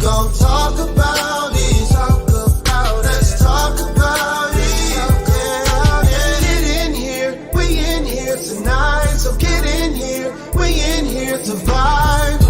gon' talk about it. Talk about it. Let's talk about it. Yeah. Get in here, we in here tonight. So get in here, we in here to vibe.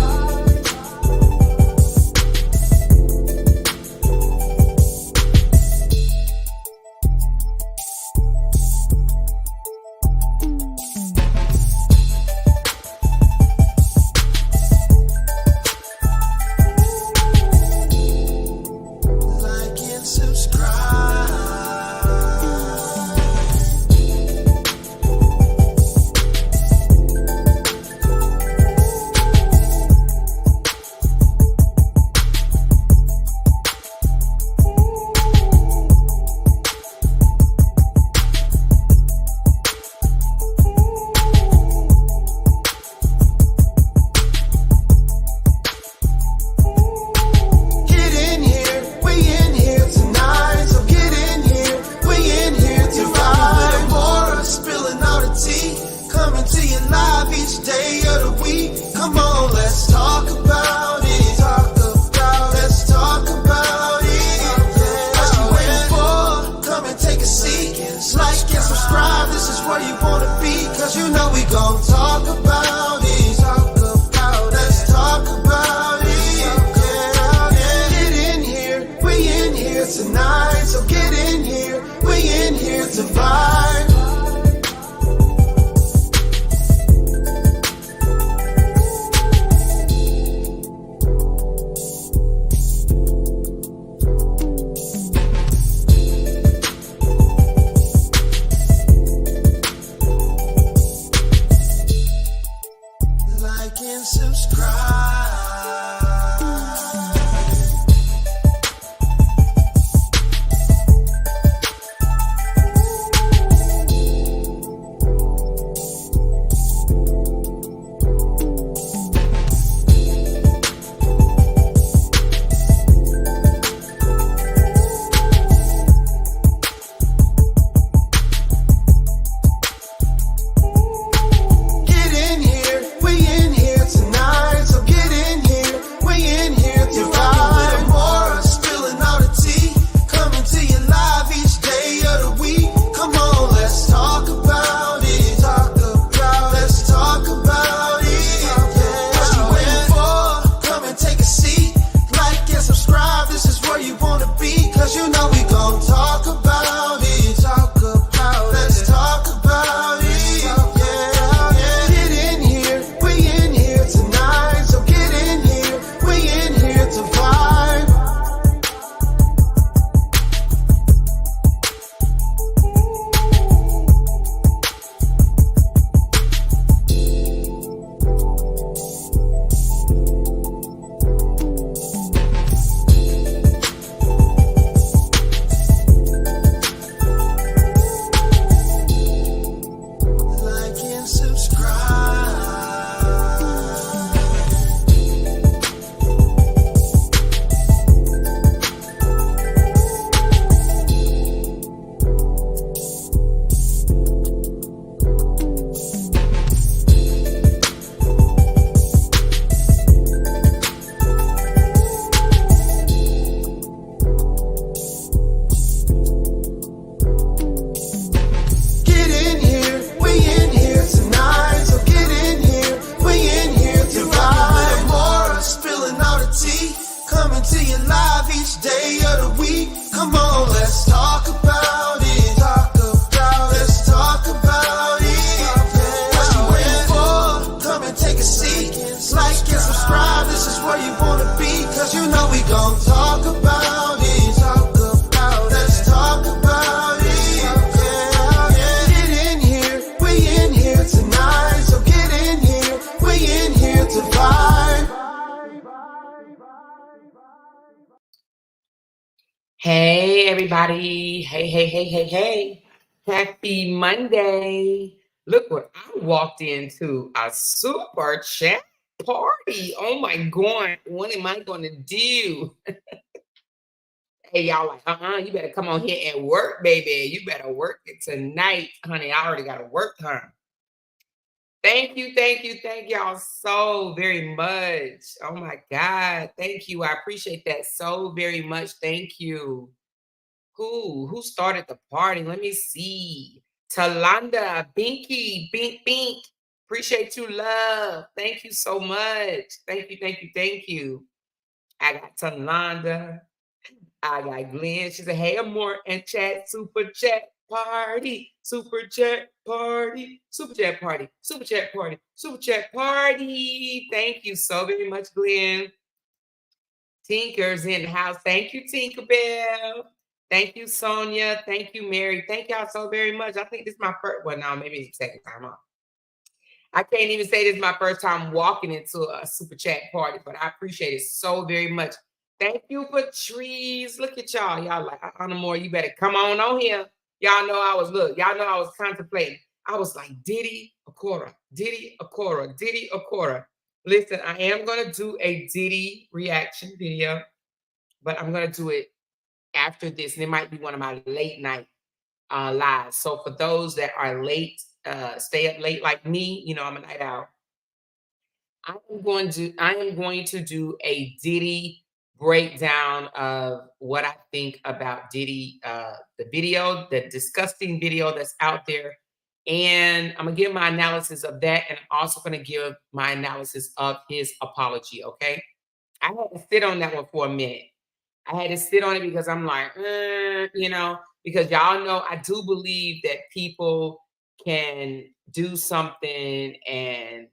Hey, everybody. Hey. Happy Monday. Look what I walked into, a super chat party. Oh my God. What am I going to do? Hey, y'all like, you better come on here and work, baby. You better work it tonight, honey. I already got to work, huh? Thank y'all so very much. Oh my God. Thank you. I appreciate that so very much. Thank you. Who started the party? Let me see. Talanda, Binky, Bink, Bink. Appreciate you, love. Thank you so much. Thank you. I got Talanda. I got Glenn. She said, hey, more and chat, super chat party, super chat party, super chat party, super chat party, super chat party. Thank you so very much, Glenn. Tinker's in the house. Thank you, Tinkerbell. Thank you, Sonia. Thank you, Mary. Thank y'all so very much. I think this is my first, well, no, maybe it's the second time on. I can't even say this is my first time walking into a super chat party, but I appreciate it so very much. Thank you for trees. Look at y'all. Y'all like, more. You better come on here. Y'all know I was, y'all know I was contemplating. I was like, Diddy or Kora, Diddy or Kora, Diddy or Kora. Listen, I am going to do a Diddy reaction video, but I'm going to do it after this. And it might be one of my late night lives. So for those that are late, stay up late like me, you know, I'm a night owl. I am going to do a Diddy breakdown of what I think about Diddy, the video, the disgusting video that's out there. And I'm gonna give my analysis of that, and I'm also gonna give my analysis of his apology. Okay. I had to sit on that one for a minute. I had to sit on it because I'm like, you know, because y'all know I do believe that people can do something and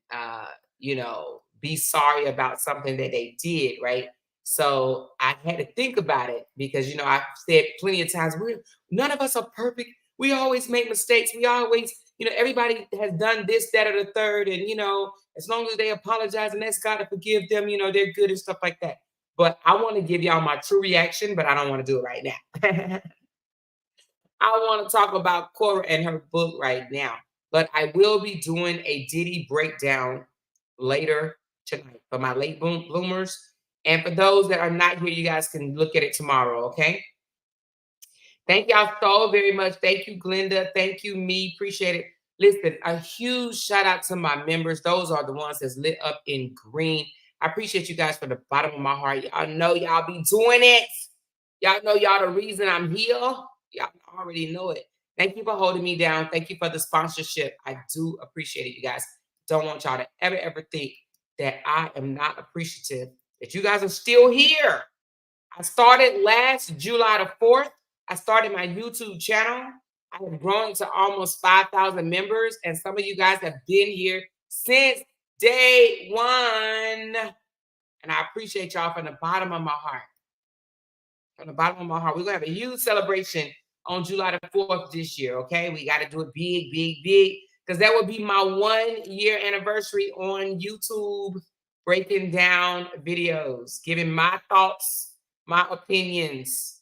you know, be sorry about something that they did, right? So I had to think about it because you know I've said plenty of times we none of us are perfect. We always make mistakes. We always, you know, everybody has done this, that, or the third, and you know, as long as they apologize and ask God to forgive them, you know, they're good and stuff like that. But I want to give y'all my true reaction, but I don't want to do it right now. I want to talk about Korra and her book right now. But I will be doing a Diddy breakdown later tonight for my late bloomers. And for those that are not here, you guys can look at it tomorrow, okay? Thank y'all so very much. Thank you, Glenda. Thank you, me. Appreciate it. Listen, a huge shout out to my members. Those are the ones that's lit up in green. I appreciate you guys from the bottom of my heart. Y'all know y'all be doing it. Y'all know y'all the reason I'm here. Y'all already know it. Thank you for holding me down. Thank you for the sponsorship. I do appreciate it, you guys. Don't want y'all to ever think that I am not appreciative, that you guys are still here. I started last July the 4th. I started my YouTube channel. I have grown to almost 5,000 members, and some of you guys have been here since day one. And I appreciate y'all from the bottom of my heart. From the bottom of my heart. We're going to have a huge celebration on July the 4th this year, okay? We got to do it big, because that will be my 1-year anniversary on YouTube, breaking down videos, giving my thoughts, my opinions,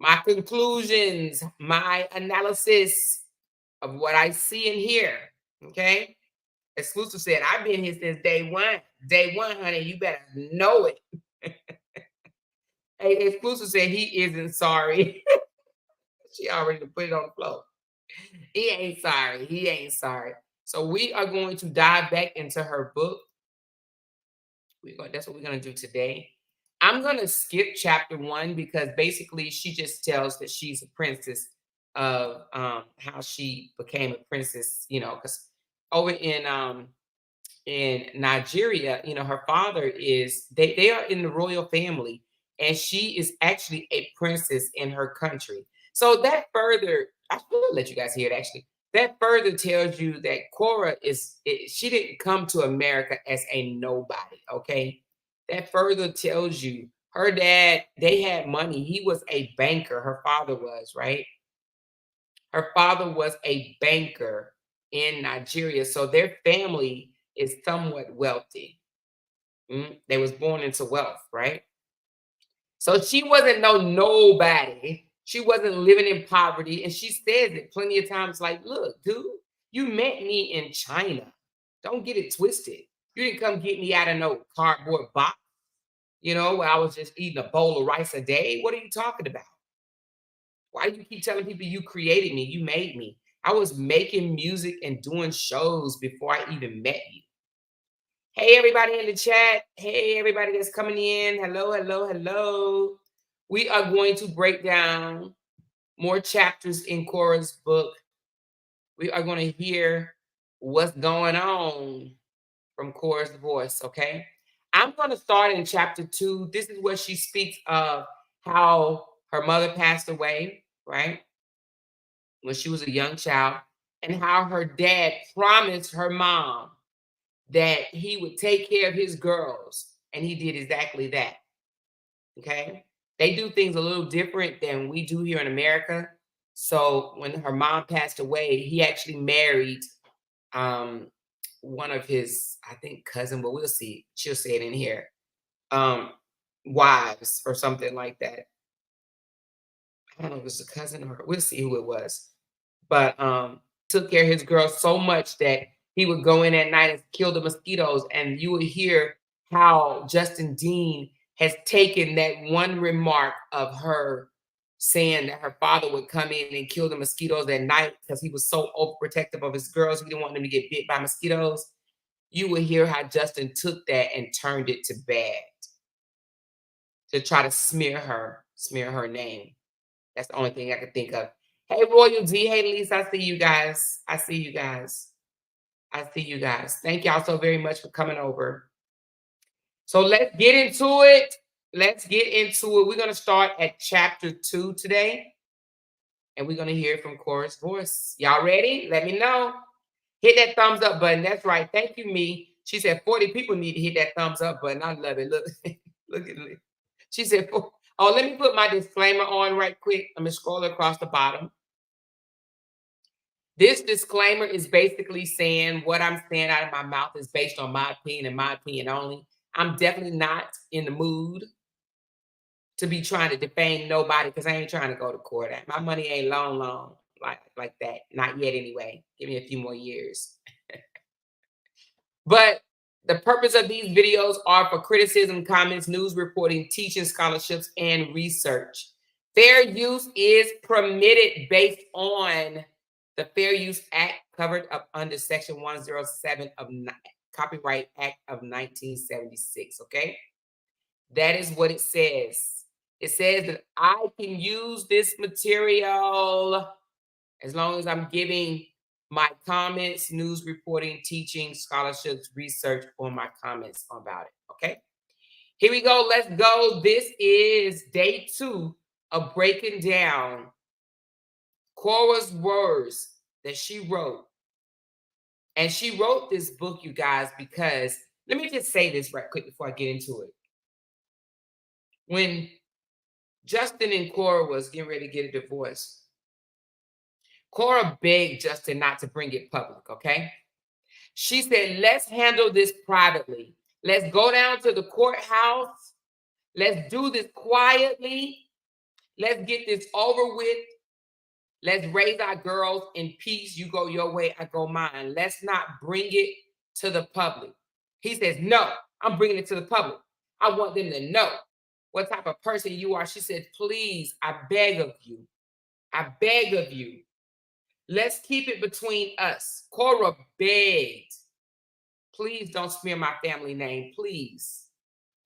my conclusions, my analysis of what I see and hear, okay? Exclusive said, I've been here since day one. Day one, honey, you better know it. Hey, Exclusive said he isn't sorry. She already put it on the floor. He ain't sorry. He ain't sorry. So we are going to dive back into her book. That's what we're going to do today. I'm going to skip chapter 1 because basically she just tells that she's a princess of how she became a princess, you know, because over in Nigeria, you know, her father is they are in the royal family, and she is actually a princess in her country. So that further, I should let you guys hear it actually. That further tells you that Korra she didn't come to America as a nobody, okay? That further tells you her dad, they had money. He was a banker, her father was, right? Her father was a banker in Nigeria. So their family is somewhat wealthy. They was born into wealth, right? So she wasn't no nobody. She wasn't living in poverty. And she says it plenty of times like, look, dude, you met me in China. Don't get it twisted. You didn't come get me out of no cardboard box, you know, where I was just eating a bowl of rice a day. What are you talking about? Why do you keep telling people you created me? You made me. I was making music and doing shows before I even met you. Hey, everybody in the chat. Hey, everybody that's coming in. Hello, hello, hello. We are going to break down more chapters in Korra's book. We are going to hear what's going on from Korra's voice, okay? I'm going to start in chapter 2. This is where she speaks of how her mother passed away, right? When she was a young child, and how her dad promised her mom that he would take care of his girls, and he did exactly that. Okay? They do things a little different than we do here in America. So when her mom passed away, he actually married um one of his, I think, cousin, but we'll see. She'll say it in here. Um, wives or something like that. I don't know if it was a cousin or we'll see who it was. But took care of his girls so much that he would go in at night and kill the mosquitoes. And you would hear how Justin Dean has taken that one remark of her saying that her father would come in and kill the mosquitoes at night because he was so overprotective of his girls. He didn't want them to get bit by mosquitoes. You would hear how Justin took that and turned it to bad to try to smear her name. That's the only thing I could think of. Hey, Royal D. Hey, Lisa. I see you guys. I see you guys. I see you guys. Thank y'all so very much for coming over. So let's get into it. Let's get into it. We're going to start at chapter 2 today. And we're going to hear from Korra's voice. Y'all ready? Let me know. Hit that thumbs up button. That's right. Thank you, me. She said 40 people need to hit that thumbs up button. I love it. Look, look at me. She said, oh, let me put my disclaimer on right quick. I'm going to scroll across the bottom. This disclaimer is basically saying what I'm saying out of my mouth is based on my opinion and my opinion only. I'm definitely not in the mood to be trying to defame nobody because I ain't trying to go to court. My money ain't long like that. Not yet anyway. Give me a few more years. But the purpose of these videos are for criticism, comments, news reporting, teaching, scholarships, and research. Fair use is permitted based on the Fair Use Act covered up under Section 107 of Copyright Act of 1976, okay? That is what it says. It says that I can use this material as long as I'm giving my comments, news reporting, teaching, scholarships, research for my comments about it, okay? Here we go. Let's go. This is day 2 of breaking down Korra's words that she wrote. And she wrote this book, you guys, because let me just say this right quick before I get into it. When Justin and Korra was getting ready to get a divorce, Korra begged Justin not to bring it public, okay? She said, let's handle this privately. Let's go down to the courthouse. Let's do this quietly. Let's get this over with. Let's raise our girls in peace. You go your way, I go mine. Let's not bring it to the public. He says, no, I'm bringing it to the public. I want them to know what type of person you are. She said, please, I beg of you. I beg of you. Let's keep it between us. Korra begged. Please don't smear my family name, please.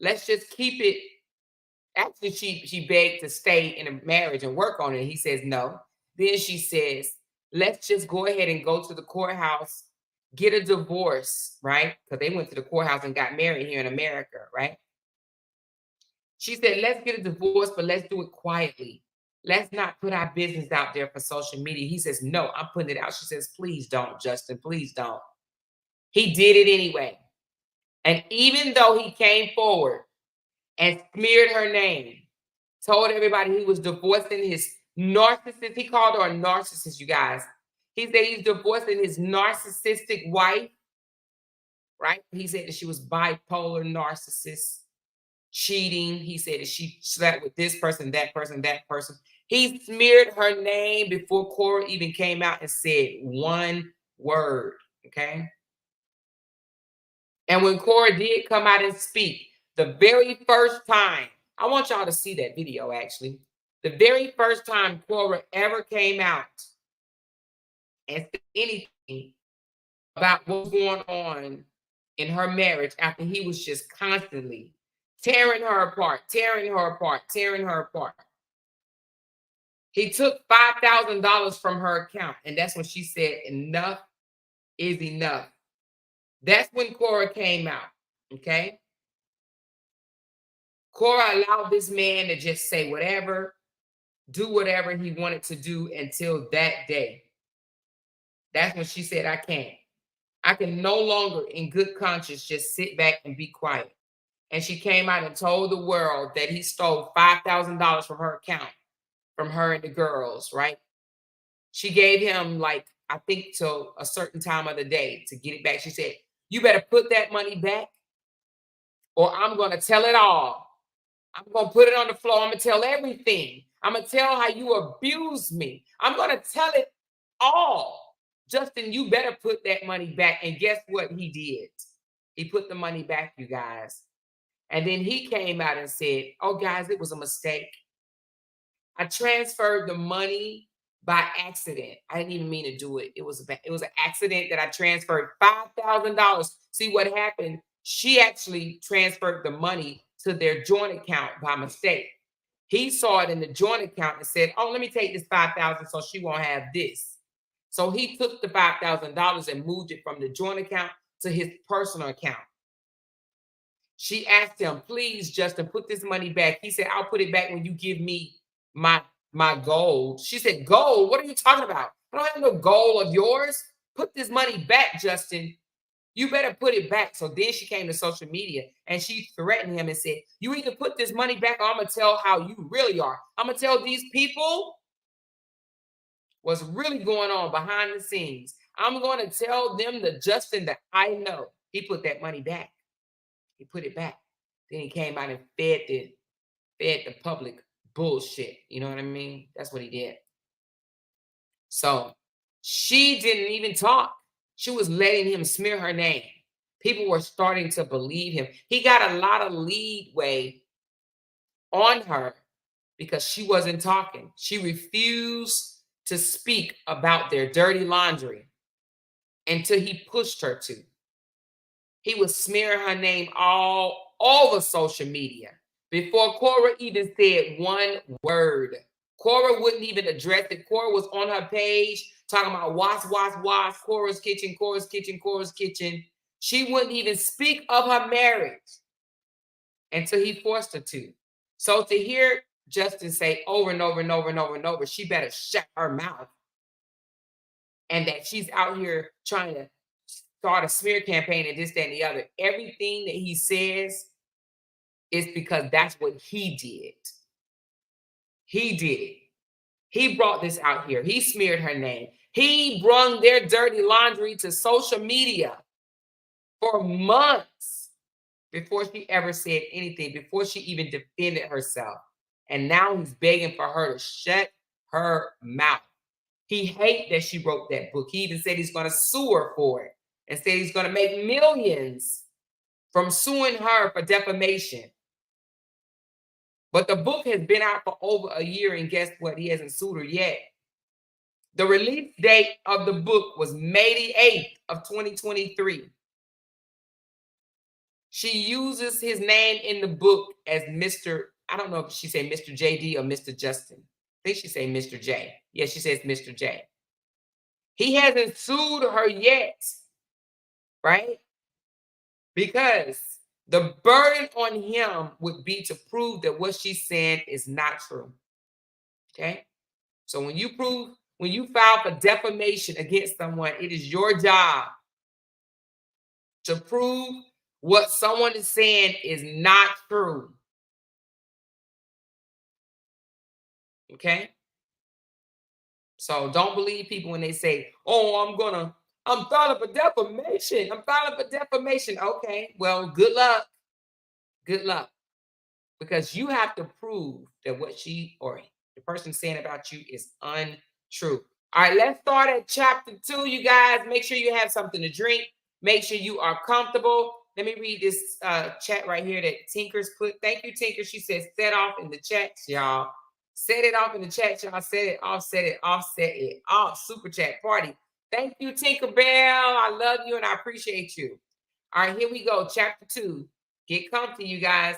Let's just keep it. Actually, she begged to stay in a marriage and work on it. He says no. Then she says, let's just go ahead and go to the courthouse, get a divorce, right? Because they went to the courthouse and got married here in America, right? She said, let's get a divorce, but let's do it quietly. Let's not put our business out there for social media. He says, no, I'm putting it out. She says, please don't, Justin, please don't. He did it anyway. And even though he came forward and smeared her name, told everybody he was divorcing his narcissist. He called her a narcissist, you guys. He said he's divorcing his narcissistic wife, right? He said that she was bipolar narcissist, cheating. He said that she slept with this person, that person, that person. He smeared her name before Korra even came out and said one word, okay? And when Korra did come out and speak, the very first time, I want y'all to see that video actually. The very first time Korra ever came out and say anything about what's going on in her marriage after he was just constantly tearing her apart, tearing her apart, tearing her apart. He took $5,000 from her account, and that's when she said, enough is enough. That's when Kora came out, okay? Kora allowed this man to just say whatever, do whatever he wanted to do until that day. That's when she said, I can't. I can no longer, in good conscience, just sit back and be quiet. And she came out and told the world that he stole $5,000 from her account, from her and the girls, right? She gave him, like, I think till a certain time of the day to get it back. She said, you better put that money back or I'm going to tell it all. I'm going to put it on the floor. I'm going to tell everything. I'm going to tell how you abused me. I'm going to tell it all. Justin, you better put that money back. And guess what he did? He put the money back, you guys. And then he came out and said, oh, guys, it was a mistake. I transferred the money by accident. I didn't even mean to do it. It was an accident that I transferred $5,000. See what happened? She actually transferred the money to their joint account by mistake. He saw it in the joint account and said, oh, let me take this $5,000 so she won't have this. So he took the $5,000 and moved it from the joint account to his personal account. She asked him, please, Justin, put this money back. He said, I'll put it back when you give me my gold. She said, gold? What are you talking about? I don't have no gold of yours. Put this money back, Justin. You better put it back. So then she came to social media and she threatened him and said, you either put this money back or I'm going to tell how you really are. I'm going to tell these people what's really going on behind the scenes. I'm going to tell them the Justin that I know. He put that money back. He put it back. Then he came out and fed the public bullshit. You know what I mean? That's what he did. So she didn't even talk. She was letting him smear her name. People were starting to believe him. He got a lot of leeway on her because she wasn't talking. She refused to speak about their dirty laundry until he pushed her to. He was smearing her name all over social media before Kora even said one word. Kora wouldn't even address it. Kora was on her page talking about wash, Kora's kitchen, Kora's kitchen, Kora's kitchen. She wouldn't even speak of her marriage until he forced her to. So to hear Justin say over and over and over and over and over, she better shut her mouth. And that she's out here trying to start a smear campaign and this, that, and the other. Everything that he says is because that's what he did. He did it. He brought this out here. He smeared her name. He brung their dirty laundry to social media for months before she ever said anything, before she even defended herself. And now he's begging for her to shut her mouth. He hates that she wrote that book. He even said he's going to sue her for it and said he's going to make millions from suing her for defamation. But the book has been out for over a year, and guess what? He hasn't sued her yet. The release date of the book was May the 8th of 2023. She uses his name in the book as Mr. I don't know if she said Mr. JD or Mr. Justin. I think she said Mr. J. Yeah, she says Mr. J. He hasn't sued her yet, right? Because the burden on him would be to prove that what she's saying is not true. Okay? So when you file for defamation against someone, it is your job to prove what someone is saying is not true. Okay? So don't believe people when they say, oh, I'm filing for defamation. I'm filing for defamation. Okay, well, good luck. Good luck. Because you have to prove that what she or the person saying about you is untrue. All right, let's start at chapter 2, you guys. Make sure you have something to drink. Make sure you are comfortable. Let me read this chat right here that Tinker's put. Thank you, Tinker. She says, set off in the chats, y'all. Set it off in the chat, y'all. Set it off, set it off, set it off. Super chat party. Thank you, Tinkerbell. I love you and I appreciate you. All right, here we go. Chapter 2. Get comfy, you guys.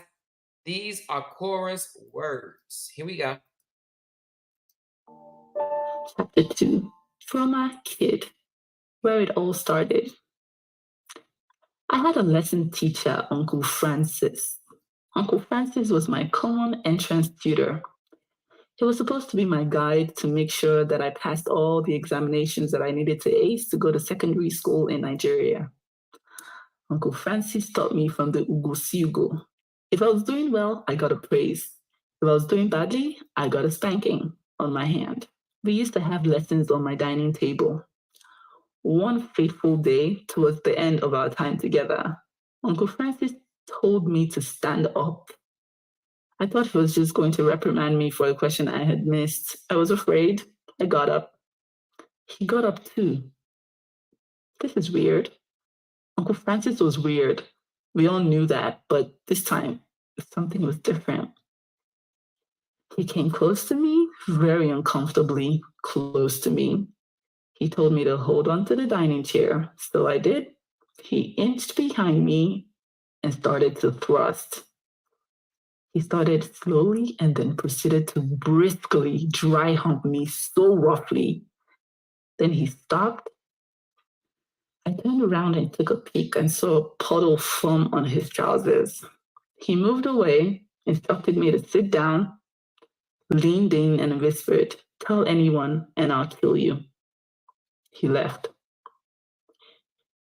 These are Kora's words. Here we go. Chapter 2, Trauma Kid, where it all started. I had a lesson teacher, Uncle Francis. Uncle Francis was my common entrance tutor. He was supposed to be my guide to make sure that I passed all the examinations that I needed to ace to go to secondary school in Nigeria. Uncle Francis taught me from the Ugo. If I was doing well, I got a praise. If I was doing badly, I got a spanking on my hand. We used to have lessons on my dining table. One fateful day, towards the end of our time together, Uncle Francis told me to stand up. I thought he was just going to reprimand me for a question I had missed. I was afraid. I got up. He got up too. This is weird. Uncle Francis was weird. We all knew that, but this time, something was different. He came close to me, very uncomfortably close to me. He told me to hold on to the dining chair, so I did. He inched behind me and started to thrust. He started slowly and then proceeded to briskly dry hump me so roughly. Then he stopped. I turned around and took a peek and saw a puddle of foam on his trousers. He moved away, instructed me to sit down, leaned in and whispered, "Tell anyone and I'll kill you." He left.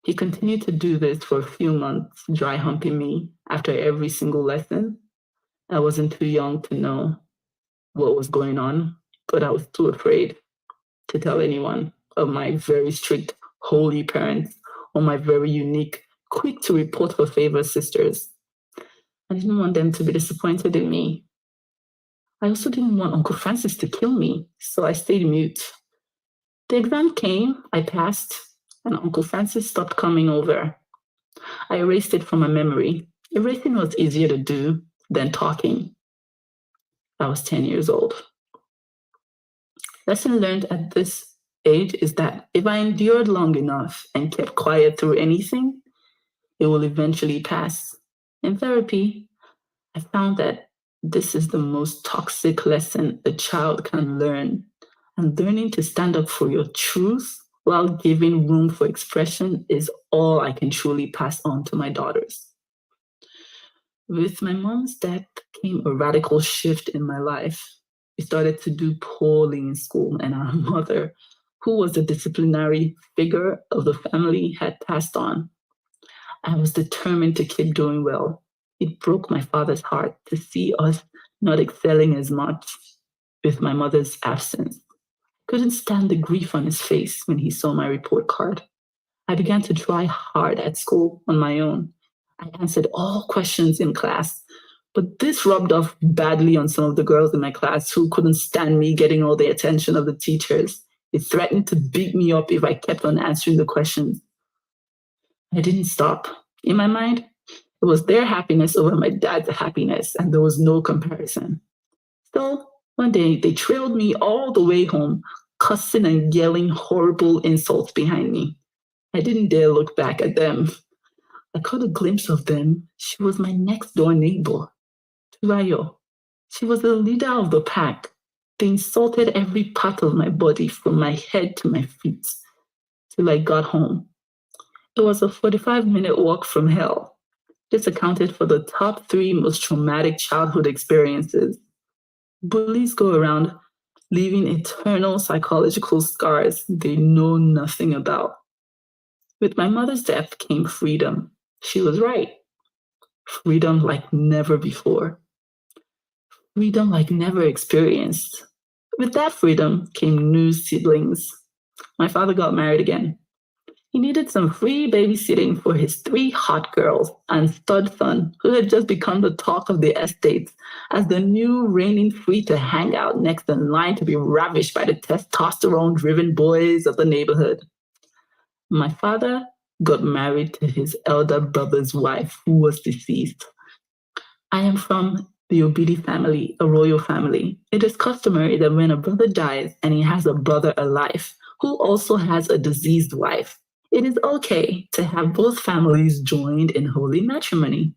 He continued to do this for a few months, dry humping me after every single lesson. I wasn't too young to know what was going on, but I was too afraid to tell anyone of my very strict, holy parents or my very unique, quick to report for favor sisters. I didn't want them to be disappointed in me. I also didn't want Uncle Francis to kill me, so I stayed mute. The exam came, I passed, and Uncle Francis stopped coming over. I erased it from my memory. Erasing was easier to do than talking. I was 10 years old. Lesson learned at this age is that if I endured long enough and kept quiet through anything, it will eventually pass. In therapy, I found that this is the most toxic lesson a child can learn. And learning to stand up for your truth while giving room for expression is all I can truly pass on to my daughters. With my mom's death came a radical shift in my life. We started to do poorly in school, and our mother, who was the disciplinary figure of the family, had passed on. I was determined to keep doing well. It broke my father's heart to see us not excelling as much with my mother's absence. Couldn't stand the grief on his face when he saw my report card. I began to try hard at school on my own. I answered all questions in class, but this rubbed off badly on some of the girls in my class who couldn't stand me getting all the attention of the teachers. They threatened to beat me up if I kept on answering the questions. I didn't stop. In my mind, it was their happiness over my dad's happiness, and there was no comparison. So one day, they trailed me all the way home, cussing and yelling horrible insults behind me. I didn't dare look back at them. I caught a glimpse of them. She was my next door neighbor, Turayo. She was the leader of the pack. They insulted every part of my body from my head to my feet till I got home. It was a 45-minute walk from hell. This accounted for the top 3 most traumatic childhood experiences. Bullies go around leaving eternal psychological scars they know nothing about. With my mother's death came freedom. She was right. Freedom like never before. Freedom like never experienced. With that freedom came new siblings. My father got married again. He needed some free babysitting for his 3 hot girls and stud son, who had just become the talk of the estate as the new reigning free to hang out next in line to be ravished by the testosterone-driven boys of the neighborhood. My father got married to his elder brother's wife, who was deceased. I am from the Obidi family, a royal family. It is customary that when a brother dies and he has a brother alive, who also has a deceased wife. It is okay to have both families joined in holy matrimony.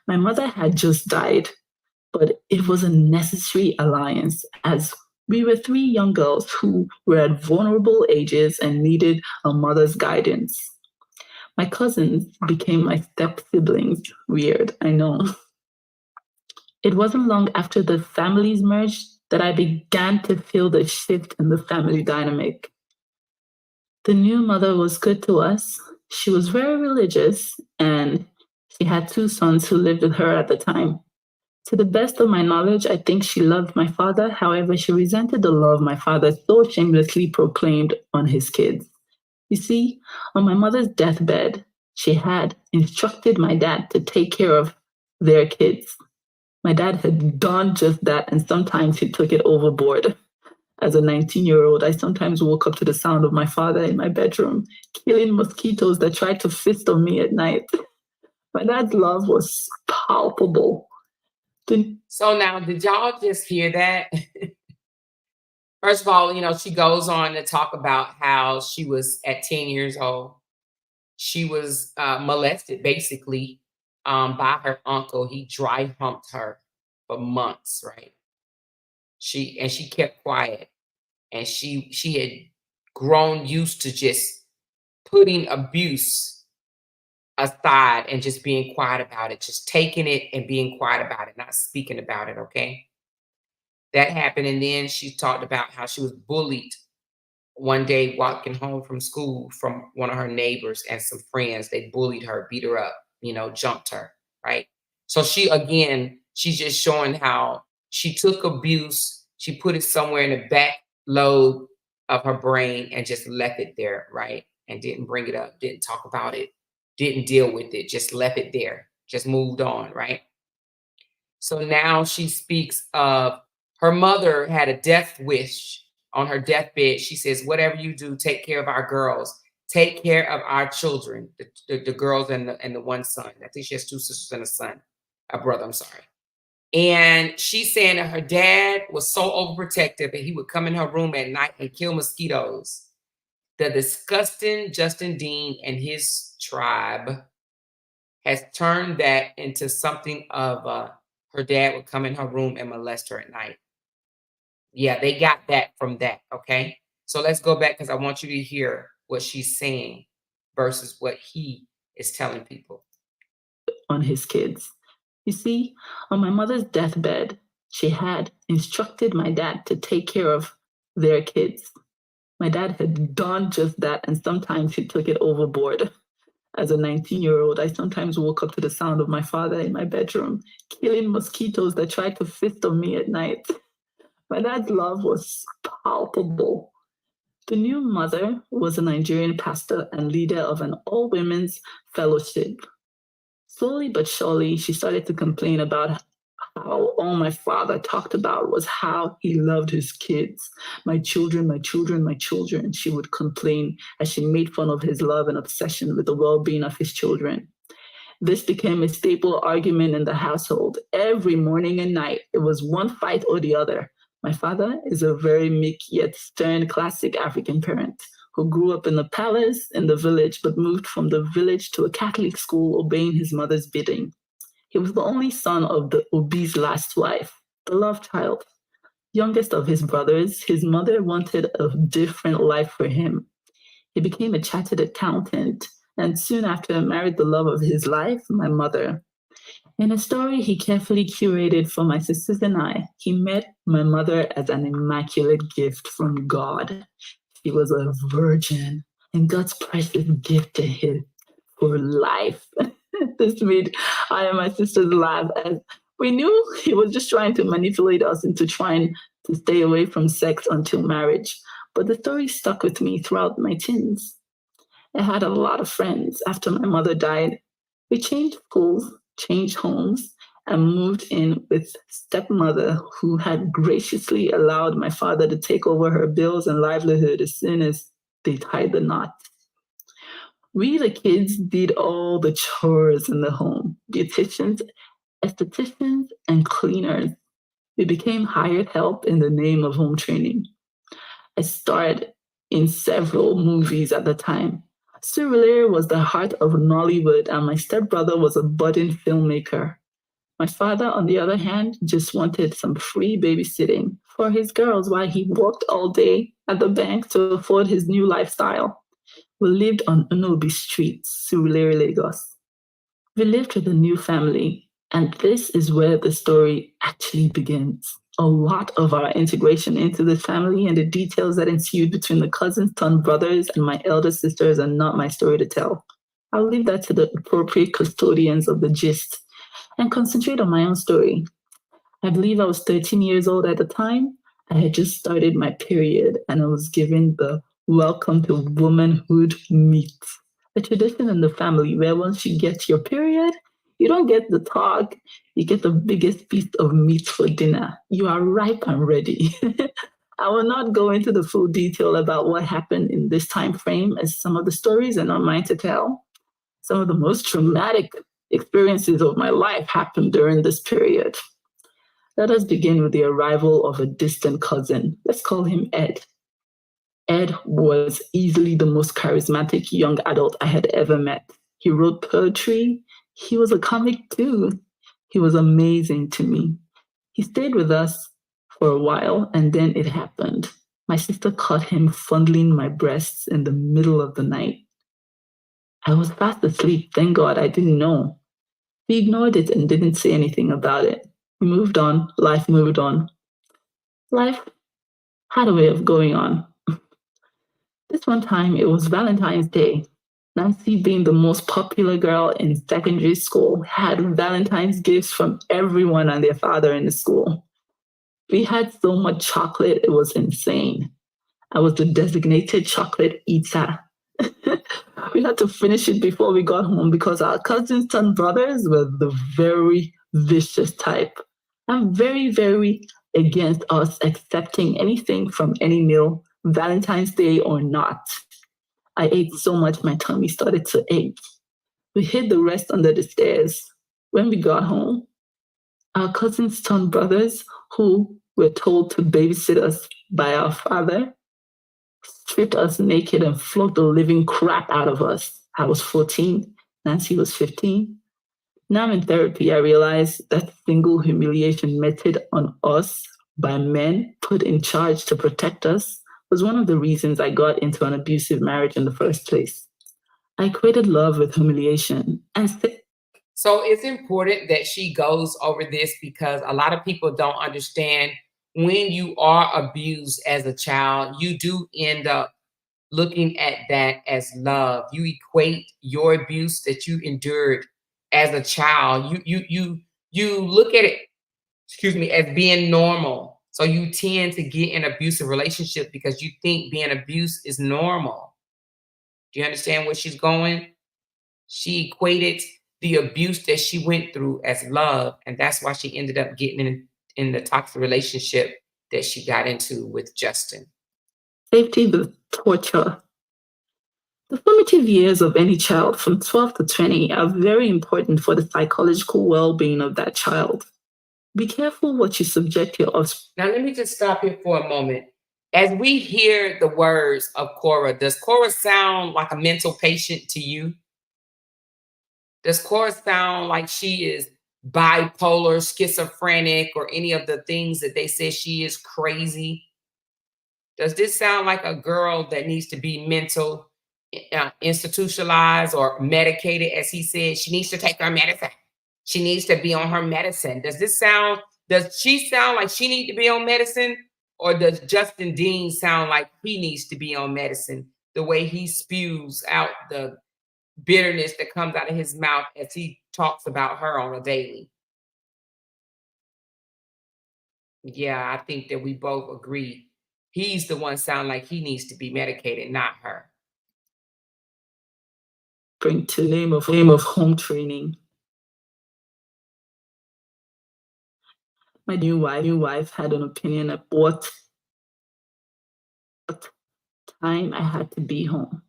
My mother had just died, but it was a necessary alliance as we were three young girls who were at vulnerable ages and needed a mother's guidance. My cousins became my step siblings. Weird, I know. It wasn't long after the families merged that I began to feel the shift in the family dynamic. The new mother was good to us. She was very religious and she had two sons who lived with her at the time. To the best of my knowledge, I think she loved my father. However, she resented the love my father so shamelessly proclaimed on his kids. You see, on my mother's deathbed, she had instructed my dad to take care of their kids. My dad had done just that, and sometimes he took it overboard. As a 19-year-old, I sometimes woke up to the sound of my father in my bedroom, killing mosquitoes that tried to feast on me at night. My dad's love was palpable. So now, did y'all just hear that? First of all, she goes on to talk about how she was at 10 years old. She was molested basically by her uncle. He dry humped her for months, right? She kept quiet, and she had grown used to just putting abuse aside and just being quiet about it, just taking it and being quiet about it, not speaking about it. Okay, that happened, and then she talked about how she was bullied one day walking home from school from one of her neighbors and some friends. They bullied her, beat her up, jumped her, right? So she's just showing how she took abuse, she put it somewhere in the back lobe of her brain and just left it there, right? And didn't bring it up, didn't talk about it, didn't deal with it, just left it there, just moved on, right? So now she speaks of her mother had a death wish on her deathbed. She says, whatever you do, take care of our girls, take care of our children, the girls and the one son. I think she has two sisters and a son, a brother, I'm sorry. And she's saying that her dad was so overprotective and he would come in her room at night and kill mosquitoes. The disgusting Justin Dean and his tribe has turned that into something of her dad would come in her room and molest her at night. Yeah, they got that from that, okay? So let's go back because I want you to hear what she's saying versus what he is telling people. On his kids. You see, on my mother's deathbed, she had instructed my dad to take care of their kids. My dad had done just that, and sometimes he took it overboard. As a 19-year-old, I sometimes woke up to the sound of my father in my bedroom, killing mosquitoes that tried to feast on me at night. My dad's love was palpable. The new mother was a Nigerian pastor and leader of an all-women's fellowship. Slowly but surely, she started to complain about how all my father talked about was how he loved his kids. My children, my children, my children, she would complain as she made fun of his love and obsession with the well-being of his children. This became a staple argument in the household. Every morning and night, it was one fight or the other. My father is a very meek yet stern classic African parent who grew up in the palace in the village, but moved from the village to a Catholic school obeying his mother's bidding. He was the only son of the Obi's last wife, the love child. Youngest of his brothers, his mother wanted a different life for him. He became a chartered accountant and soon after married the love of his life, my mother. In a story he carefully curated for my sisters and I, he met my mother as an immaculate gift from God. She was a virgin and God's precious gift to him for life. This made I and my sisters laugh as we knew he was just trying to manipulate us into trying to stay away from sex until marriage. But the story stuck with me throughout my teens. I had a lot of friends after my mother died. We changed schools, changed homes, and moved in with stepmother who had graciously allowed my father to take over her bills and livelihood as soon as they tied the knot. We, the kids, did all the chores in the home, beauticians, estheticians, and cleaners. We became hired help in the name of home training. I starred in several movies at the time. Surulere was the heart of Nollywood, and my stepbrother was a budding filmmaker. My father, on the other hand, just wanted some free babysitting for his girls while he worked all day at the bank to afford his new lifestyle. We lived on Unobi Street, Surulere, Lagos. We lived with a new family, and this is where the story actually begins. A lot of our integration into the family and the details that ensued between the cousins turned brothers and my elder sisters are not my story to tell. I'll leave that to the appropriate custodians of the gist and concentrate on my own story. I believe I was 13 years old at the time. I had just started my period and I was given the welcome to womanhood meat. A tradition in the family where once you get your period, you don't get the talk, you get the biggest piece of meat for dinner. You are ripe and ready. I will not go into the full detail about what happened in this time frame, as some of the stories are not mine to tell. Some of the most traumatic experiences of my life happened during this period. Let us begin with the arrival of a distant cousin. Let's call him Ed. Ed was easily the most charismatic young adult I had ever met. He wrote poetry. He was a comic too. He was amazing to me. He stayed with us for a while and then it happened. My sister caught him fondling my breasts in the middle of the night. I was fast asleep. Thank God I didn't know. We ignored it and didn't say anything about it. We moved on. Life moved on. Life had a way of going on. This one time, it was Valentine's Day. Nancy, being the most popular girl in secondary school, had Valentine's gifts from everyone and their father in the school. We had so much chocolate, it was insane. I was the designated chocolate eater. We had to finish it before we got home because our cousins turned brothers were the very vicious type. I'm very, very against us accepting anything from any meal, Valentine's Day or not. I ate so much my tummy started to ache. We hid the rest under the stairs. When we got home, our cousins turned brothers who were told to babysit us by our father stripped us naked and flogged the living crap out of us. I was 14, Nancy was 15. Now I'm in therapy, I realize that single humiliation meted on us by men put in charge to protect us was one of the reasons I got into an abusive marriage in the first place. I equated love with humiliation. So it's important that she goes over this because a lot of people don't understand when you are abused as a child, you do end up looking at that as love. You equate your abuse that you endured as a child. You look at it, as being normal. So you tend to get in abusive relationship because you think being abused is normal. Do you understand where she's going? She equated the abuse that she went through as love, and that's why she ended up getting in the toxic relationship that she got into with Justin. Safety with torture. The formative years of any child from 12 to 20 are very important for the psychological well-being of that child. Be careful what you subject your offspring. Now, let me just stop here for a moment. As we hear the words of Korra, does Korra sound like a mental patient to you? Does Korra sound like she is bipolar, schizophrenic, or any of the things that they say she is crazy? Does this sound like a girl that needs to be mental, institutionalized, or medicated? As he said, she needs to take her medicine. She needs to be on her medicine. Does she sound like she needs to be on medicine? Or does Justin Dean sound like he needs to be on medicine? The way he spews out the bitterness that comes out of his mouth as he talks about her on a daily. Yeah, I think that we both agree. He's the one sound like he needs to be medicated, not her. Bring to name of home training. My new wife had an opinion at what time I had to be home.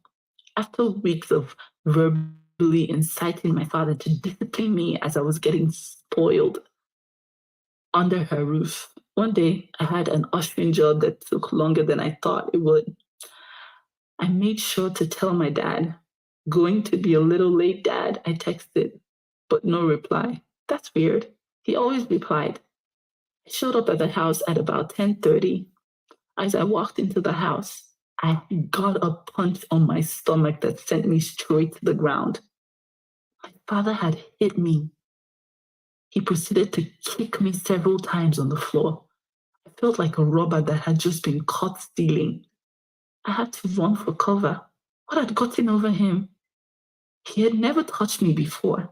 After weeks of verbally inciting my father to discipline me as I was getting spoiled under her roof, one day I had an ushering job that took longer than I thought it would. I made sure to tell my dad. Going to be a little late, Dad, I texted, but no reply. That's weird. He always replied. I showed up at the house at about 10:30. As I walked into the house, I got a punch on my stomach that sent me straight to the ground. My father had hit me. He proceeded to kick me several times on the floor. I felt like a robber that had just been caught stealing. I had to run for cover. What had gotten over him? He had never touched me before.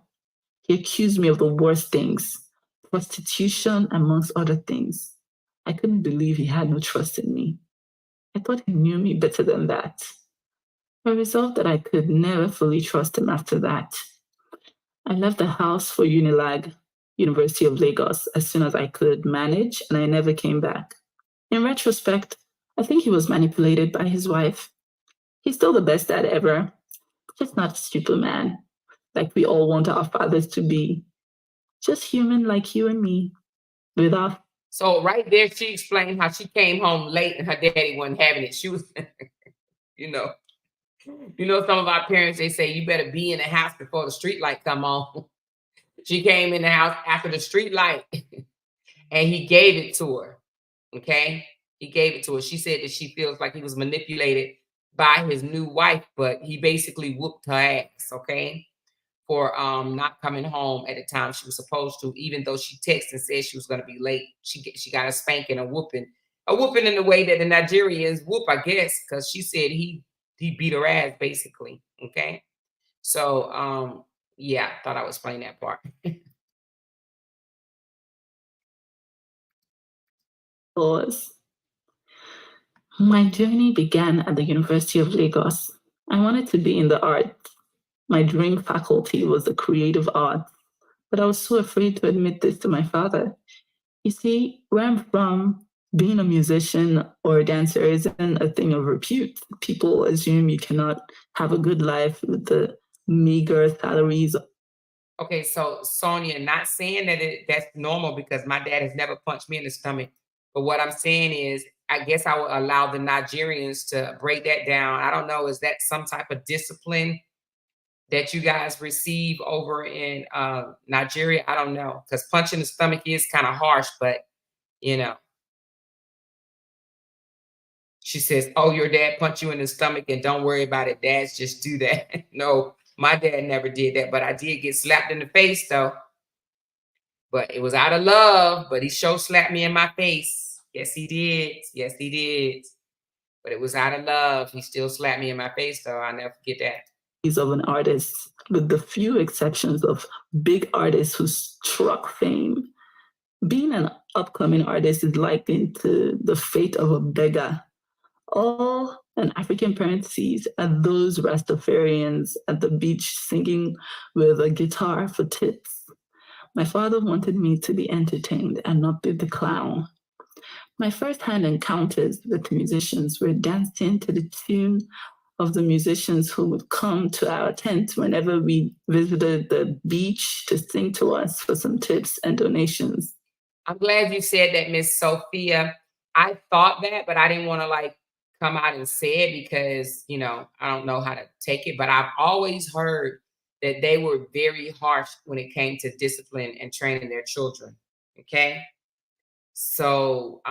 He accused me of the worst things, prostitution, amongst other things. I couldn't believe he had no trust in me. I thought he knew me better than that. I resolved that I could never fully trust him after that. I left the house for Unilag, University of Lagos, as soon as I could manage, and I never came back. In retrospect, I think he was manipulated by his wife. He's still the best dad ever, just not Superman, like we all want our fathers to be. Just human like you and me, without. So right there, she explained how she came home late and her daddy wasn't having it. She was, you know, some of our parents, they say you better be in the house before the street light come on. She came in the house after the street light and he gave it to her. Okay. He gave it to her. She said that she feels like he was manipulated by his new wife, but he basically whooped her ass. Okay. For not coming home at the time she was supposed to, even though she texted and said she was going to be late. She got a spanking, a whooping in the way that the Nigerians whoop, I guess, because she said he beat her ass basically. Okay, so yeah, I thought I was playing that part. My journey began at the University of Lagos. I wanted to be in the arts. My dream faculty was the creative arts, but I was so afraid to admit this to my father. You see, where I'm from, being a musician or a dancer isn't a thing of repute. People assume you cannot have a good life with the meager salaries. Okay, so Sonia, not saying that that's normal because my dad has never punched me in the stomach. But what I'm saying is, I guess I would allow the Nigerians to break that down. I don't know, is that some type of discipline that you guys receive over in Nigeria? I don't know, because punching the stomach is kind of harsh, but you know. She says, "Oh, your dad punched you in the stomach, and don't worry about it. Dads just do that." No, my dad never did that, but I did get slapped in the face though. But it was out of love. But he sure slapped me in my face. Yes, he did. Yes, he did. But it was out of love. He still slapped me in my face though. I'll never forget that. Of an artist, with the few exceptions of big artists who struck fame. Being an upcoming artist is likened to the fate of a beggar. All an African parent sees are those Rastafarians at the beach singing with a guitar for tips. My father wanted me to be entertained and not be the clown. My first-hand encounters with musicians were dancing to the tune of the musicians who would come to our tent whenever we visited the beach to sing to us for some tips and donations. I'm glad you said that, Miss Sophia. I thought that, but I didn't want to come out and say it because, I don't know how to take it. But I've always heard that they were very harsh when it came to discipline and training their children. Okay. So,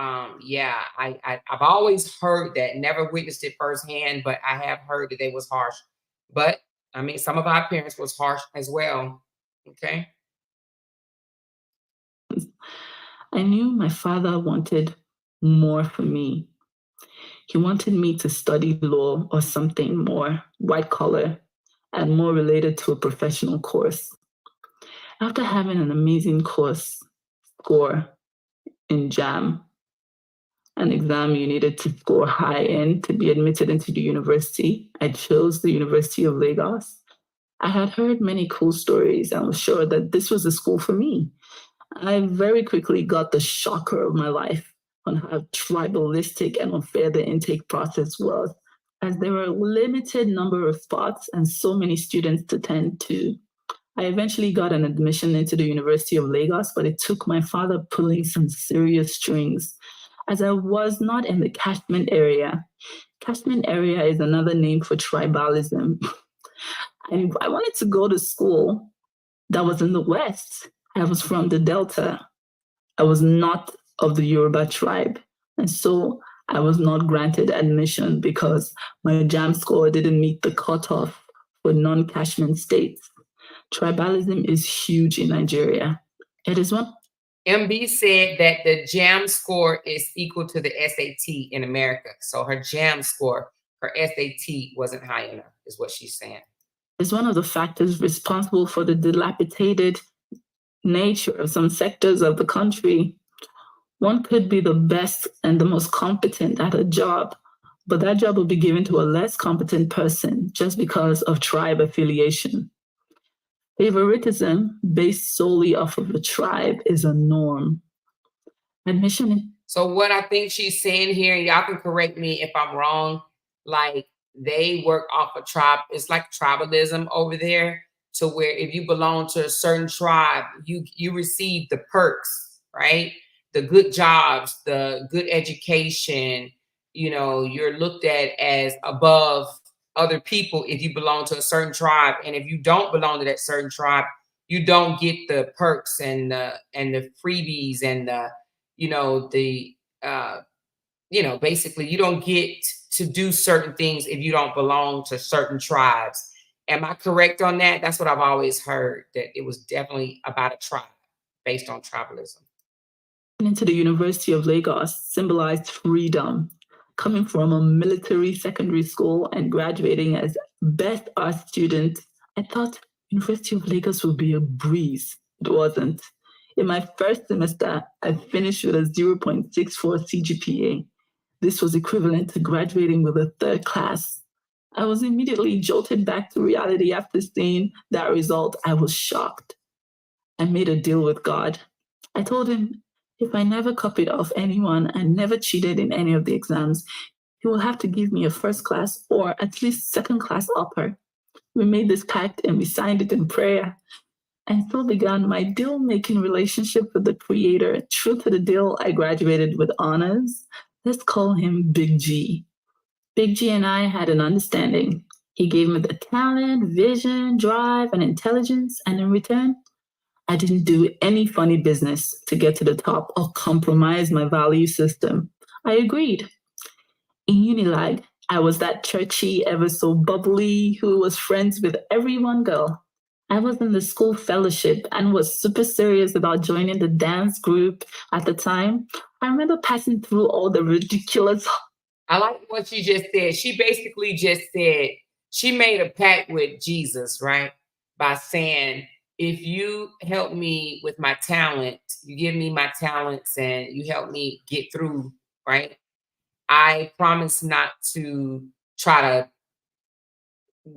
yeah, I've always heard that, never witnessed it firsthand, but I have heard that they was harsh. But I mean, some of our parents was harsh as well. Okay. I knew my father wanted more for me. He wanted me to study law or something more white collar and more related to a professional course. After having an amazing course score in JAM, an exam you needed to score high in to be admitted into the university, I chose the University of Lagos. I had heard many cool stories and was sure that this was the school for me. I very quickly got the shocker of my life on how tribalistic and unfair the intake process was, as there were a limited number of spots and so many students to tend to. I eventually got an admission into the University of Lagos, but it took my father pulling some serious strings, as I was not in the catchment area. Catchment area is another name for tribalism. I wanted to go to school that was in the West. I was from the Delta. I was not of the Yoruba tribe. And so I was not granted admission because my JAM score didn't meet the cutoff for non catchment states. Tribalism is huge in Nigeria. It is one. MB said that the JAM score is equal to the SAT in America. So her JAM score, her SAT wasn't high enough, is what she's saying. Is one of the factors responsible for the dilapidated nature of some sectors of the country. One could be the best and the most competent at a job, but that job will be given to a less competent person just because of tribe affiliation. Favoritism based solely off of a tribe is a norm. Admission. So what I think she's saying here, and y'all can correct me if I'm wrong, like they work off a tribe. It's like tribalism over there, to where if you belong to a certain tribe, you receive the perks, right? The good jobs, the good education. You know, you're looked at as above other people if you belong to a certain tribe, and if you don't belong to that certain tribe, you don't get the perks and the freebies and the basically you don't get to do certain things if you don't belong to certain tribes. Am I correct on that? That's what I've always heard, that it was definitely about a tribe, based on tribalism. Into the University of Lagos symbolized freedom. Coming from a military secondary school and graduating as best art student, I thought University of Lagos would be a breeze. It wasn't. In my first semester, I finished with a 0.64 CGPA. This was equivalent to graduating with a third class. I was immediately jolted back to reality after seeing that result. I was shocked. I made a deal with God. I told him, if I never copied off anyone and never cheated in any of the exams, he will have to give me a first class or at least second class upper. We made this pact and we signed it in prayer. And so began my deal-making relationship with the Creator. True to the deal, I graduated with honors. Let's call him Big G. Big G and I had an understanding. He gave me the talent, vision, drive, and intelligence, and in return, I didn't do any funny business to get to the top or compromise my value system. I agreed. In Unilag, I was that churchy, ever so bubbly, who was friends with every one girl. I was in the school fellowship and was super serious about joining the dance group at the time. I remember passing through all the ridiculous. I like what she just said. She basically just said she made a pact with Jesus, right? By saying, if you help me with my talent, you give me my talents and you help me get through, right? I promise not to try to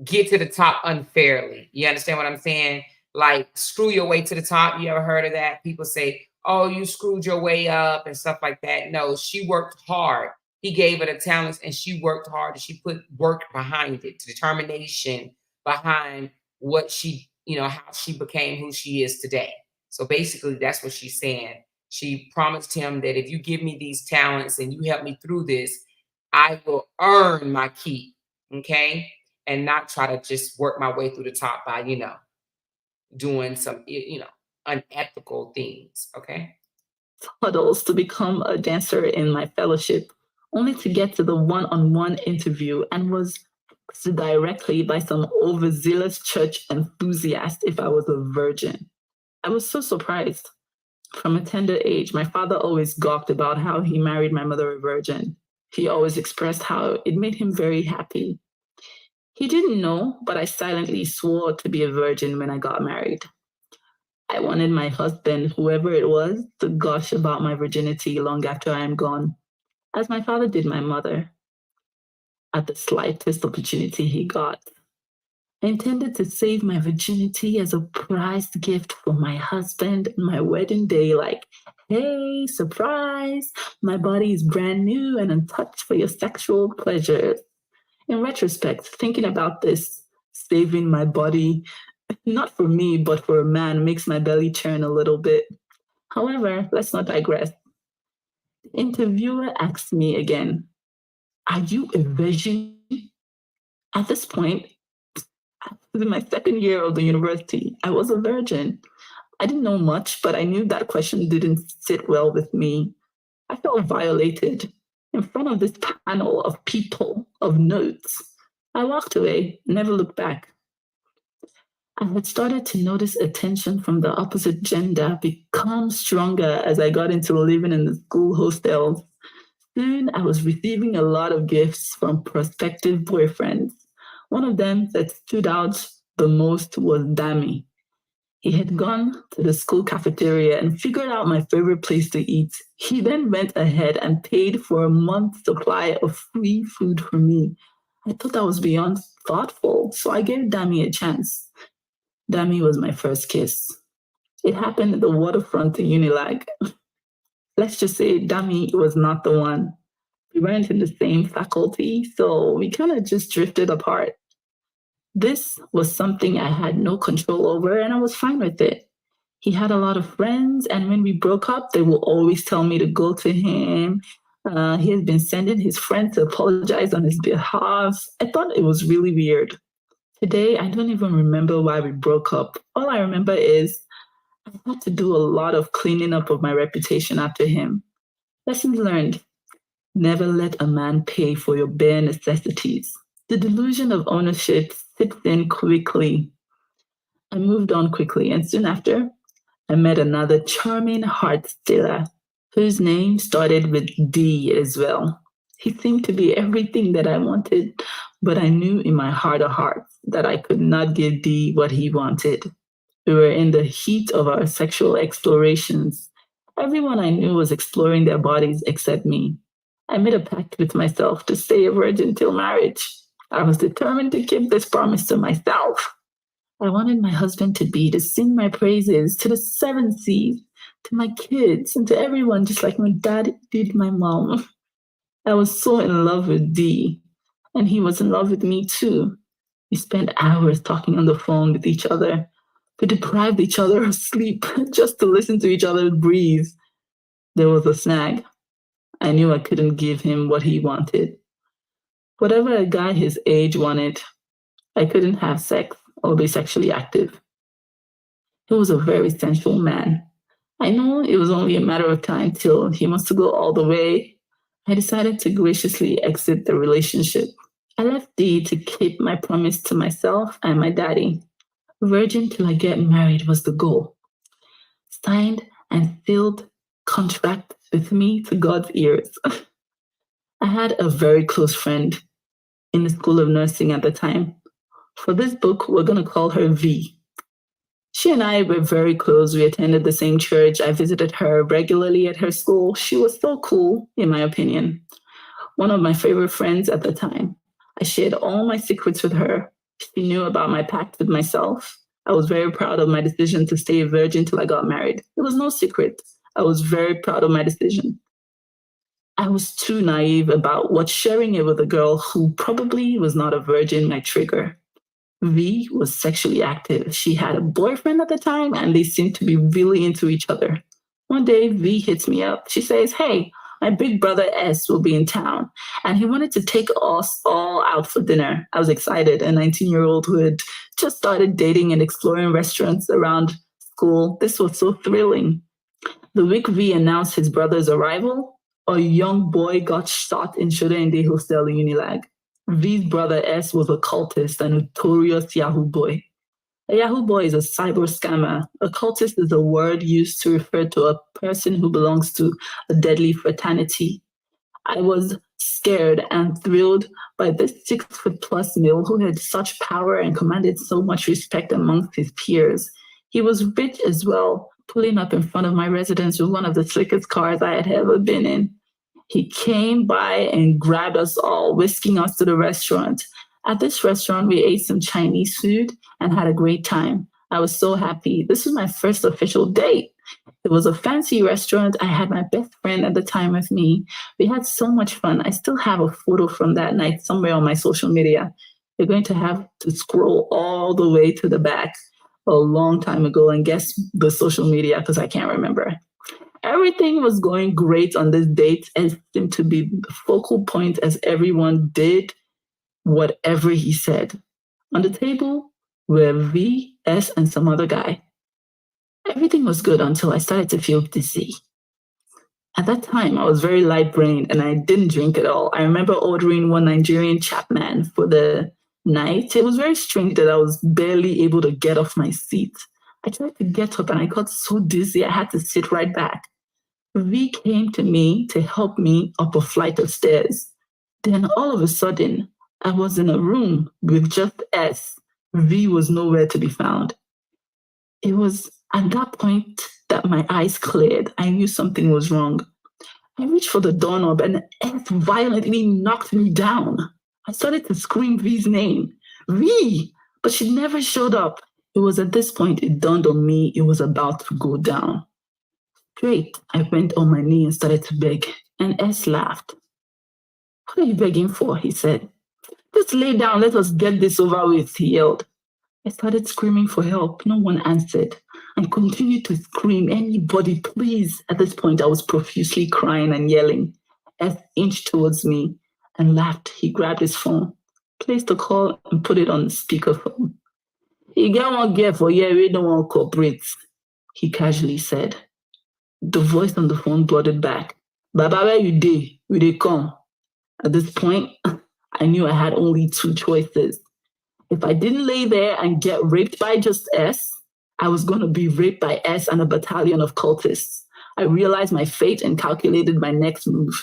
get to the top unfairly. You understand what I'm saying? Like, screw your way to the top. You ever heard of that? People say, oh, you screwed your way up and stuff like that. No, she worked hard. He gave her the talents and she worked hard, and she put work behind it, determination behind what she, how she became who she is today. So basically that's what she's saying. She promised him that if you give me these talents and you help me through this, I will earn my keep. Okay. And not try to just work my way through the top by, doing some, unethical things. Okay. Huddles to become a dancer in my fellowship, only to get to the one-on-one interview and was asked directly by some overzealous church enthusiast if I was a virgin. I was so surprised. From a tender age, my father always gawked about how he married my mother a virgin. He always expressed how it made him very happy. He didn't know, but I silently swore to be a virgin when I got married. I wanted my husband, whoever it was, to gush about my virginity long after I am gone, as my father did my mother, at the slightest opportunity he got. I intended to save my virginity as a prized gift for my husband on my wedding day, like, hey, surprise, my body is brand new and untouched for your sexual pleasures. In retrospect, thinking about this, saving my body, not for me, but for a man, makes my belly churn a little bit. However, let's not digress. The interviewer asked me again, Are you a virgin? At this point, I was in my second year of the university. I was a virgin. I didn't know much, but I knew that question didn't sit well with me. I felt violated in front of this panel of people, of notes. I walked away, never looked back. I had started to notice attention from the opposite gender become stronger as I got into living in the school hostels. Soon I was receiving a lot of gifts from prospective boyfriends. One of them that stood out the most was Dami. He had gone to the school cafeteria and figured out my favorite place to eat. He then went ahead and paid for a month's supply of free food for me. I thought that was beyond thoughtful, so I gave Dami a chance. Dami was my first kiss. It happened at the waterfront in Unilag. Let's just say Dami was not the one. We weren't in the same faculty, so we kind of just drifted apart. This was something I had no control over, and I was fine with it. He had a lot of friends, and when we broke up, they would always tell me to go to him. He had been sending his friends to apologize on his behalf. I thought it was really weird. Today, I don't even remember why we broke up. All I remember is I had to do a lot of cleaning up of my reputation after him. Lessons learned. Never let a man pay for your bare necessities. The delusion of ownership sits in quickly. I moved on quickly, and soon after, I met another charming heart stealer whose name started with D as well. He seemed to be everything that I wanted, but I knew in my heart of hearts that I could not give D what he wanted. We were in the heat of our sexual explorations. Everyone I knew was exploring their bodies except me. I made a pact with myself to stay a virgin till marriage. I was determined to keep this promise to myself. I wanted my husband to sing my praises to the seven seas, to my kids, and to everyone, just like my dad did my mom. I was so in love with D, and he was in love with me too. We spent hours talking on the phone with each other. We deprived each other of sleep just to listen to each other breathe. There was a snag. I knew I couldn't give him what he wanted. Whatever a guy his age wanted, I couldn't have sex or be sexually active. He was a very sensual man. I know it was only a matter of time till he wants to go all the way. I decided to graciously exit the relationship. I left D to keep my promise to myself and my daddy. Virgin till I get married was the goal. Signed and sealed contract with me to God's ears. I had a very close friend in the School of Nursing at the time. For this book, we're going to call her V. She and I were very close. We attended the same church. I visited her regularly at her school. She was so cool, in my opinion. One of my favorite friends at the time. I shared all my secrets with her. She knew about my pact with myself. I was very proud of my decision to stay a virgin till I got married. It was no secret. I was very proud of my decision. I was too naive about what sharing it with a girl who probably was not a virgin might trigger. V was sexually active. She had a boyfriend at the time, and they seemed to be really into each other. One day, V hits me up. She says, "Hey, my big brother S will be in town, and he wanted to take us all out for dinner." I was excited, a 19-year-old who had just started dating and exploring restaurants around school. This was so thrilling. The week V announced his brother's arrival, a young boy got shot in Shady hostel in Unilag. V's brother S was a cultist, a notorious Yahoo boy. A Yahoo boy is a cyber scammer. A cultist is a word used to refer to a person who belongs to a deadly fraternity. I was scared and thrilled by this 6-foot-plus male who had such power and commanded so much respect amongst his peers. He was rich as well, pulling up in front of my residence with one of the slickest cars I had ever been in. He came by and grabbed us all, whisking us to the restaurant. At this restaurant, we ate some Chinese food and had a great time. I was so happy. This was my first official date. It was a fancy restaurant. I had my best friend at the time with me. We had so much fun. I still have a photo from that night somewhere on my social media. You're going to have to scroll all the way to the back a long time ago and guess the social media because I can't remember. Everything was going great on this date and seemed to be the focal point as everyone did whatever he said. On the table were V, S, and some other guy. Everything was good until I started to feel dizzy. At that time, I was very light brained and I didn't drink at all. I remember ordering one Nigerian Chapman for the night. It was very strange that I was barely able to get off my seat. I tried to get up and I got so dizzy I had to sit right back. V came to me to help me up a flight of stairs. Then all of a sudden, I was in a room with just S. V was nowhere to be found. It was at that point that my eyes cleared. I knew something was wrong. I reached for the doorknob and S violently knocked me down. I started to scream V's name, V, but she never showed up. It was at this point it dawned on me it was about to go down. Straight, I went on my knee and started to beg, and S laughed. What are you begging for? He said. Just lay down, let us get this over with, he yelled. I started screaming for help. No one answered. I continued to scream, anybody, please. At this point, I was profusely crying and yelling. S inched towards me and laughed. He grabbed his phone, placed the call, and put it on speakerphone. You get one girl for here, we don't want to cooperate, he casually said. The voice on the phone blurted back. Baba, where you dey? We dey come. At this point, I knew I had only two choices. If I didn't lay there and get raped by just S, I was going to be raped by S and a battalion of cultists. I realized my fate and calculated my next move.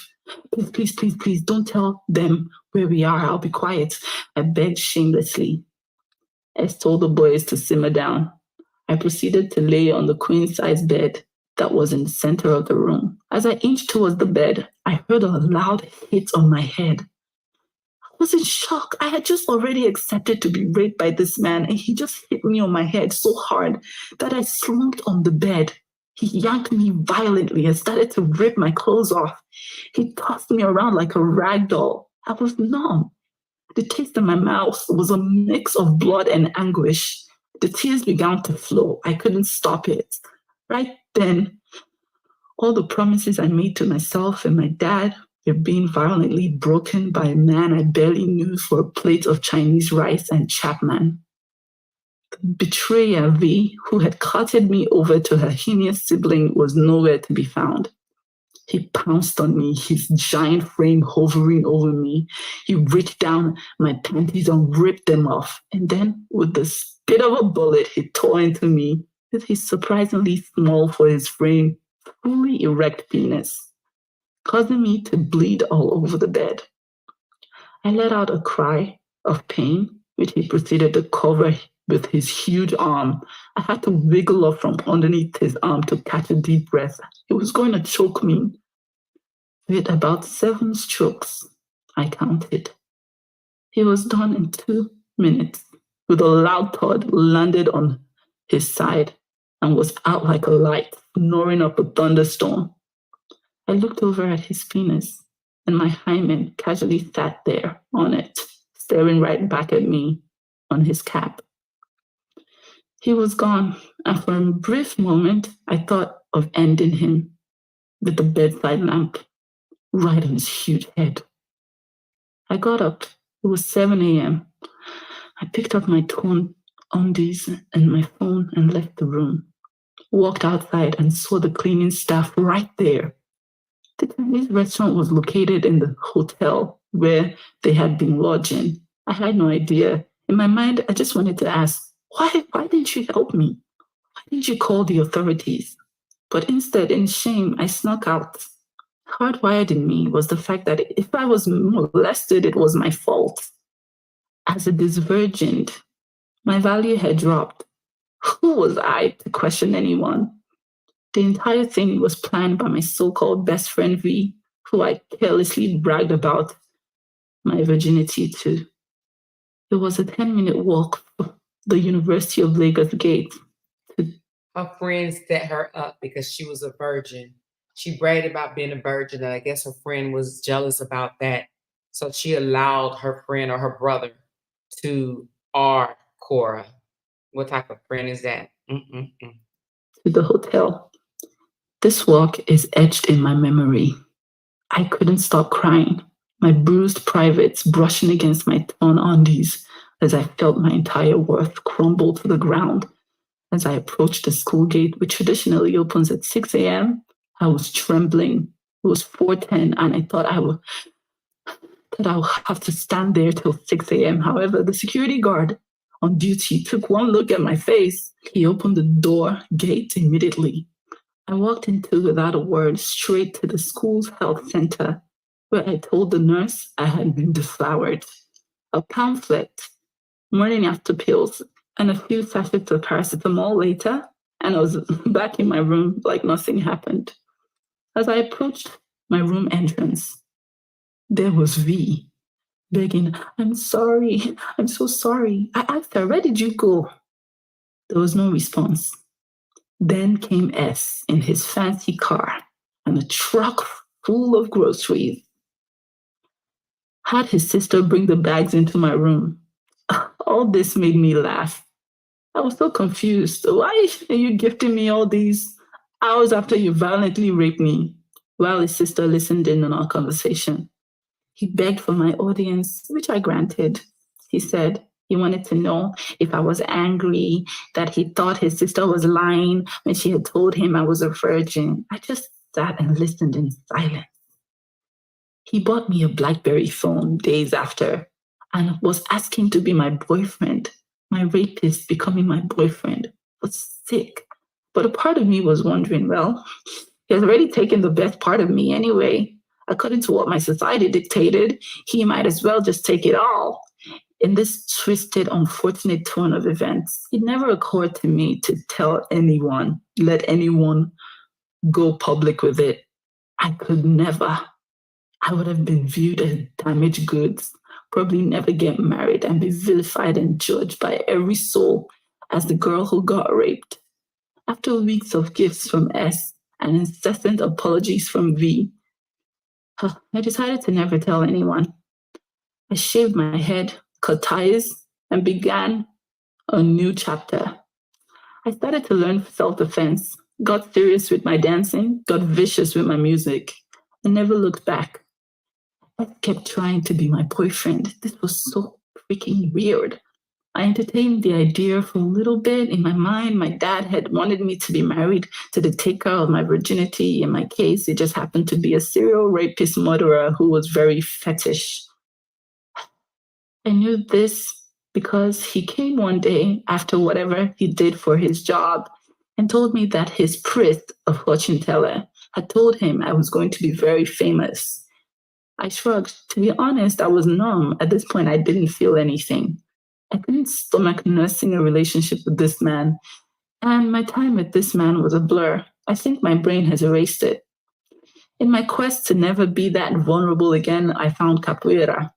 Please, please, please, please, don't tell them where we are. I'll be quiet, I begged shamelessly. S told the boys to simmer down. I proceeded to lay on the queen-size bed that was in the center of the room. As I inched towards the bed, I heard a loud hit on my head. I was in shock. I had just already accepted to be raped by this man, and he just hit me on my head so hard that I slumped on the bed. He yanked me violently and started to rip my clothes off. He tossed me around like a rag doll. I was numb. The taste in my mouth was a mix of blood and anguish. The tears began to flow. I couldn't stop it. Right then, all the promises I made to myself and my dad were being violently broken by a man I barely knew for a plate of Chinese rice and Chapman. The betrayer V, who had carted me over to her heinous sibling, was nowhere to be found. He pounced on me, his giant frame hovering over me. He reached down my panties and ripped them off. And then, with the speed of a bullet, he tore into me with his surprisingly small for his frame, fully erect penis, causing me to bleed all over the bed. I let out a cry of pain, which he proceeded to cover with his huge arm. I had to wiggle off from underneath his arm to catch a deep breath. He was going to choke me. With about 7 strokes, I counted. He was done in 2 minutes, with a loud thud landed on his side and was out like a light, snoring up a thunderstorm. I looked over at his penis, and my hymen casually sat there on it, staring right back at me on his cap. He was gone, and for a brief moment, I thought of ending him with the bedside lamp right on his huge head. I got up. It was 7 a.m. I picked up my torn undies and my phone and left the room. Walked outside and saw the cleaning staff right there. The Chinese restaurant was located in the hotel where they had been lodging. I had no idea. In my mind, I just wanted to ask, why didn't you help me? Why didn't you call the authorities? But instead, in shame, I snuck out. Hardwired in me was the fact that if I was molested, it was my fault. As a disvirgin, my value had dropped. Who was I to question anyone? The entire thing was planned by my so-called best friend V, who I carelessly bragged about my virginity to. It was a 10-minute walk from the University of Lagos gate. Her friend set her up because she was a virgin. She bragged about being a virgin, and I guess her friend was jealous about that. So she allowed her friend or her brother to R Kora. What type of friend is that? To the hotel. This walk is etched in my memory. I couldn't stop crying, my bruised privates brushing against my torn undies as I felt my entire worth crumble to the ground. As I approached the school gate, which traditionally opens at 6 a.m., I was trembling. It was 4:10, and I thought I would have to stand there till 6 a.m. However, the security guard on duty took one look at my face. He opened the door gate immediately. I walked into without a word straight to the school's health center, where I told the nurse I had been deflowered. A pamphlet, morning after pills, and a few sachets of paracetamol later, and I was back in my room like nothing happened. As I approached my room entrance, there was V, begging, I'm sorry, I'm so sorry. I asked her, where did you go? There was no response. Then came S in his fancy car and a truck full of groceries. Had his sister bring the bags into my room. All this made me laugh. I was so confused. Why are you gifting me all these hours after you violently raped me? While his sister listened in on our conversation. He begged for my audience, which I granted. He said he wanted to know if I was angry, that he thought his sister was lying when she had told him I was a virgin. I just sat and listened in silence. He bought me a BlackBerry phone days after and was asking to be my boyfriend. My rapist becoming my boyfriend was sick. But a part of me was wondering, well, he has already taken the best part of me anyway. According to what my society dictated, he might as well just take it all. In this twisted, unfortunate turn of events, it never occurred to me to tell anyone, let anyone go public with it. I could never. I would have been viewed as damaged goods, probably never get married and be vilified and judged by every soul as the girl who got raped. After weeks of gifts from S and incessant apologies from V, I decided to never tell anyone. I shaved my head, cut ties, and began a new chapter. I started to learn self-defense, got serious with my dancing, got vicious with my music, and never looked back. I kept trying to be my boyfriend. This was so freaking weird. I entertained the idea for a little bit. In my mind, my dad had wanted me to be married to the taker of my virginity. In my case, it just happened to be a serial rapist murderer who was very fetish. I knew this because he came one day after whatever he did for his job and told me that his priest, a fortune teller, had told him I was going to be very famous. I shrugged. To be honest, I was numb. At this point, I didn't feel anything. I couldn't stomach nursing a relationship with this man, and my time with this man was a blur. I think my brain has erased it. In my quest to never be that vulnerable again, I found capoeira,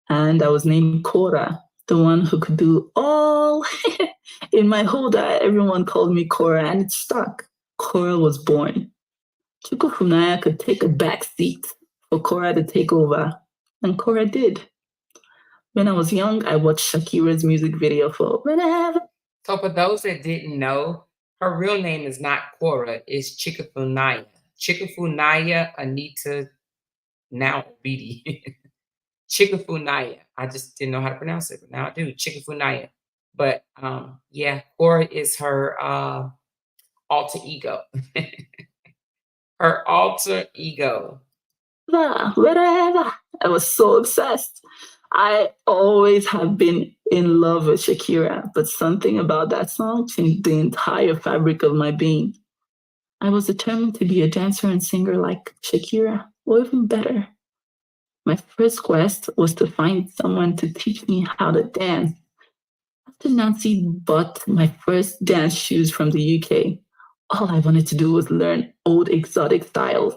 and I was named Kora, the one who could do all. In my holder, everyone called me Kora, and it stuck. Korra was born. Chukwufunaya could take a back seat for Korra to take over, and Korra did. When I was young, I watched Shakira's music video for Whenever. So for those that didn't know, her real name is not Korra, it's Chikufunaya. Chikufunaya Anita now Obidi. Chikufunaya. I just didn't know how to pronounce it, but now I do. Chikufunaya. But yeah, Korra is her alter ego. Her alter ego. Whatever. I was so obsessed. I always have been in love with Shakira, but something about that song changed the entire fabric of my being. I was determined to be a dancer and singer like Shakira, or even better. My first quest was to find someone to teach me how to dance. After Nancy bought my first dance shoes from the UK, all I wanted to do was learn old exotic styles.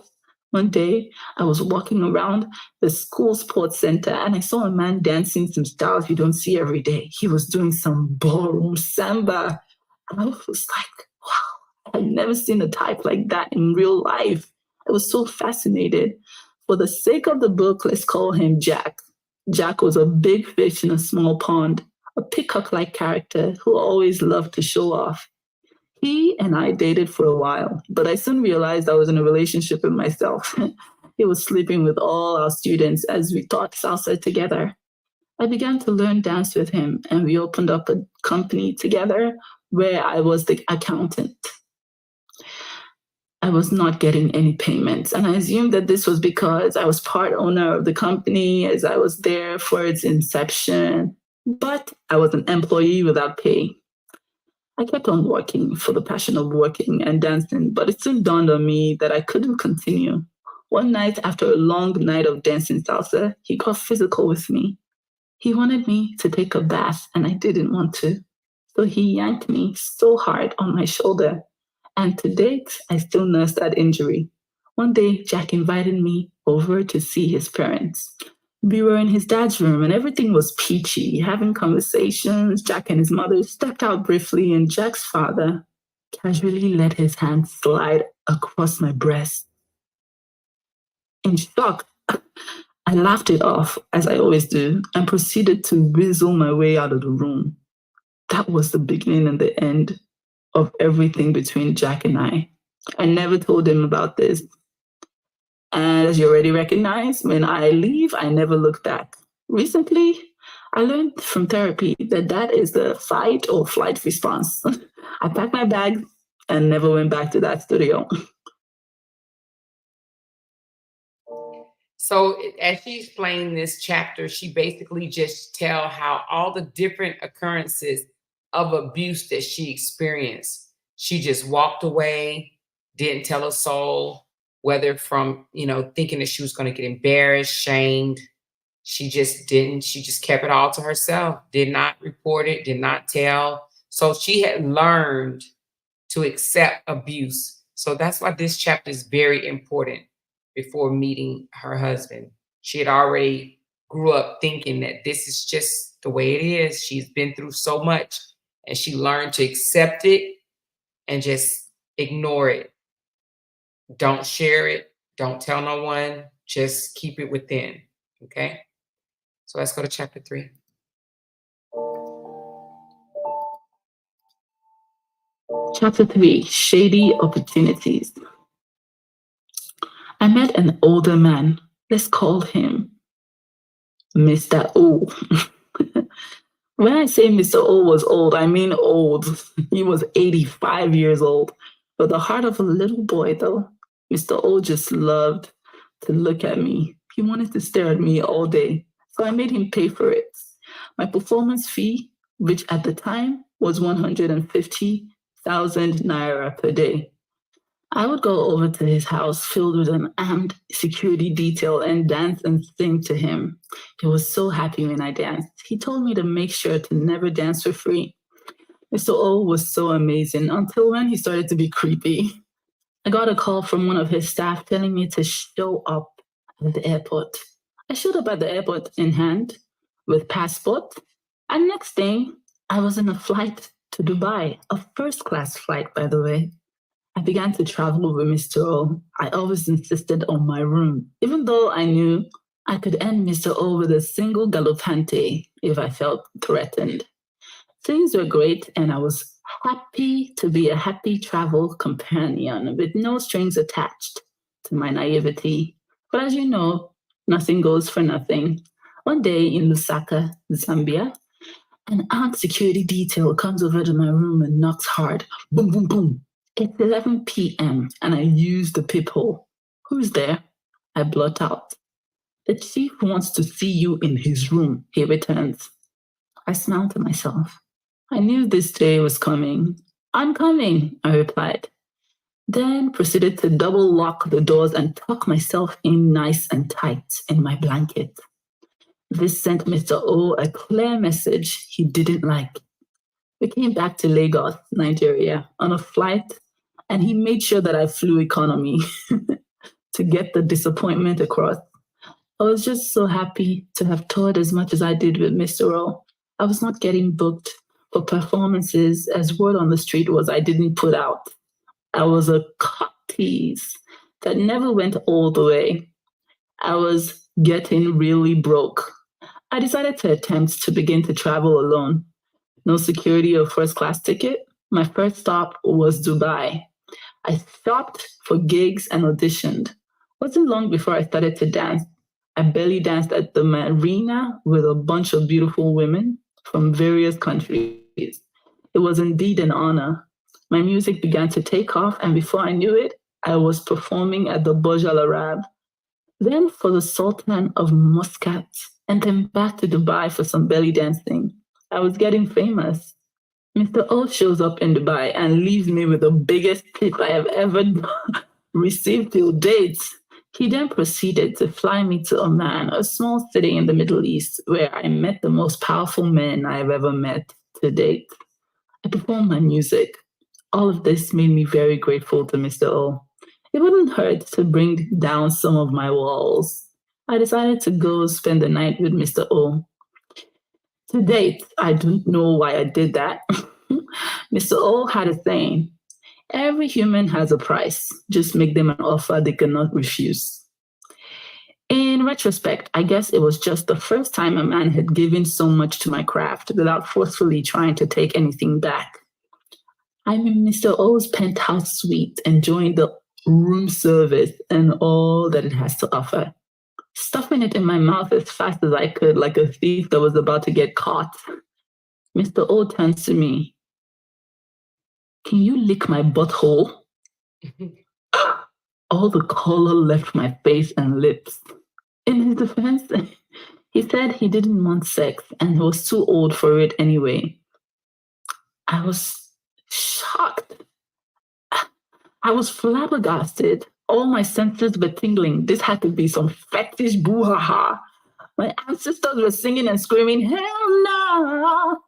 One day, I was walking around the school sports center and I saw a man dancing some styles you don't see every day. He was doing some ballroom samba. And I was like, wow, I'd never seen a type like that in real life. I was so fascinated. For the sake of the book, let's call him Jack. Jack was a big fish in a small pond, a pickup-like character who always loved to show off. He and I dated for a while, but I soon realized I was in a relationship with myself. He was sleeping with all our students as we taught salsa together. I began to learn dance with him, and we opened up a company together where I was the accountant. I was not getting any payments, and I assumed that this was because I was part owner of the company as I was there for its inception, but I was an employee without pay. I kept on working for the passion of working and dancing, but it soon dawned on me that I couldn't continue. One night, after a long night of dancing salsa, he got physical with me. He wanted me to take a bath, and I didn't want to. So he yanked me so hard on my shoulder. And to date, I still nurse that injury. One day, Jack invited me over to see his parents. We were in his dad's room and everything was peachy, having conversations. Jack and his mother stepped out briefly, and Jack's father casually let his hand slide across my breast. In shock, I laughed it off, as I always do, and proceeded to whistle my way out of the room. That was the beginning and the end of everything between Jack and I. I never told him about this. And as you already recognize, when I leave, I never look back. Recently, I learned from therapy that that is the fight or flight response. I packed my bag and never went back to that studio. So as she explained this chapter, she basically just tell how all the different occurrences of abuse that she experienced. She just walked away, didn't tell a soul, whether from, thinking that she was going to get embarrassed, shamed. She just didn't. She just kept it all to herself, did not report it, did not tell. So she had learned to accept abuse. So that's why this chapter is very important. Before meeting her husband, she had already grew up thinking that this is just the way it is. She's been through so much, and she learned to accept it and just ignore it. Don't share it. Don't tell no one. Just keep it within. Okay? So let's go to chapter 3. Chapter 3, Shady Opportunities. I met an older man. Let's call him Mr. O. When I say Mr. O was old, I mean old. He was 85 years old. But the heart of a little boy, though. Mr. O just loved to look at me. He wanted to stare at me all day. So I made him pay for it. My performance fee, which at the time was 150,000 naira per day. I would go over to his house filled with an armed security detail and dance and sing to him. He was so happy when I danced. He told me to make sure to never dance for free. Mr. O was so amazing until when he started to be creepy. I got a call from one of his staff telling me to show up at the airport. I showed up at the airport in hand with passport. And next thing, I was in a flight to Dubai, a first-class flight, by the way. I began to travel with Mr. O. I always insisted on my room, even though I knew I could end Mr. O with a single galoppante if I felt threatened. Things were great, and I was happy to be a happy travel companion with no strings attached to my naivety. But as you know, nothing goes for nothing. One day in Lusaka, Zambia, an armed security detail comes over to my room and knocks hard. Boom, boom, boom. It's 11 p.m. and I use the peephole. Who's there? I blurt out. The chief wants to see you in his room, he returns. I smiled to myself. I knew this day was coming. I'm coming, I replied. Then proceeded to double lock the doors and tuck myself in nice and tight in my blanket. This sent Mr. O a clear message he didn't like. We came back to Lagos, Nigeria, on a flight, and he made sure that I flew economy to get the disappointment across. I was just so happy to have toured as much as I did with Mr. O. I was not getting booked for performances, as word on the street was I didn't put out. I was a cock tease that never went all the way. I was getting really broke. I decided to attempt to begin to travel alone. No security or first-class ticket, My first stop was Dubai. I shopped for gigs and auditioned. Wasn't long before I started to dance. I belly danced at the marina with a bunch of beautiful women from various countries. It was indeed an honor. My music began to take off, and before I knew it, I was performing at the Burj Al Arab, then for the Sultan of Muscat, and then back to Dubai for some belly dancing. I was getting famous. Mr. O shows up in Dubai and leaves me with the biggest tip I have ever received till date. He then proceeded to fly me to Oman, a small city in the Middle East, where I met the most powerful men I have ever met to date. I performed my music. All of this made me very grateful to Mr. O. It wouldn't hurt to bring down some of my walls. I decided to go spend the night with Mr. O. To date, I don't know why I did that. Mr. O had a saying: every human has a price. Just make them an offer they cannot refuse. In retrospect, I guess it was just the first time a man had given so much to my craft without forcefully trying to take anything back. I'm in Mr. O's penthouse suite, enjoying the room service and all that it has to offer, stuffing it in my mouth as fast as I could, like a thief that was about to get caught. Mr. O turns to me. Can you lick my butthole? All the color left my face and lips. In his defense, he said he didn't want sex and he was too old for it anyway. I was shocked. I was flabbergasted. All my senses were tingling. This had to be some fetish boo-ha-ha. My ancestors were singing and screaming, hell no!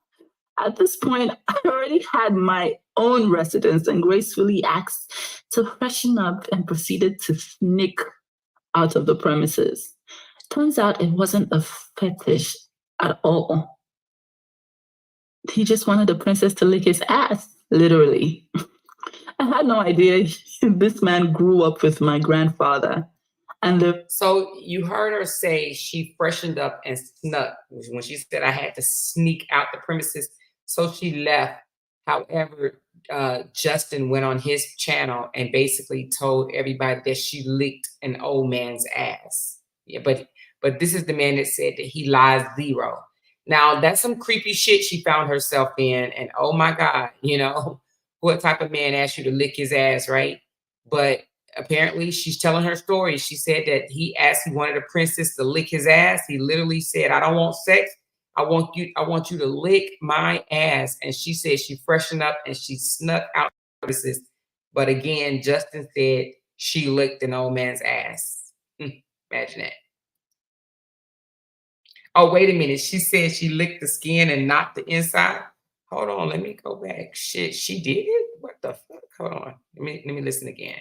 At this point, I already had my own residence and gracefully asked to freshen up and proceeded to sneak out of the premises. Turns out it wasn't a fetish at all. He just wanted the princess to lick his ass, literally. I had no idea this man grew up with my grandfather. So you heard her say she freshened up and snuck when she said I had to sneak out the premises. So she left. However, Justin went on his channel and basically told everybody that she licked an old man's ass. Yeah, but this is the man that said that he lies zero. Now that's some creepy shit she found herself in, and oh my God, what type of man asked you to lick his ass, right? But apparently she's telling her story. She said that he wanted a princess to lick his ass. He literally said, I don't want sex. I want you to lick my ass. And she said she freshened up and she snuck out. But again, Justin said she licked an old man's ass. Imagine that. Oh, wait a minute. She said she licked the skin and not the inside. Hold on. Let me go back. Shit, she did it? What the fuck? Hold on. Let me listen again.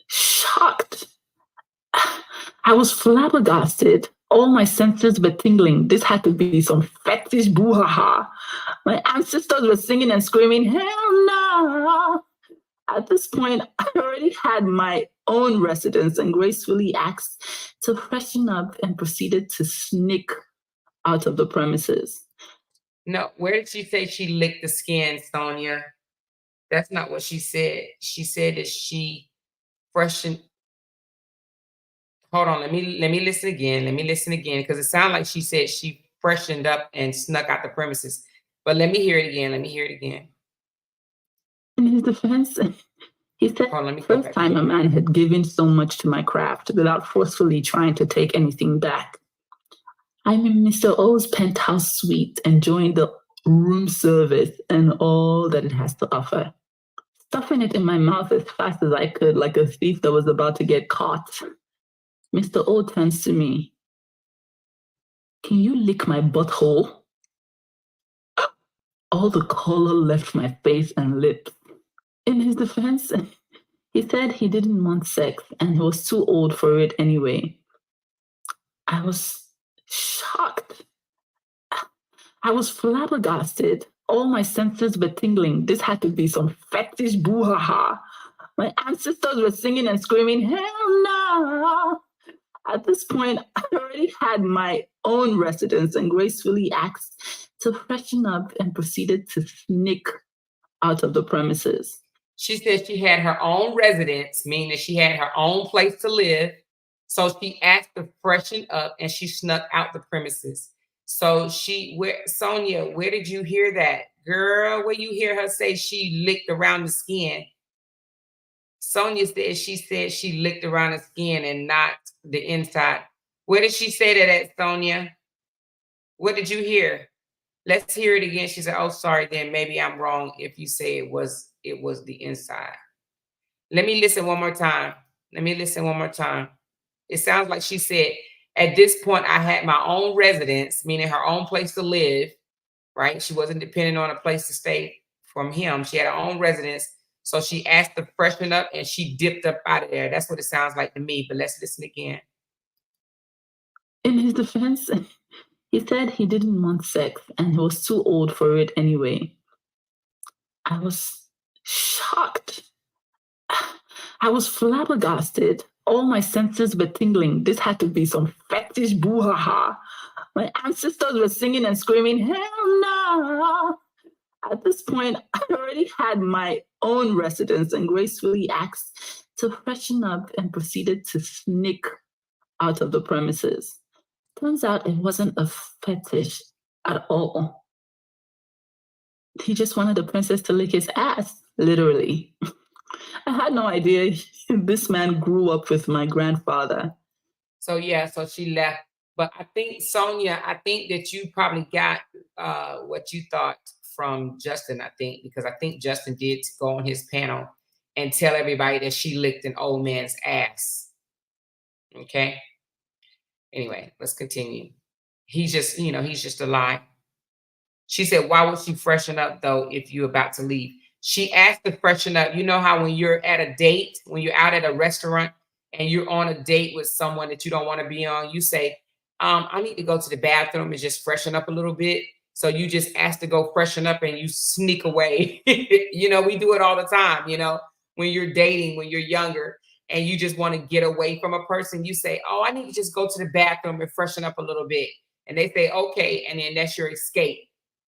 Shocked. I was flabbergasted. All my senses were tingling. This had to be some fetish boo-ha-ha. My ancestors were singing and screaming, hell no! At this point, I already had my own residence and gracefully asked to freshen up and proceeded to sneak out of the premises. No, where did she say she licked the skin, Sonia? That's not what she said. She said that she freshened. Hold on, let me listen again. Let me listen again, because it sounded like she said she freshened up and snuck out the premises. But let me hear it again. Let me hear it again. In his defense, he said the first time a man had given so much to my craft without forcefully trying to take anything back. I'm in Mr. O's penthouse suite, enjoying the room service and all that it has to offer, stuffing it in my mouth as fast as I could, like a thief that was about to get caught. Mr. O turns to me. Can you lick my butthole? All the color left my face and lips. In his defense, he said he didn't want sex and he was too old for it anyway. I was shocked. I was flabbergasted. All my senses were tingling. This had to be some fetish boo-ha-ha. My ancestors were singing and screaming, hell no! At this point, I already had my own residence and gracefully asked to freshen up and proceeded to sneak out of the premises. She said she had her own residence, meaning she had her own place to live. So she asked to freshen up and she snuck out the premises. So Sonia, where did you hear that? Girl, where you hear her say she licked around the skin? Sonia said she licked around the skin and not the inside. Where did she say that at, Sonia? What did you hear? Let's hear it again. She said, oh, sorry, then maybe I'm wrong if you say it was the inside. Let me listen one more time. It sounds like she said, at this point, I had my own residence, meaning her own place to live, right? She wasn't depending on a place to stay from him. She had her own residence. So she asked to freshen up and she dipped up out of there. That's what it sounds like to me, but let's listen again. In his defense, he said he didn't want sex and he was too old for it anyway. I was shocked. I was flabbergasted. All my senses were tingling. This had to be some fetish boo-ha-ha. My ancestors were singing and screaming, hell no! At this point, I already had my own residence and gracefully asked to freshen up and proceeded to sneak out of the premises. Turns out it wasn't a fetish at all. He just wanted the princess to lick his ass, literally. I had no idea this man grew up with my grandfather. So she left. But I think, Sonia, that you probably got what you thought from Justin, because I think Justin did go on his panel and tell everybody that she licked an old man's ass. Okay? Anyway, let's continue. He's just a lie. She said, why would she freshen up, though, if you're about to leave? She asked to freshen up. You know how when you're at a date, when you're out at a restaurant and you're on a date with someone that you don't want to be on, you say, I need to go to the bathroom and just freshen up a little bit. So you just ask to go freshen up and you sneak away. We do it all the time, when you're dating, when you're younger and you just want to get away from a person, you say, oh, I need to just go to the bathroom and freshen up a little bit. And they say, okay. And then that's your escape.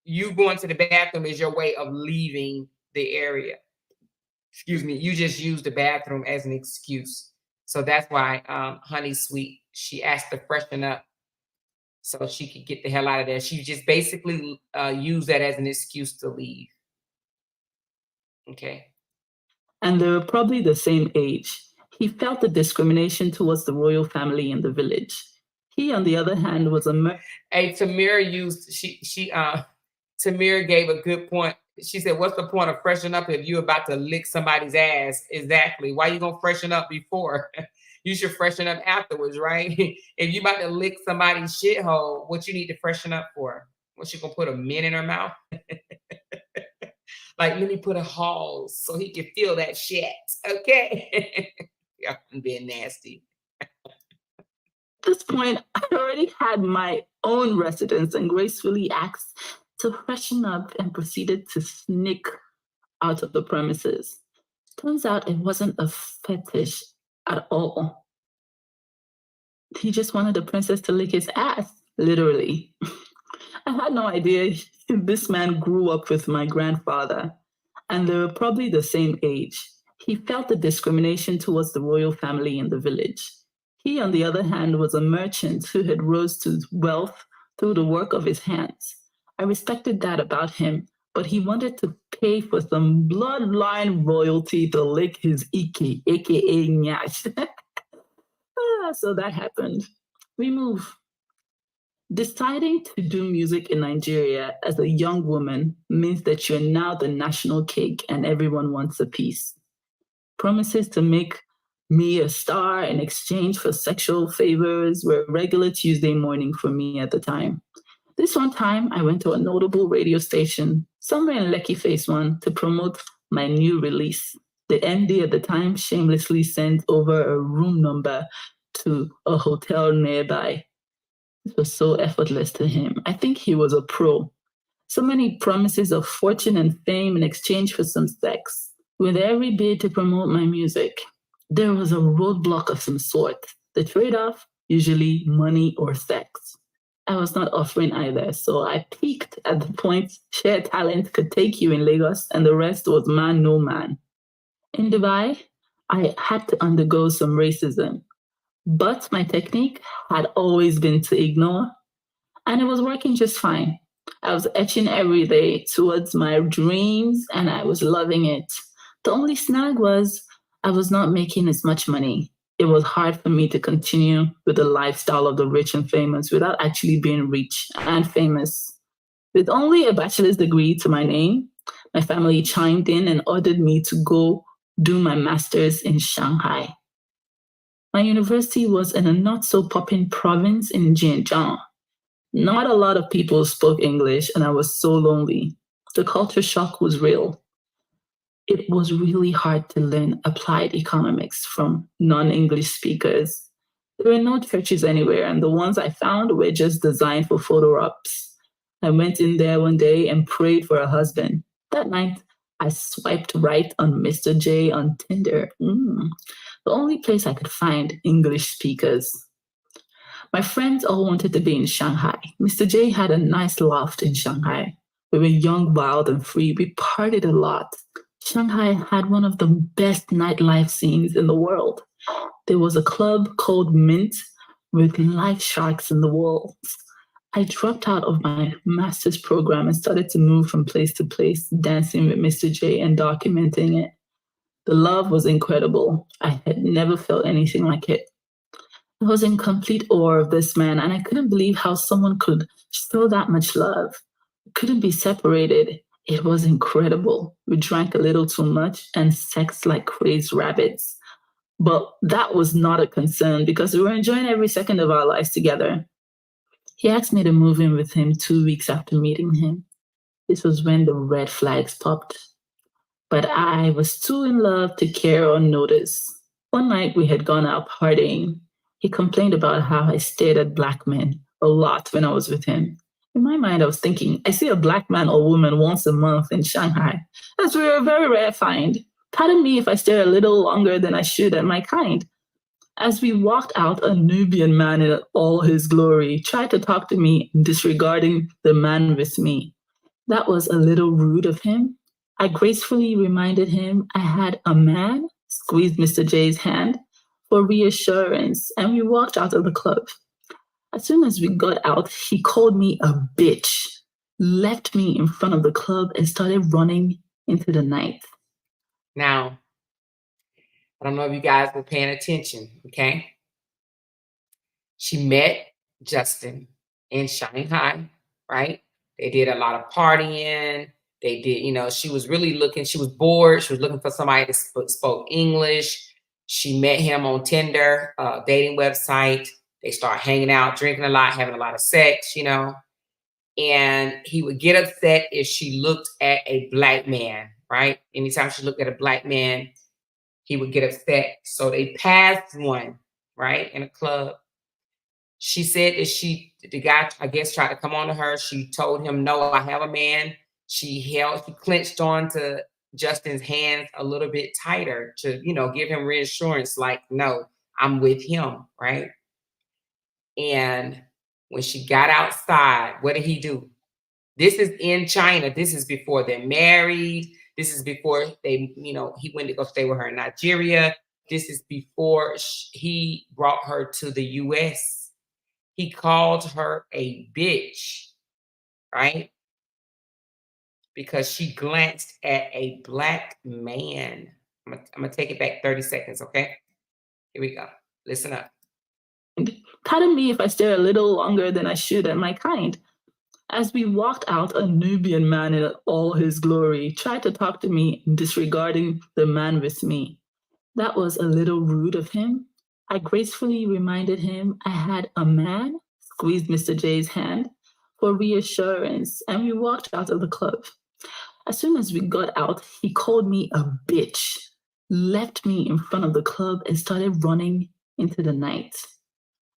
You going to the bathroom is your way of leaving the area. Excuse me. You just use the bathroom as an excuse. So that's why Honey Sweet, she asked to freshen up so she could get the hell out of there. She just basically used that as an excuse to leave. Okay. And they were probably the same age. He felt the discrimination towards the royal family in the village. He, on the other hand, was a... Hey, Tamira Tamira gave a good point. She said, what's the point of freshening up if you're about to lick somebody's ass? Exactly. Why you gonna freshen up before? You should freshen up afterwards, right? If you about to lick somebody's shithole, what you need to freshen up for? What, you gonna put a mint in her mouth? Like, let me put a halls so he can feel that shit. Okay. Y'all being nasty. At this point, I already had my own residence and gracefully asked to freshen up and proceeded to sneak out of the premises. Turns out it wasn't a fetish at all. He just wanted the princess to lick his ass, literally. I had no idea this man grew up with my grandfather, and they were probably the same age. He felt the discrimination towards the royal family in the village. He, on the other hand, was a merchant who had rose to wealth through the work of his hands. I respected that about him, but he wanted to pay for some bloodline royalty to lick his Iki, aka Nyash. So that happened. We move. Deciding to do music in Nigeria as a young woman means that you're now the national cake and everyone wants a piece. Promises to make me a star in exchange for sexual favors were regular Tuesday morning for me at the time. This one time, I went to a notable radio station, somewhere in Lekki Phase 1, to promote my new release. The MD at the time shamelessly sent over a room number to a hotel nearby. It was so effortless to him. I think he was a pro. So many promises of fortune and fame in exchange for some sex. With every bid to promote my music, there was a roadblock of some sort. The trade-off, usually money or sex. I was not offering either, so I peaked at the point sheer talent could take you in Lagos, and the rest was man, no man. In Dubai, I had to undergo some racism, but my technique had always been to ignore, and it was working just fine. I was etching every day towards my dreams, and I was loving it. The only snag was I was not making as much money. It was hard for me to continue with the lifestyle of the rich and famous without actually being rich and famous. With only a bachelor's degree to my name, my family chimed in and ordered me to go do my master's in Shanghai. My university was in a not so popping province in Xinjiang. Not a lot of people spoke English, and I was so lonely. The culture shock was real. It was really hard to learn applied economics from non English speakers. There were no churches anywhere, and the ones I found were just designed for photo ops. I went in there one day and prayed for a husband. That night, I swiped right on Mr. J on Tinder. The only place I could find English speakers. My friends all wanted to be in Shanghai. Mr. J had a nice loft in Shanghai. We were young, wild, and free. We partied a lot. Shanghai had one of the best nightlife scenes in the world. There was a club called Mint with live sharks in the walls. I dropped out of my master's program and started to move from place to place, dancing with Mr. J and documenting it. The love was incredible. I had never felt anything like it. I was in complete awe of this man, and I couldn't believe how someone could show that much love. Couldn't be separated. It was incredible. We drank a little too much and sexed like crazed rabbits. But that was not a concern because we were enjoying every second of our lives together. He asked me to move in with him 2 weeks after meeting him. This was when the red flags popped. But I was too in love to care or notice. One night we had gone out partying. He complained about how I stared at black men a lot when I was with him. In my mind, I was thinking, I see a black man or woman once a month in Shanghai. That's a very rare find. Pardon me if I stare a little longer than I should at my kind. As we walked out, a Nubian man in all his glory tried to talk to me, disregarding the man with me. That was a little rude of him. I gracefully reminded him I had a man, squeezed Mr. J's hand for reassurance, and we walked out of the club. As soon as we got out, he called me a bitch, left me in front of the club, and started running into the night. Now, I don't know if you guys were paying attention, okay? She met Justin in Shanghai, right? They did a lot of partying. They did, she was really looking, she was bored. She was looking for somebody that spoke English. She met him on Tinder, dating website. They start hanging out, drinking a lot, having a lot of sex, and he would get upset if she looked at a black man, right? Anytime she looked at a black man, he would get upset. So they passed one, right, in a club. She said that the guy, I guess, tried to come on to her. She told him, no, I have a man. She clenched onto Justin's hands a little bit tighter to, give him reassurance, like, no, I'm with him, right? And when she got outside, what did he do? This is in China. This is before they're married. This is before they, he went to go stay with her in Nigeria. This is before he brought her to the US. He called her a bitch, right? Because she glanced at a black man. I'm going to take it back 30 seconds, okay? Here we go. Listen up. Pardon me if I stare a little longer than I should at my kind. As we walked out, a Nubian man in all his glory tried to talk to me, disregarding the man with me. That was a little rude of him. I gracefully reminded him I had a man, squeezed Mr. J's hand for reassurance, and we walked out of the club. As soon as we got out, he called me a bitch, left me in front of the club, and started running into the night.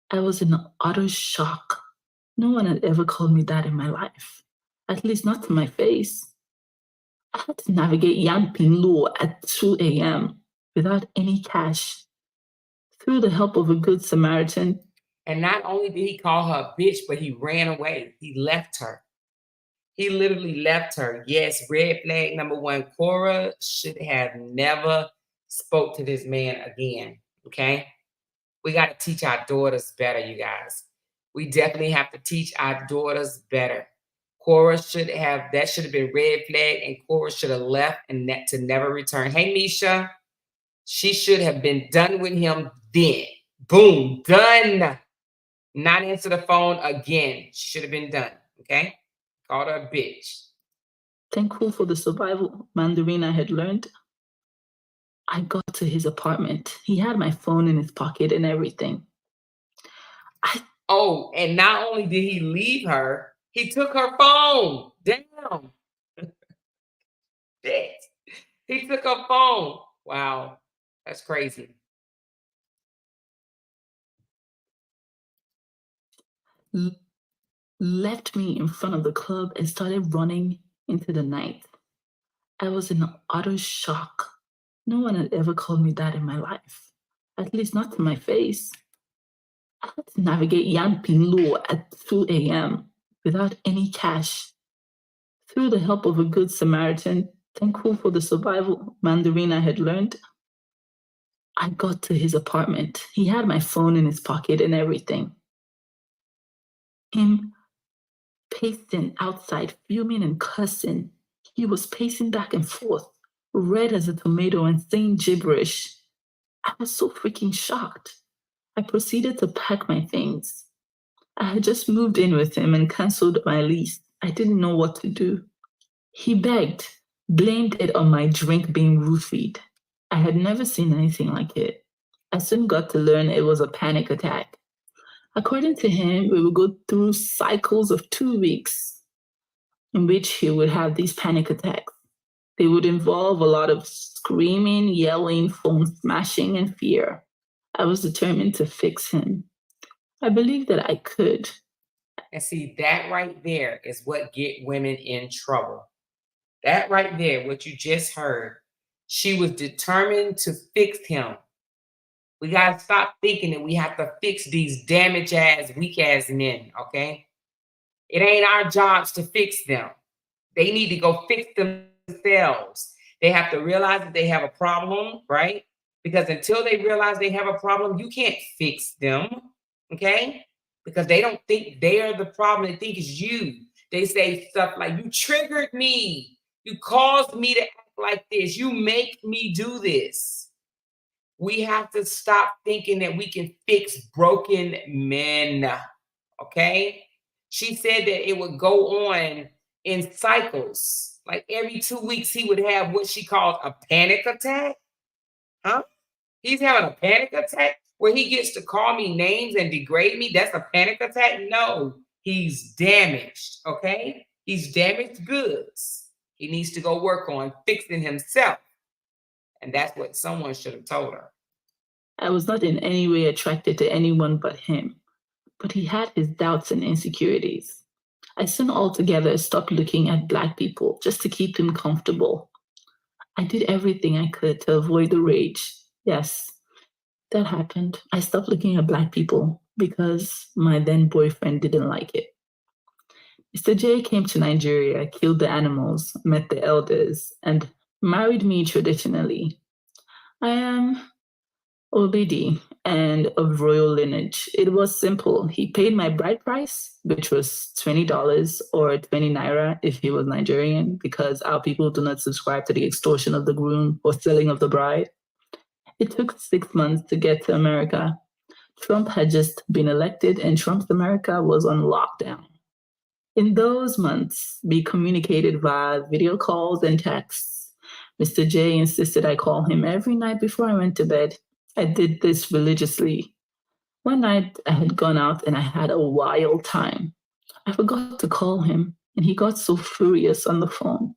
I was in utter shock. No one had ever called me that in my life, at least not to my face. I had to navigate Yangping Luo at 2 a.m. without any cash. Through the help of a good Samaritan, And not only did he call her a bitch, but he ran away. He left her. He literally left her. Yes, red flag number one. Korra should have never spoke to this man again. Okay? We got to teach our daughters better, you guys. We definitely have to teach our daughters better. Korra should have been red flag, and Korra should have left and to never return. Hey, Misha, she should have been done with him then. Boom, done. Not answer the phone again. She should have been done. Okay? Called her a bitch. Thankful for the survival Mandarin I had learned, I got to his apartment. He had my phone in his pocket and everything. Oh, and not only did he leave her, he took her phone. Damn. Shit. He took her phone. Wow. That's crazy. Left me in front of the club and started running into the night. I was in utter shock. No one had ever called me that in my life, at least not to my face. I had to navigate Yan Pinluo at 2 a.m. without any cash. Through the help of a good Samaritan, thankful for the survival Mandarin I had learned, I got to his apartment. He had my phone in his pocket and everything. Him pacing outside, fuming and cussing. He was pacing back and forth, red as a tomato and saying gibberish. I was so freaking shocked. I proceeded to pack my things. I had just moved in with him and cancelled my lease. I didn't know what to do. He begged, blamed it on my drink being roofied. I had never seen anything like it. I soon got to learn it was a panic attack. According to him, we would go through cycles of 2 weeks in which he would have these panic attacks. They would involve a lot of screaming, yelling, phone smashing, and fear. I was determined to fix him. I believed that I could. And see, that right there is what get women in trouble. That right there, what you just heard, she was determined to fix him. We got to stop thinking that we have to fix these damaged ass, weak ass men, okay? It ain't our jobs to fix them. They need to go fix themselves. They have to realize that they have a problem, right? Because until they realize they have a problem, you can't fix them, okay? Because they don't think they're the problem. They think it's you. They say stuff like, you triggered me. You caused me to act like this. You make me do this. We have to stop thinking that we can fix broken men, okay? She said that it would go on in cycles. Like every 2 weeks, he would have what she calls a panic attack. Huh? He's having a panic attack where he gets to call me names and degrade me. That's a panic attack? No, he's damaged, okay? He's damaged goods. He needs to go work on fixing himself. And that's what someone should have told her. I was not in any way attracted to anyone but him, but he had his doubts and insecurities. I soon altogether stopped looking at Black people just to keep him comfortable. I did everything I could to avoid the rage. Yes, that happened. I stopped looking at Black people because my then boyfriend didn't like it. Mr. J came to Nigeria, killed the animals, met the elders, and married me traditionally. I am Obidi and of royal lineage. It was simple. He paid my bride price, which was $20 or 20 naira if he was Nigerian, because our people do not subscribe to the extortion of the groom or selling of the bride. It took 6 months to get to America. Trump had just been elected and Trump's America was on lockdown. In those months, we communicated via video calls and texts. Mr. J insisted I call him every night before I went to bed. I did this religiously. One night, I had gone out and I had a wild time. I forgot to call him, and he got so furious on the phone.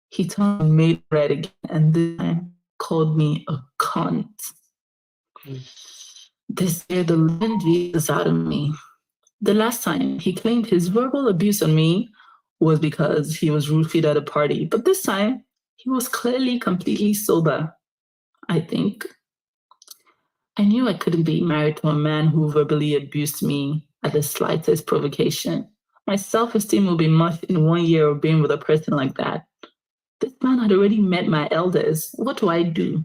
He turned made red again, and this time called me a cunt. This scared the living Jesus out of me. The last time he claimed his verbal abuse on me was because he was roofied at a party, but this time he was clearly completely sober, I think. I knew I couldn't be married to a man who verbally abused me at the slightest provocation. My self esteem will be mushed in 1 year of being with a person like that. This man had already met my elders. What do I do?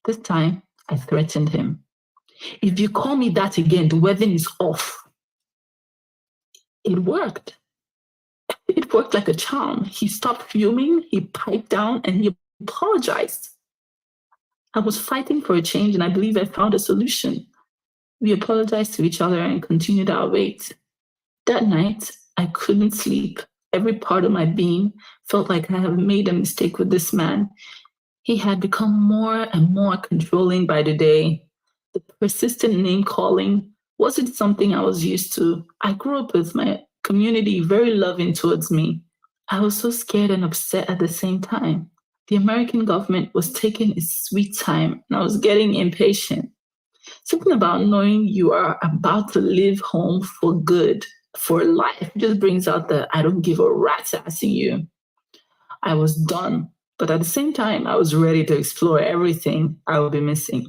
This time, I threatened him. If you call me that again, the wedding is off. It worked. It worked like a charm. He stopped fuming, he piped down, and he apologized. I was fighting for a change, and I believe I found a solution. We apologized to each other and continued our wait. That night, I couldn't sleep. Every part of my being felt like I had made a mistake with this man. He had become more and more controlling by the day. The persistent name calling wasn't something I was used to. I grew up with my community very loving towards me. I was so scared and upset at the same time. The American government was taking its sweet time, and I was getting impatient. Something about knowing you are about to leave home for good, for life, just brings out the I don't give a rat's ass in you. I was done, but at the same time, I was ready to explore everything I would be missing.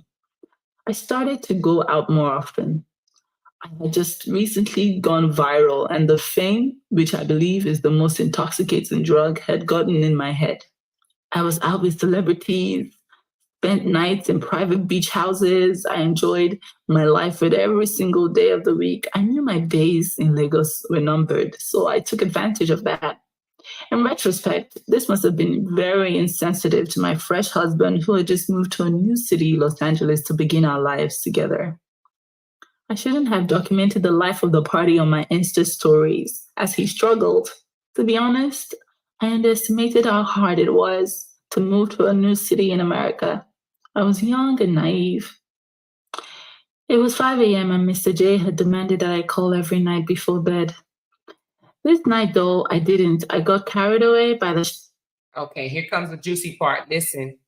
I started to go out more often. I had just recently gone viral, and the fame, which I believe is the most intoxicating drug, had gotten in my head. I was out with celebrities, spent nights in private beach houses. I enjoyed my life with every single day of the week. I knew my days in Lagos were numbered, so I took advantage of that. In retrospect, this must have been very insensitive to my fresh husband who had just moved to a new city, Los Angeles, to begin our lives together. I shouldn't have documented the life of the party on my Insta stories as he struggled. To be honest, I underestimated how hard it was to move to a new city in America. I was young and naive. It was 5 a.m. and Mr. J had demanded that I call every night before bed. This night, though, I didn't. I got carried away by the. Okay, here comes the juicy part. Listen,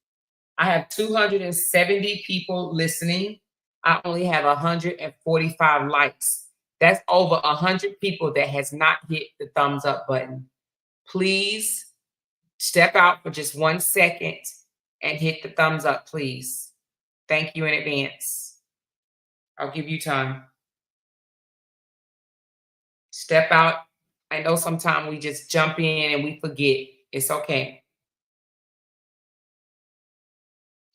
I have 270 people listening. I only have 145 likes. That's over 100 people that has not hit the thumbs up button. Please step out for just 1 second and hit the thumbs up, please. Thank you in advance. I'll give you time. Step out. I know sometimes we just jump in and we forget. It's okay.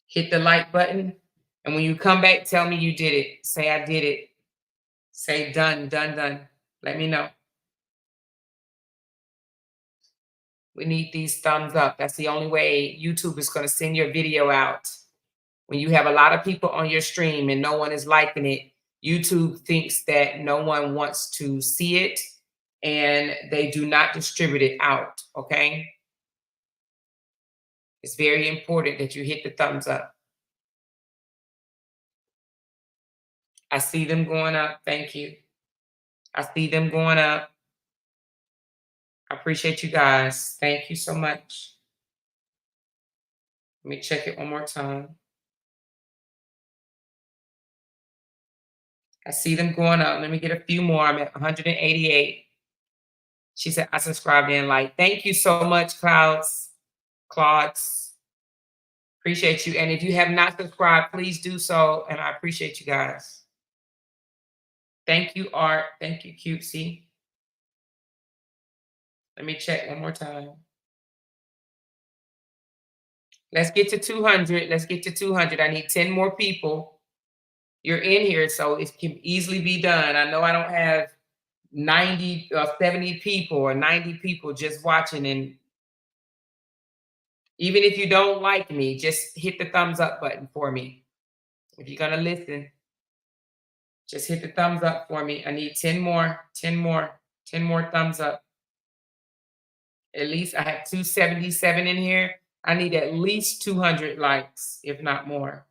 Hit the like button. And when you come back, tell me you did it. Say, I did it. Say, done, done, done. Let me know. We need these thumbs up. That's the only way YouTube is going to send your video out. When you have a lot of people on your stream and no one is liking it, YouTube thinks that no one wants to see it and they do not distribute it out, okay? It's very important that you hit the thumbs up. I see them going up. Thank you. I see them going up. I appreciate you guys. Thank you so much. Let me check it one more time. I see them going up. Let me get a few more. I'm at 188. She said, I subscribed and like. Thank you so much, Clouds. Appreciate you. And if you have not subscribed, please do so. And I appreciate you guys. Thank you, Art. Thank you, Cutesy. Let me check one more time. Let's get to 200. Let's get to 200. I need 10 more people. You're in here, so it can easily be done. I know I don't have 90 or 70 people or 90 people just watching. And even if you don't like me, just hit the thumbs up button for me. If you're going to listen, just hit the thumbs up for me. I need 10 more thumbs up. At least I have 277 in here. I need at least 200 likes, if not more.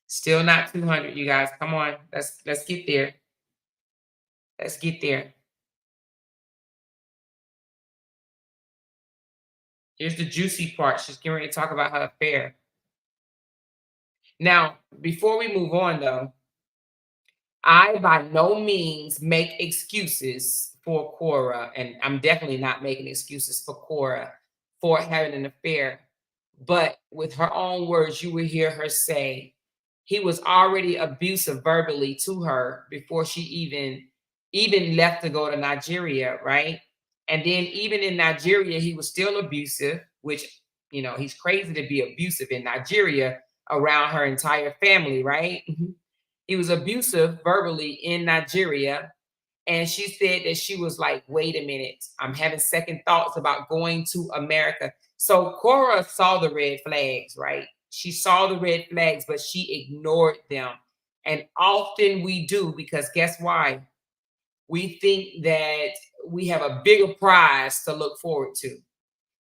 Still not 200, you guys. Come on, let's get there. Let's get there. Here's the juicy part. She's getting ready to talk about her affair. Now, before we move on, though, I by no means make excuses for Kora, and I'm definitely not making excuses for Kora for having an affair. But with her own words, you will hear her say, he was already abusive verbally to her before she even left to go to Nigeria, right? And then even in Nigeria, he was still abusive, which, he's crazy to be abusive in Nigeria around her entire family, right? He was abusive verbally in Nigeria. And she said that she was like, wait a minute, I'm having second thoughts about going to America. So Korra saw the red flags, right? She saw the red flags, but she ignored them. And often we do, because guess why? We think that we have a bigger prize to look forward to.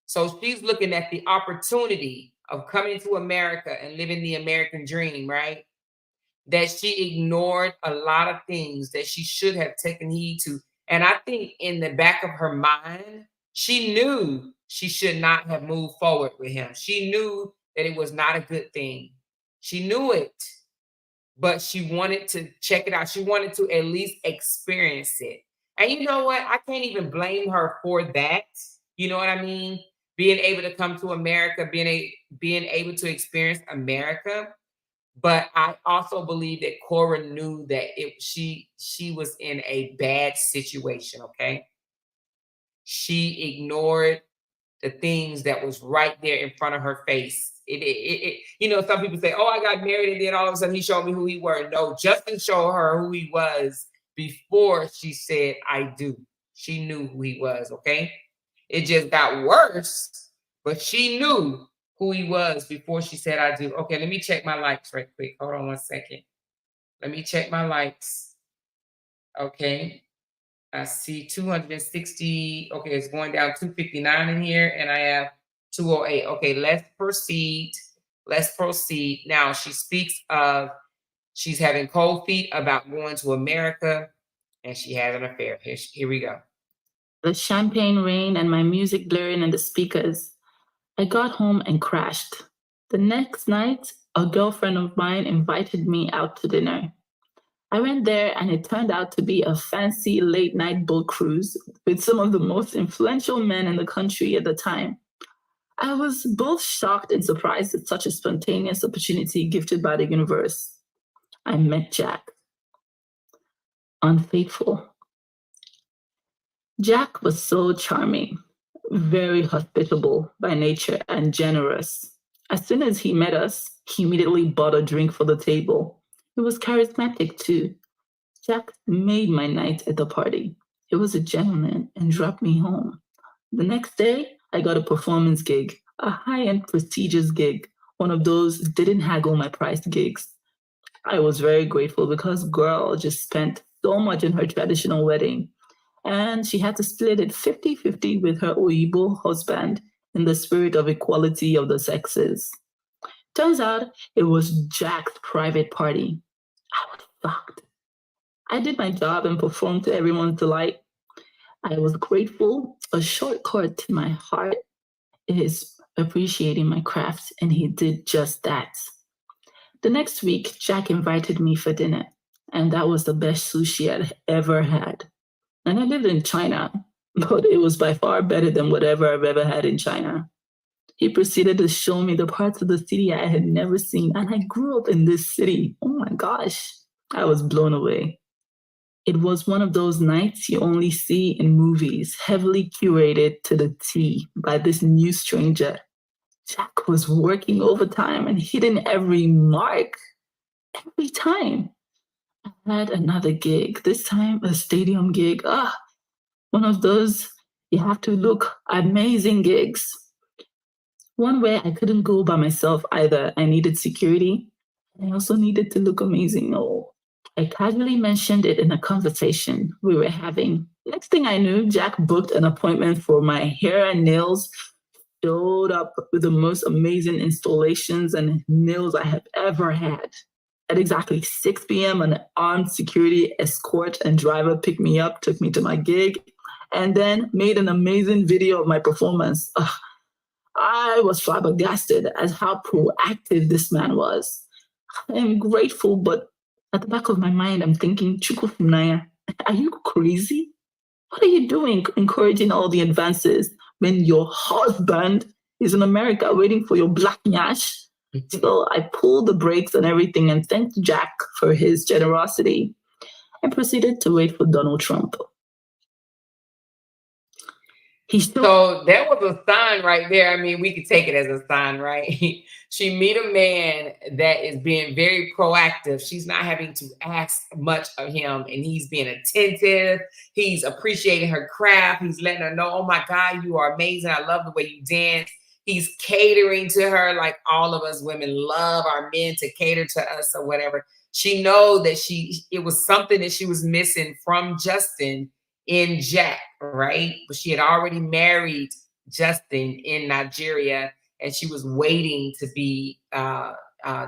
So she's looking at the opportunity of coming to America and living the American dream, right? That she ignored a lot of things that she should have taken heed to. And I think in the back of her mind, she knew she should not have moved forward with him. She knew that it was not a good thing. She knew it, but she wanted to check it out. She wanted to at least experience it. And you know what? I can't even blame her for that. You know what I mean? Being able to come to America, being able to experience America. But I also believe that Korra knew that she was in a bad situation, okay? She ignored the things that was right there in front of her face. Some people say, oh, I got married and then all of a sudden he showed me who he were. No, Justin showed her who he was before she said, I do. She knew who he was, okay? It just got worse, but she knew who he was before she said, I do. Okay, let me check my likes right quick. Hold on one second. Let me check my likes. Okay. I see 260. Okay, it's going down 259 in here, and I have 208. Okay, let's proceed. Let's proceed. Now, she speaks of she's having cold feet about going to America, and she has an affair. Here we go. The champagne rain and my music blaring in the speakers. I got home and crashed. The next night, a girlfriend of mine invited me out to dinner. I went there and it turned out to be a fancy late night boat cruise with some of the most influential men in the country at the time. I was both shocked and surprised at such a spontaneous opportunity gifted by the universe. I met Jack. Unfaithful. Jack was so charming, very hospitable by nature and generous. As soon as he met us, he immediately bought a drink for the table. He was charismatic too. Jack made my night at the party. He was a gentleman and dropped me home. The next day, I got a performance gig, a high-end prestigious gig, one of those didn't haggle my price gigs. I was very grateful because girl just spent so much in her traditional wedding, and she had to split it 50-50 with her Oyibo husband in the spirit of equality of the sexes. Turns out it was Jack's private party. I was shocked. I did my job and performed to everyone's delight. I was grateful. A shortcut to my heart is appreciating my craft, and he did just that. The next week, Jack invited me for dinner, and that was the best sushi I'd ever had. And I lived in China, but it was by far better than whatever I've ever had in China. He proceeded to show me the parts of the city I had never seen, and I grew up in this city. Oh my gosh, I was blown away. It was one of those nights you only see in movies, heavily curated to the T by this new stranger. Jack was working overtime and hitting every mark, every time. I had another gig, this time a stadium gig. One of those you have to look amazing gigs. One where I couldn't go by myself either. I needed security. I also needed to look amazing. Oh, I casually mentioned it in a conversation we were having. Next thing I knew, Jack booked an appointment for my hair and nails, showed up with the most amazing installations and nails I have ever had. At exactly 6 p.m., an armed security escort and driver picked me up, took me to my gig, and then made an amazing video of my performance. I was flabbergasted at how proactive this man was. I'm grateful, but at the back of my mind, I'm thinking, Chukwufunaya, are you crazy? What are you doing encouraging all the advances when your husband is in America waiting for your black nyash? So I pulled the brakes on everything and thanked Jack for his generosity and proceeded to wait for Donald Trump. So that was a sign right there. I mean, we could take it as a sign, right? She meet a man that is being very proactive. She's not having to ask much of him, and he's being attentive. He's appreciating her craft. He's letting her know, oh my God, you are amazing. I love the way you dance. He's catering to her like all of us women love our men to cater to us or whatever. She know that it was something that she was missing from Justin in Jack, right? But she had already married Justin in Nigeria, and she was waiting to be not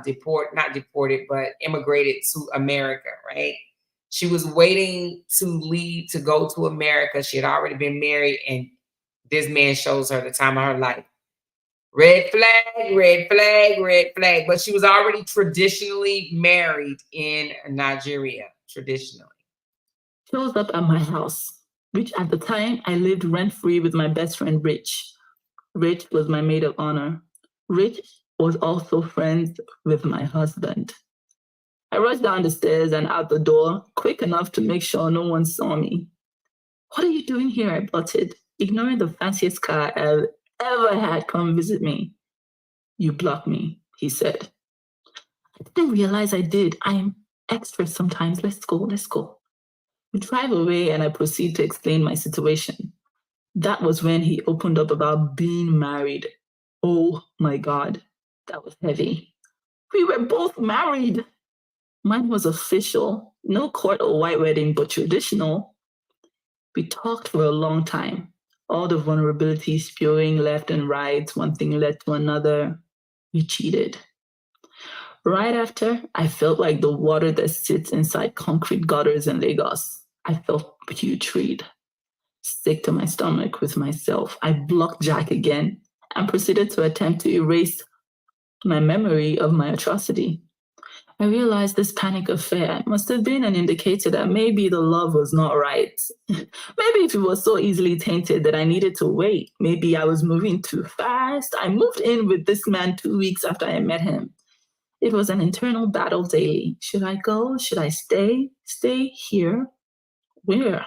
deported, but immigrated to America, right? She was waiting to leave to go to America. She had already been married, and this man shows her the time of her life. Red flag, red flag, red flag. But she was already traditionally married in Nigeria, traditionally. Shows up at my house, which at the time I lived rent-free with my best friend Rich. Rich was my maid of honor. Rich was also friends with my husband. I rushed down the stairs and out the door, quick enough to make sure no one saw me. What are you doing here? I blurted, ignoring the fanciest car I've ever had come visit me. You blocked me, he said. I didn't realize I did. I'm extra sometimes. Let's go, let's go. We drive away and I proceed to explain my situation. That was when he opened up about being married. Oh my God, that was heavy. We were both married. Mine was official, no court or white wedding, but traditional. We talked for a long time, all the vulnerabilities spewing left and right, one thing led to another. We cheated. Right after, I felt like the water that sits inside concrete gutters in Lagos. I felt putrid, sick to my stomach with myself. I blocked Jack again and proceeded to attempt to erase my memory of my atrocity. I realized this panic affair must have been an indicator that maybe the love was not right. Maybe if it was so easily tainted that I needed to wait. Maybe I was moving too fast. I moved in with this man 2 weeks after I met him. It was an internal battle daily. Should I go? Should I stay? Stay here? Where?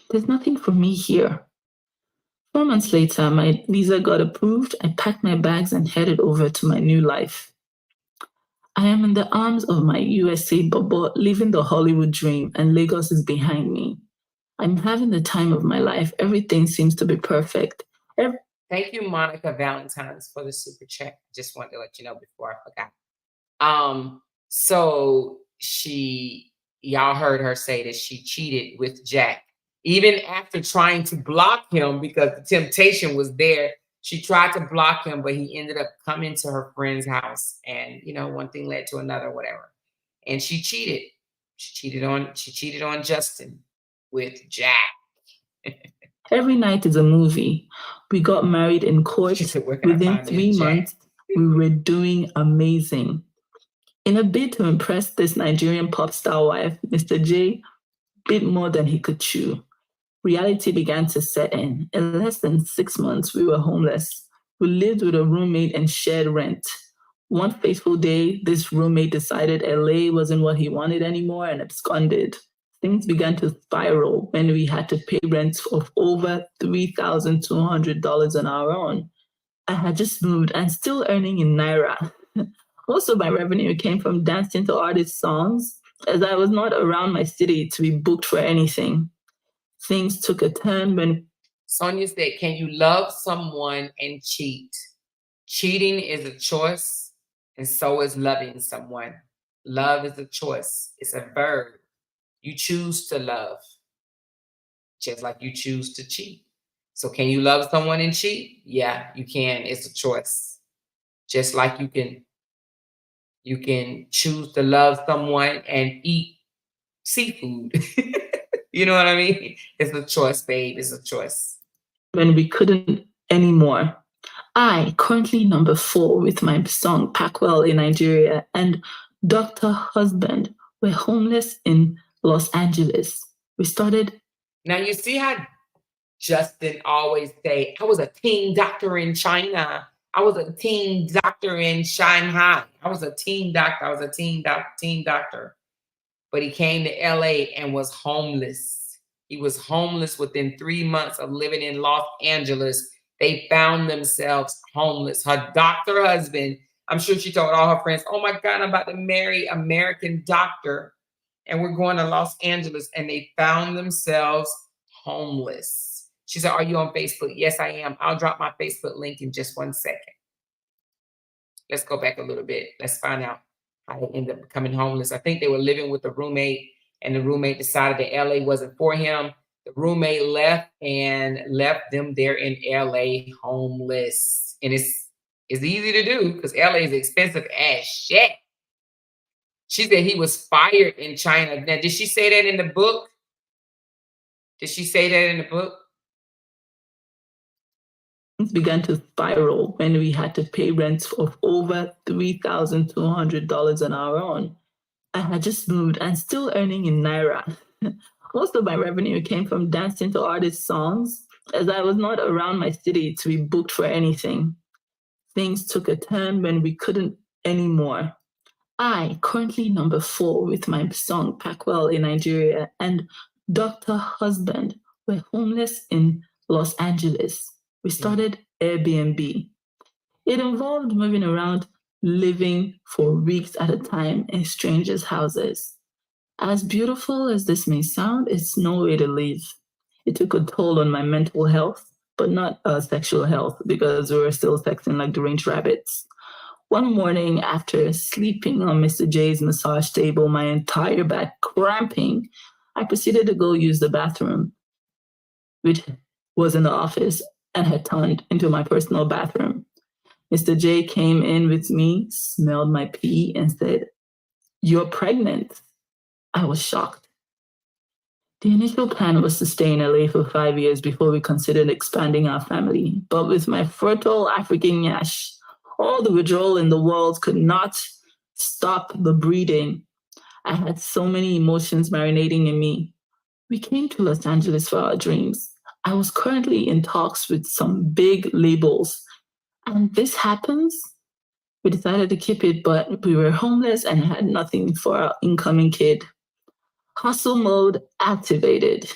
There's nothing for me here. 4 months later, my visa got approved. I packed my bags and headed over to my new life. I am in the arms of my USA bubble, living the Hollywood dream, and Lagos is behind me. I'm having the time of my life. Everything seems to be perfect. Thank you, Monica Valentine's, for the super chat. Just wanted to let you know before I forgot. So y'all heard her say that she cheated with Jack. Even after trying to block him because the temptation was there, she tried to block him, but he ended up coming to her friend's house, and one thing led to another, whatever. And she cheated. She cheated on Justin with Jack. Every night is a movie. We got married in court. Within 3 months, we were doing amazing. In a bid to impress this Nigerian pop star wife, Mr. J bit more than he could chew. Reality began to set in. In less than 6 months, we were homeless. We lived with a roommate and shared rent. One fateful day, this roommate decided LA wasn't what he wanted anymore and absconded. Things began to spiral when we had to pay rent of over $3,200 on our own. I had just moved and still earning in Naira. Most of my revenue came from dancing to artists' songs, as I was not around my city to be booked for anything. Things took a turn when Sonia said, can you love someone and cheat? Cheating is a choice, and so is loving someone. Love is a choice. It's a verb. You choose to love, just like you choose to cheat. So can you love someone and cheat? Yeah, you can. It's a choice. Just like you can choose to love someone and eat seafood. You know what I mean? It's a choice, babe. It's a choice. When we couldn't anymore. I, currently number 4 with my song Packwell in Nigeria, and Dr. Husband were homeless in Los Angeles. We started. Now you see how Justin always say, I was a teen doctor in China. I was a teen doctor in Shanghai. I was a teen doctor. I was a teen doctor. But he came to LA and was homeless. He was homeless within 3 months of living in Los Angeles. They found themselves homeless. Her doctor husband, I'm sure she told all her friends, oh my God, I'm about to marry American doctor. And we're going to Los Angeles. And they found themselves homeless. She said, are you on Facebook? Yes, I am. I'll drop my Facebook link in just 1 second. Let's go back a little bit. Let's find out how they ended up becoming homeless. I think they were living with a roommate, and the roommate decided that LA wasn't for him. The roommate left and left them there in LA homeless. And it's easy to do because LA is expensive as shit. She said he was fired in China. Now, did she say that in the book? Did she say that in the book? Things began to spiral when we had to pay rents of over $3,200 on our own. I had just moved and still earning in Naira. Most of my revenue came from dancing to artists' songs, as I was not around my city to be booked for anything. Things took a turn when we couldn't anymore. I, currently number 4 with my song Packwell in Nigeria, and Dr. Husband were homeless in Los Angeles. We started Airbnb. It involved moving around, living for weeks at a time in strangers' houses. As beautiful as this may sound, it's no way to live. It took a toll on my mental health, but not sexual health, because we were still sexing like deranged rabbits. One morning, after sleeping on Mr. J's massage table, my entire back cramping, I proceeded to go use the bathroom, which was in the office and had turned into my personal bathroom. Mr. J came in with me, smelled my pee, and said, "You're pregnant." I was shocked. The initial plan was to stay in LA for 5 years before we considered expanding our family. But with my fertile African yash, all the withdrawal in the world could not stop the breeding. I had so many emotions marinating in me. We came to Los Angeles for our dreams. I was currently in talks with some big labels. And this happens. We decided to keep it, but we were homeless and had nothing for our incoming kid. Hustle mode activated.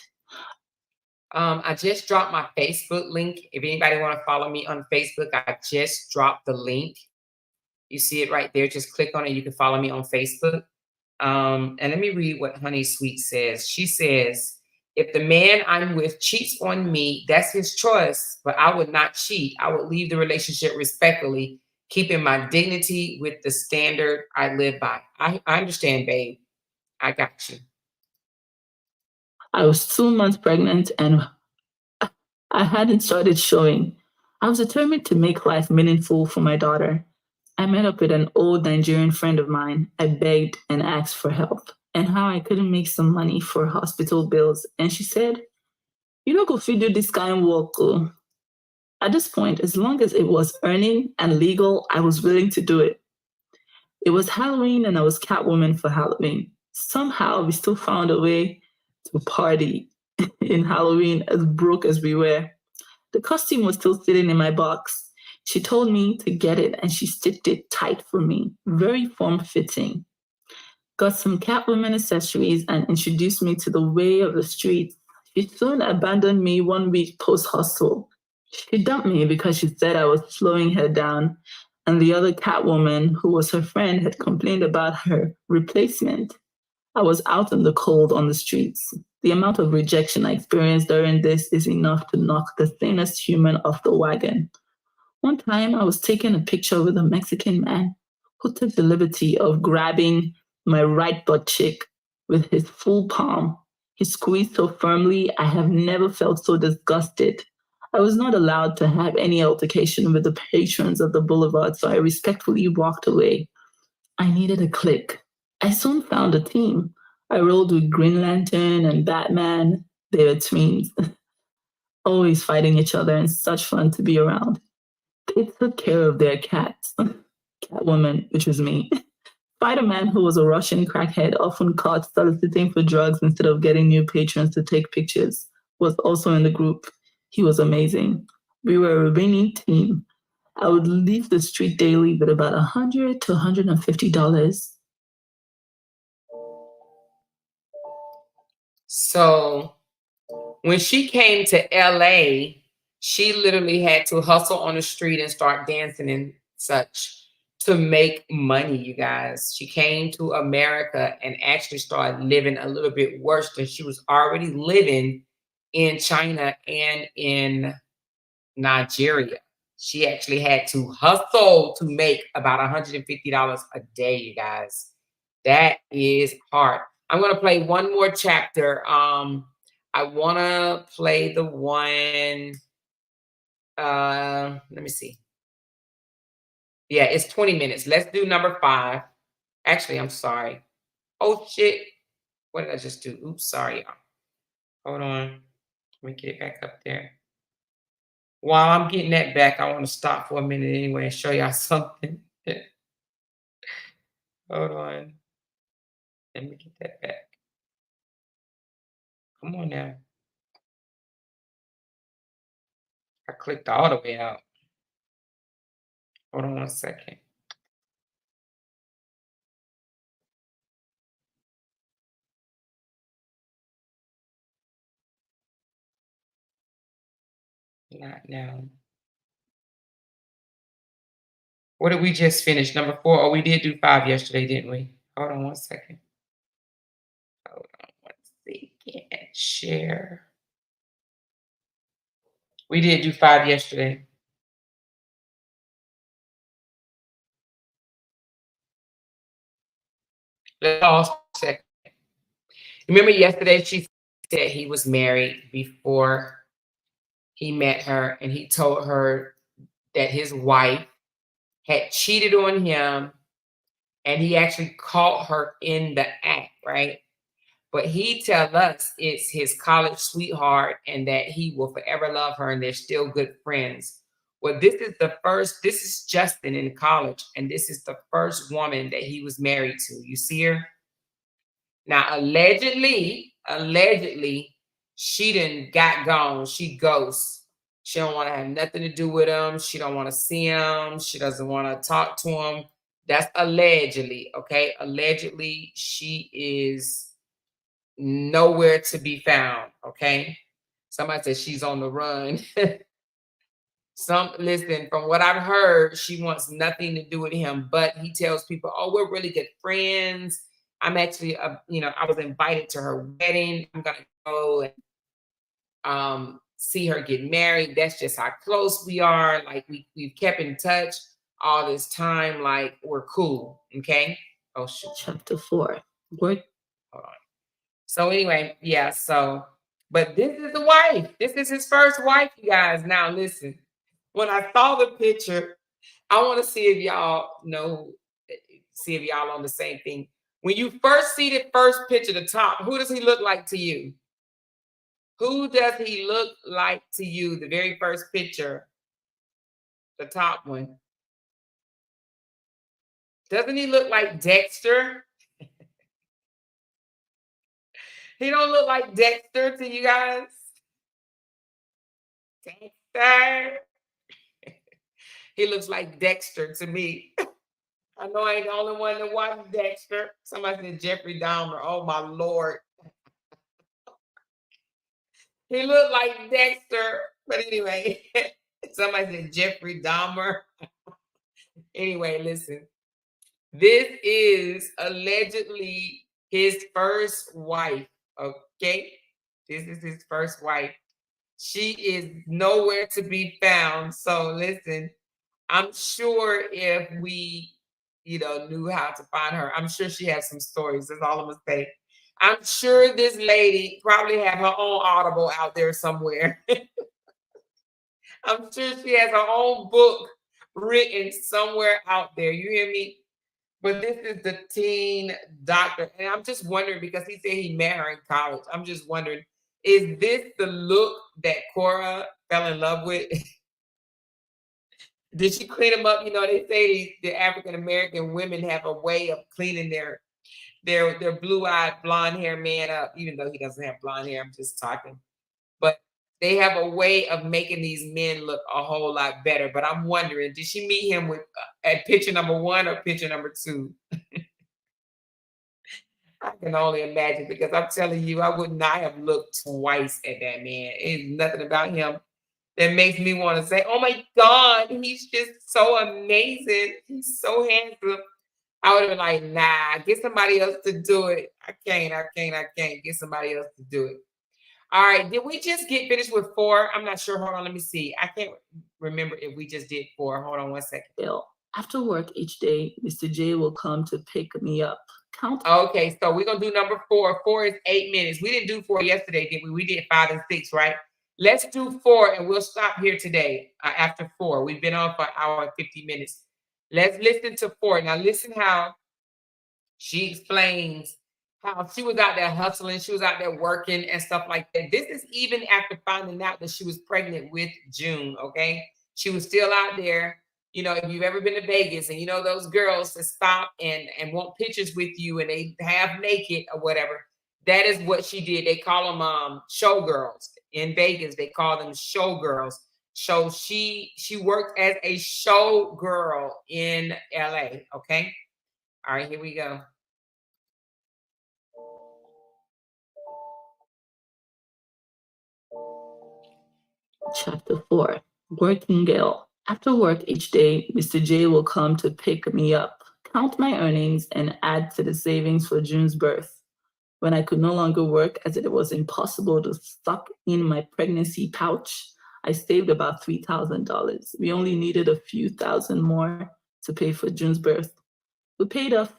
I just dropped my Facebook link. If anybody want to follow me on Facebook, I just dropped the link. You see it right there. Just click on it. You can follow me on Facebook. And let me read what Honey Sweet says. She says, if the man I'm with cheats on me, that's his choice, but I would not cheat. I would leave the relationship respectfully, keeping my dignity with the standard I live by. I understand, babe. I got you. I was 2 months pregnant and I hadn't started showing. I was determined to make life meaningful for my daughter. I met up with an old Nigerian friend of mine. I begged and asked for help and how I couldn't make some money for hospital bills. And she said, "You don't go fit do this kind of work." At this point, as long as it was earning and legal, I was willing to do it. It was Halloween and I was Catwoman for Halloween. Somehow we still found a way to party in Halloween, as broke as we were. The costume was still sitting in my box. She told me to get it and she stitched it tight for me, very form-fitting. Got some Catwoman accessories and introduced me to the way of the streets. She soon abandoned me 1 week post-hustle. She dumped me because she said I was slowing her down, and the other Catwoman, who was her friend, had complained about her replacement. I was out in the cold on the streets. The amount of rejection I experienced during this is enough to knock the thinnest human off the wagon. One time, I was taking a picture with a Mexican man who took the liberty of grabbing my right butt cheek with his full palm. He squeezed so firmly, I have never felt so disgusted. I was not allowed to have any altercation with the patrons of the boulevard, so I respectfully walked away. I needed a click. I soon found a team. I rolled with Green Lantern and Batman. They were twins, always fighting each other and such fun to be around. They took care of their cats. Catwoman, which was me. Spider-Man, who was a Russian crackhead, often caught soliciting for drugs instead of getting new patrons to take pictures, was also in the group. He was amazing. We were a winning team. I would leave the street daily with about $100 to $150. So when she came to LA, she literally had to hustle on the street and start dancing and such to make money, you guys. She came to America and actually started living a little bit worse than she was already living in China and in Nigeria. She actually had to hustle to make about $150 a day, you guys. That is hard. I'm gonna play one more chapter. I wanna play the one. Let me see. Yeah, it's 20 minutes. Let's do number 5. Actually, I'm sorry. Oh shit. What did I just do? Oops, sorry, y'all. Hold on. Let me get it back up there. While I'm getting that back, I want to stop for a minute anyway and show y'all something. Hold on. Let me get that back. Come on now. I clicked all the way out. Hold on one second. Not now. What did we just finish? Number 4? Oh, we did do 5 yesterday, didn't we? Hold on one second. Hold on one second. Share. We did do 5 yesterday. Let's pause for a second. Remember yesterday she said he was married before he met her, and he told her that his wife had cheated on him, and he actually caught her in the act, right? But he tell us it's his college sweetheart and that he will forever love her and they're still good friends. Well, this is Justin in college, and this is the first woman that he was married to. You see her? Now, allegedly, she done got gone. She ghosts. She don't want to have nothing to do with him. She don't want to see him. She doesn't want to talk to him. That's allegedly, okay? Allegedly, she is nowhere to be found, okay? Somebody said she's on the run. Listen, from what I've heard, she wants nothing to do with him, but he tells people, "Oh, we're really good friends. I'm actually, I was invited to her wedding. I'm gonna go and see her get married. That's just how close we are. Like we've kept in touch all this time. Like we're cool, okay." Oh shit. Chapter 4. Work. Hold on. So anyway, yeah. So, but this is the wife. This is his first wife, you guys. Now listen. When I saw the picture, I want to see if y'all know, see if y'all on the same thing. When you first see the first picture, the top, who does he look like to you? Who does he look like to you? The very first picture, the top one. Doesn't he look like Dexter? He don't look like Dexter to you guys? Dexter. He looks like Dexter to me. I know I ain't the only one that watched Dexter. Somebody said Jeffrey Dahmer. Oh my Lord. He looked like Dexter. But anyway, somebody said Jeffrey Dahmer. Anyway, listen. This is allegedly his first wife. Okay. This is his first wife. She is nowhere to be found. So listen, I'm sure if we, knew how to find her, I'm sure she has some stories. That's all I'm gonna say. I'm sure this lady probably have her own Audible out there somewhere. I'm sure she has her own book written somewhere out there. You hear me? But this is the teen doctor. And I'm just wondering, because he said he met her in college. I'm just wondering, is this the look that Kora fell in love with? Did she clean them up? They say the African American women have a way of cleaning their blue-eyed blonde hair man up, even though he doesn't have blonde hair. I'm just talking. But They have a way of making these men look a whole lot better. But I'm wondering, did she meet him with at picture number 1 or picture number 2? I can only imagine, because I'm telling you, I would not have looked twice at that man. It's nothing about him that makes me want to say, "Oh my God, he's just so amazing. He's so handsome." I would have been like, "Nah, get somebody else to do it. I can't. Get somebody else to do it." All right. Did we just get finished with 4? I'm not sure. Hold on. Let me see. I can't remember if we just did 4. Hold on one second. Bill. After work each day, Mr. J will come to pick me up. Count. Okay, so we're gonna do number 4. 4 is 8 minutes. We didn't do 4 yesterday, did we? We did 5 and 6, right? Let's do 4, and we'll stop here today after 4. We've been on for an hour and 50 minutes. Let's listen to 4. Now listen how she explains how she was out there hustling, she was out there working and stuff like that. This is even after finding out that she was pregnant with June, okay? She was still out there. You know, if you've ever been to Vegas and you know those girls that stop and want pictures with you and they half naked or whatever, that is what she did. They call them showgirls in Vegas. They call them showgirls. So she worked as a showgirl in LA, okay? All right, here we go. Chapter 4. Working Girl. After work each day, Mr. J will come to pick me up, count my earnings, and add to the savings for June's birth. When I could no longer work, as it was impossible to suck in my pregnancy pouch, I saved about $3,000. We only needed a few thousand more to pay for June's birth. We paid off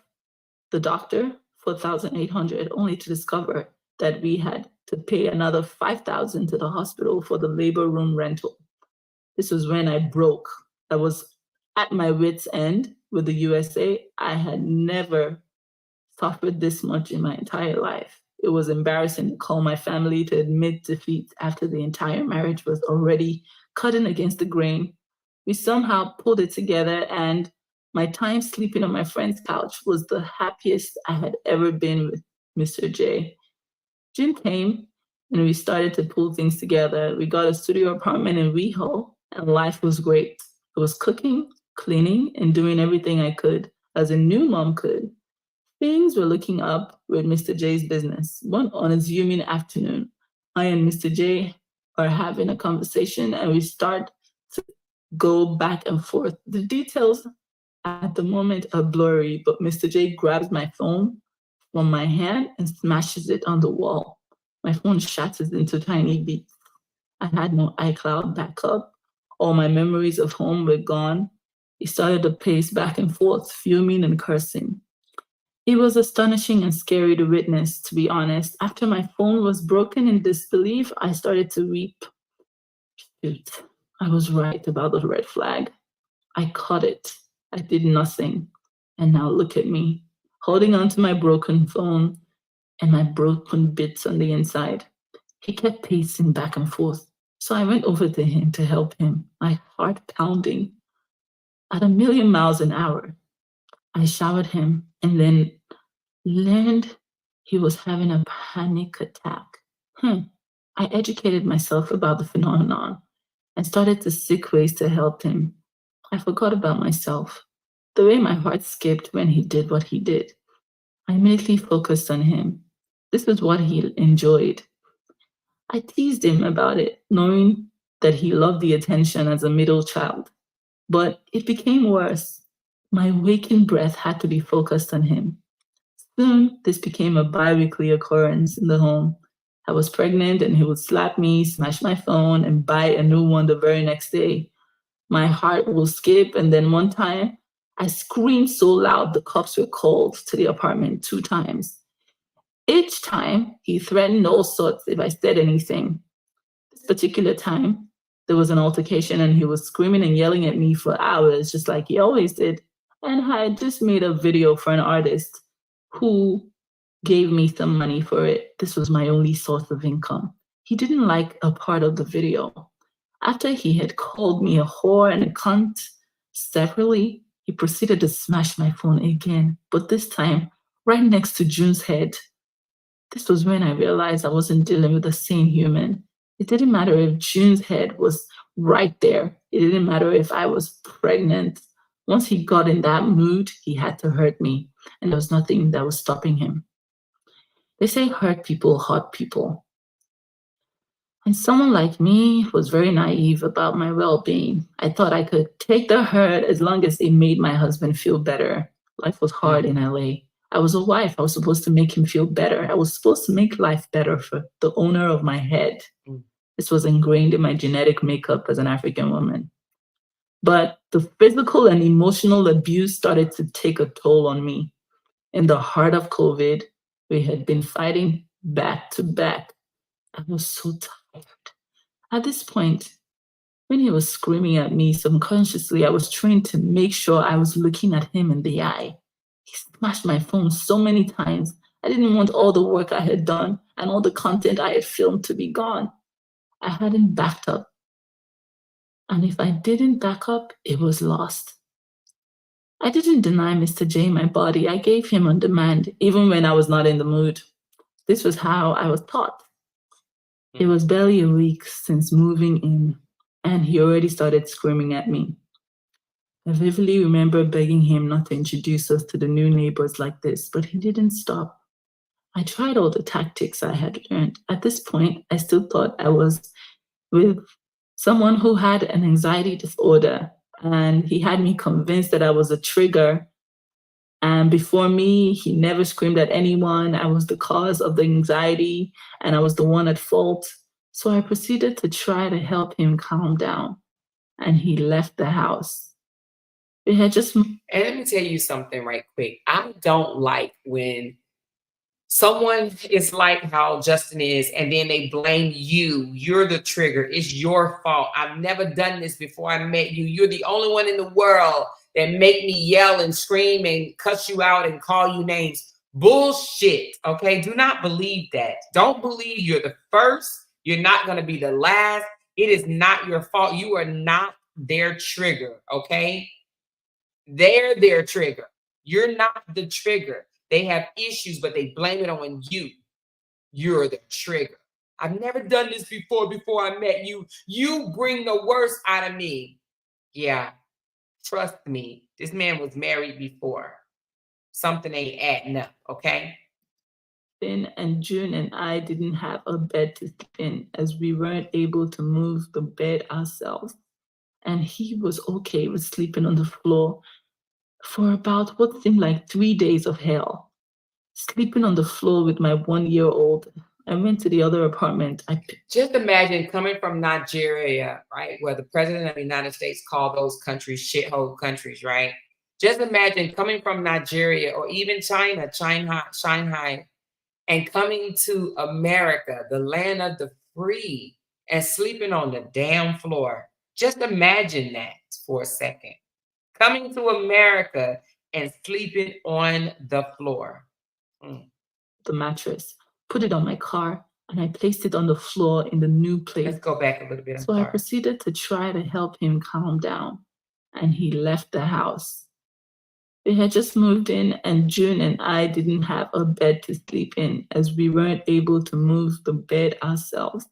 the doctor $4,800, only to discover that we had to pay another $5,000 to the hospital for the labor room rental. This was when I broke. I was at my wit's end with the USA. I had never suffered this much in my entire life. It was embarrassing to call my family to admit defeat after the entire marriage was already cutting against the grain. We somehow pulled it together, and my time sleeping on my friend's couch was the happiest I had ever been with Mr. J. June came, and we started to pull things together. We got a studio apartment in WeHo, and life was great. I was cooking, cleaning, and doing everything I could, as a new mom could. Things were looking up with Mr. J's business. One unassuming afternoon, I and Mr. J are having a conversation, and we start to go back and forth. The details at the moment are blurry, but Mr. J grabs my phone from my hand and smashes it on the wall. My phone shatters into tiny bits. I had no iCloud backup. All my memories of home were gone. He started to pace back and forth, fuming and cursing. It was astonishing and scary to witness, to be honest. After my phone was broken in disbelief, I started to weep. Shoot, I was right about the red flag. I caught it. I did nothing. And now look at me, holding onto my broken phone and my broken bits on the inside. He kept pacing back and forth. So I went over to him to help him, my heart pounding at 1,000,000 miles an hour. I showered him and then learned he was having a panic attack. I educated myself about the phenomenon and started to seek ways to help him. I forgot about myself, the way my heart skipped when he did what he did. I immediately focused on him. This was what he enjoyed. I teased him about it, knowing that he loved the attention as a middle child. But it became worse. My waking breath had to be focused on him. Soon, this became a bi-weekly occurrence in the home. I was pregnant, and he would slap me, smash my phone, and buy a new one the very next day. My heart will skip, and then one time, I screamed so loud the cops were called to the apartment 2 times. Each time, he threatened all sorts if I said anything. This particular time, there was an altercation, and he was screaming and yelling at me for hours, just like he always did. And I had just made a video for an artist who gave me some money for it. This was my only source of income. He didn't like a part of the video. After he had called me a whore and a cunt separately, he proceeded to smash my phone again, but this time right next to June's head. This was when I realized I wasn't dealing with the same human. It didn't matter if June's head was right there. It didn't matter if I was pregnant. Once he got in that mood, he had to hurt me, and there was nothing that was stopping him. They say hurt people. And someone like me was very naive about my well being. I thought I could take the hurt as long as it made my husband feel better. Life was hard in LA. I was a wife. I was supposed to make him feel better. I was supposed to make life better for the owner of my head. This was ingrained in my genetic makeup as an African woman. But the physical and emotional abuse started to take a toll on me. In the heart of COVID, we had been fighting back to back. I was so tired. At this point, when he was screaming at me subconsciously, I was trained to make sure I was looking at him in the eye. He smashed my phone so many times. I didn't want all the work I had done and all the content I had filmed to be gone. I hadn't backed up. And if I didn't back up, it was lost. I didn't deny Mr. J my body. I gave him on demand, even when I was not in the mood. This was how I was taught. It was barely a week since moving in, and he already started screaming at me. I vividly remember begging him not to introduce us to the new neighbors like this, but he didn't stop. I tried all the tactics I had learned. At this point, I still thought I was with someone who had an anxiety disorder, and he had me convinced that I was a trigger. And before me, he never screamed at anyone. I was the cause of the anxiety, and I was the one at fault. So I proceeded to try to help him calm down, and he left the house. We had just. And let me tell you something right quick. I don't like when someone is like how Justin is, and then they blame you. You're the trigger. It's your fault. I've never done this before I met you. You're the only one in the world that make me yell and scream and cuss you out and call you names. Bullshit. Okay. Do not believe that. Don't believe you're the first. You're not going to be the last. It is not your fault. You are not their trigger. Okay. They're their trigger. You're not the trigger. They have issues, but they blame it on you. You're the trigger. I've never done this before I met you. You bring the worst out of me. Yeah, trust me. This man was married before. Something ain't adding up, okay? And June and I didn't have a bed to sleep in as we weren't able to move the bed ourselves. And he was okay with sleeping on the floor for about what seemed like 3 days of hell. Sleeping on the floor with my 1-year-old. I went to the other apartment. Just imagine coming from Nigeria, right, where the president of the United States called those countries shithole countries, right? Just imagine coming from Nigeria or even China, Shanghai, and coming to America, the land of the free, and sleeping on the damn floor. Just imagine that for a second. Coming to America and sleeping on the floor. The mattress, put it on my car, and I placed it on the floor in the new place. Let's go back a little bit. So I proceeded to try to help him calm down, and he left the house. We had just moved in, and June and I didn't have a bed to sleep in as we weren't able to move the bed ourselves.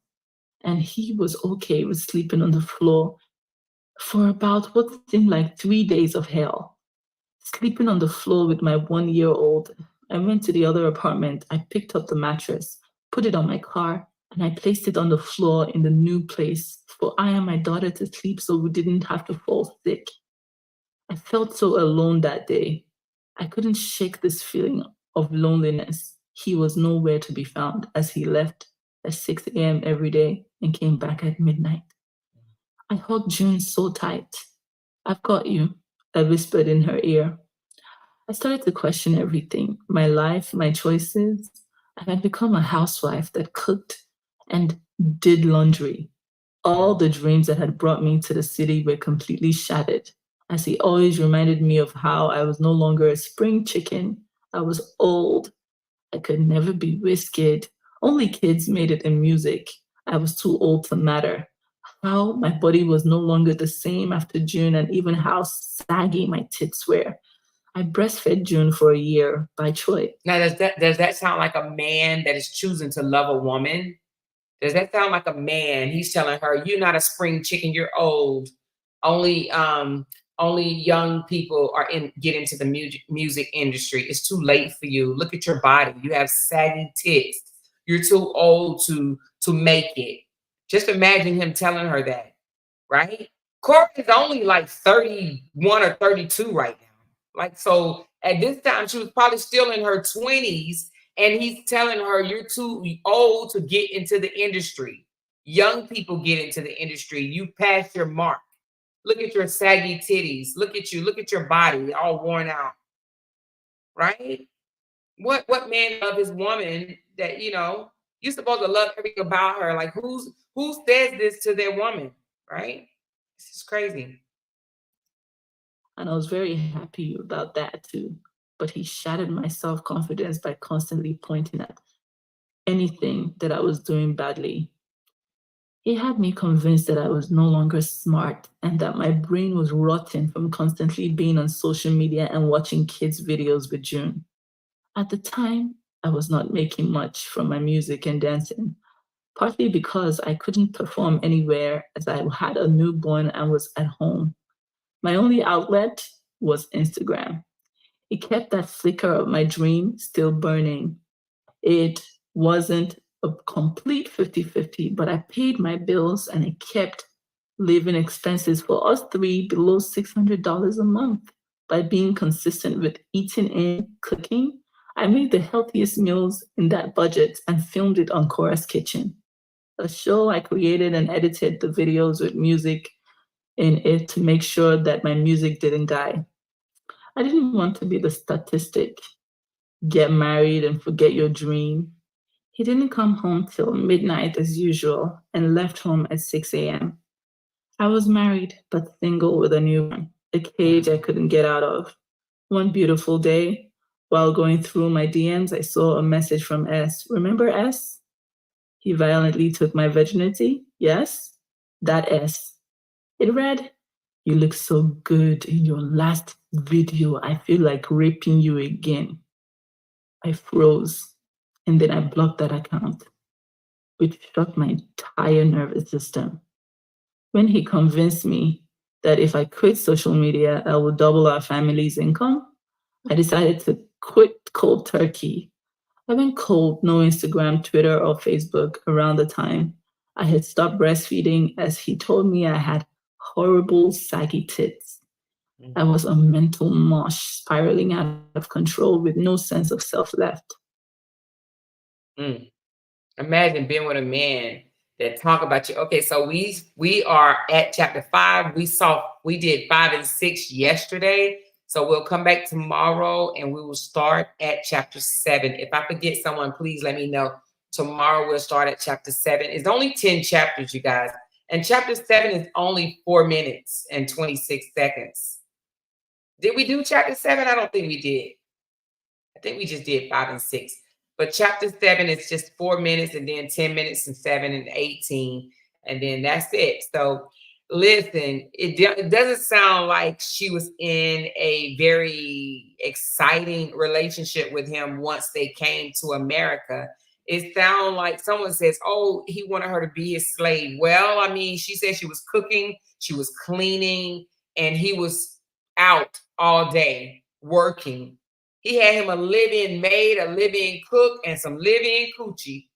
And he was okay with sleeping on the floor for about what seemed like 3 days of hell. Sleeping on the floor with my 1-year-old. I went to the other apartment. I picked up the mattress, put it on my car, and I placed it on the floor in the new place for I and my daughter to sleep so we didn't have to fall sick. I felt so alone that day. I couldn't shake this feeling of loneliness. He was nowhere to be found as he left at 6 a.m. every day and came back at midnight. I hugged June so tight. "I've got you," I whispered in her ear. I started to question everything, my life, my choices. I had become a housewife that cooked and did laundry. All the dreams that had brought me to the city were completely shattered, as he always reminded me of how I was no longer a spring chicken. I was old. I could never be whisked. Only kids made it in music. I was too old to matter. How my body was no longer the same after June, and even how saggy my tits were. I breastfed June for a year by choice. Now, does that sound like a man that is choosing to love a woman? Does that sound like a man? He's telling her, "You're not a spring chicken. You're old. Only only young people are in get into the music industry. It's too late for you. Look at your body. You have saggy tits. You're too old to make it." Just imagine him telling her that, right? Korra is only like 31 or 32 right now. Like, so at this time, she was probably still in her 20s, and he's telling her, "You're too old to get into the industry. Young people get into the industry. You passed your mark. Look at your saggy titties. Look at you. Look at your body, all worn out." Right? What man love his woman that, you're supposed to love everything about her? Like, who says this to their woman? Right? This is crazy. And I was very happy about that too. But he shattered my self confidence by constantly pointing at anything that I was doing badly. He had me convinced that I was no longer smart and that my brain was rotten from constantly being on social media and watching kids' videos with June. At the time, I was not making much from my music and dancing, partly because I couldn't perform anywhere as I had a newborn and was at home. My only outlet was Instagram. It kept that flicker of my dream still burning. It wasn't a complete 50-50, but I paid my bills and I kept living expenses for us three below $600 a month. By being consistent with eating in, cooking, I made the healthiest meals in that budget and filmed it on Kora's Kitchen, a show I created and edited the videos with music in it to make sure that my music didn't die. I didn't want to be the statistic, get married and forget your dream. He didn't come home till midnight as usual and left home at 6 a.m. I was married but single with a newborn, a cage I couldn't get out of. One beautiful day, while going through my DMs, I saw a message from S. Remember S? He violently took my virginity. Yes, that S. It read, "You look so good in your last video. I feel like raping you again." I froze and then I blocked that account, which shocked my entire nervous system. When he convinced me that if I quit social media, I would double our family's income, I decided to quit cold turkey. I went cold, no Instagram, Twitter, or Facebook around the time I had stopped breastfeeding, as he told me I had horrible saggy tits. I was a mental mush, spiraling out of control with no sense of self left. Mm. Imagine being with a man that talk about you. Okay, so we are at chapter 5. We did 5 and 6 yesterday. So we'll come back tomorrow and we will start at chapter 7. If I forget someone, please let me know. Tomorrow we'll start at chapter 7. It's only 10 chapters, you guys. And chapter 7 is only 4 minutes and 26 seconds. Did we do chapter 7? I don't think we did. I think we just did 5 and 6. But chapter 7 is just 4 minutes, and then 10 minutes and 7 and 18. And then that's it. So listen, it doesn't sound like she was in a very exciting relationship with him once they came to America. It sounds like someone says, "Oh, he wanted her to be his slave." Well, I mean, she said she was cooking, she was cleaning, and he was out all day working. He had him a live-in maid, a live-in cook, and some live-in coochie.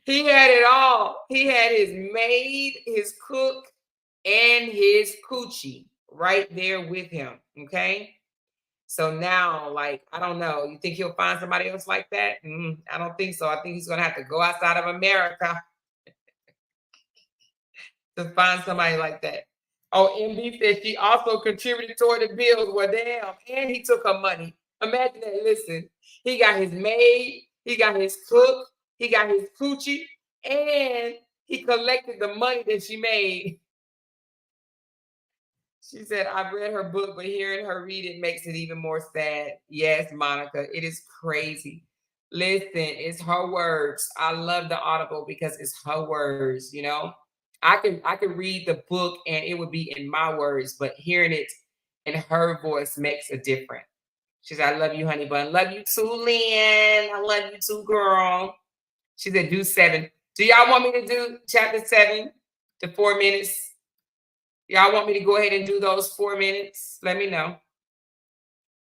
He had it all. He had his maid, his cook, and his coochie right there with him. Okay. So now, like, I don't know. You think he'll find somebody else like that? I don't think so. I think he's going to have to go outside of America to find somebody like that. Oh, MB said she also contributed toward the bills. Well, damn. And he took her money. Imagine that. Listen, he got his maid, he got his cook, he got his coochie, and he collected the money that she made. She said, "I've read her book, but hearing her read it makes it even more sad." Yes, Monica, it is crazy. Listen, it's her words. I love the Audible because it's her words, you know. I could read the book and it would be in my words, but hearing it in her voice makes a difference. She said, "I love you, honey bun." Love you too, Lynn. I love you too, girl. She said, do 7. Do y'all want me to do chapter 7 to 4 minutes? Y'all want me to go ahead and do those 4 minutes? Let me know.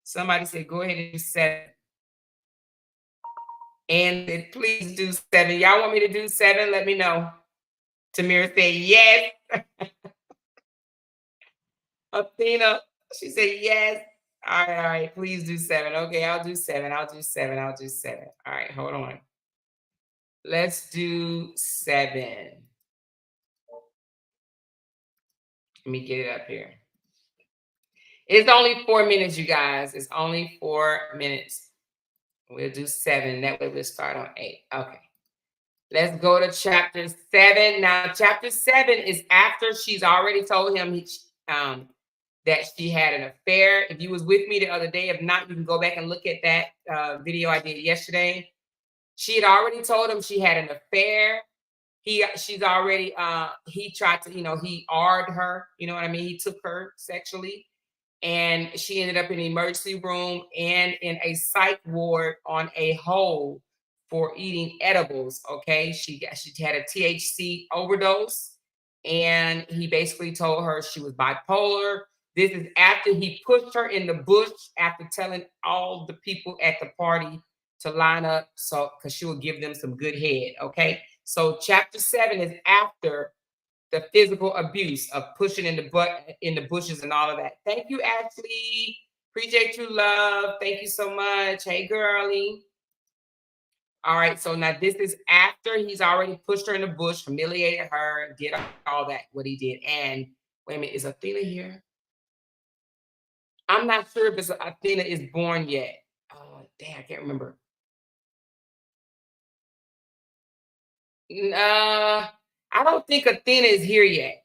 Somebody said, go ahead and do 7. And said, please do 7. Y'all want me to do 7? Let me know. Tamira said, yes. Athena, she said, yes. All right. Please do 7. Okay, I'll do 7. I'll do 7. I'll do 7. All right, hold on. Let's do 7. Let me get it up here. It's only 4 minutes, you guys. It's only 4 minutes. We'll do 7. That way we'll start on 8. Okay. Let's go to chapter 7. Now, chapter 7 is after she's already told him that she had an affair. If you was with me the other day, if not, you can go back and look at that video I did yesterday. She had already told him she had an affair. She's already, he tried to, he R-ed her, you know what I mean? He took her sexually. And she ended up in the emergency room and in a psych ward on a hold for eating edibles. Okay, she had a THC overdose, and he basically told her she was bipolar. This is after he pushed her in the bush after telling all the people at the party to line up, so because she would give them some good head. Okay, so chapter 7 is after the physical abuse of pushing in the bushes and all of that. Thank you, Ashley. Appreciate you, love. Thank you so much. Hey, girlie. All right, so now this is after he's already pushed her in the bush, humiliated her, did all that, what he did. And wait a minute, is Athena here? I'm not sure if Athena is born yet. Oh, dang, I can't remember. I don't think Athena is here yet.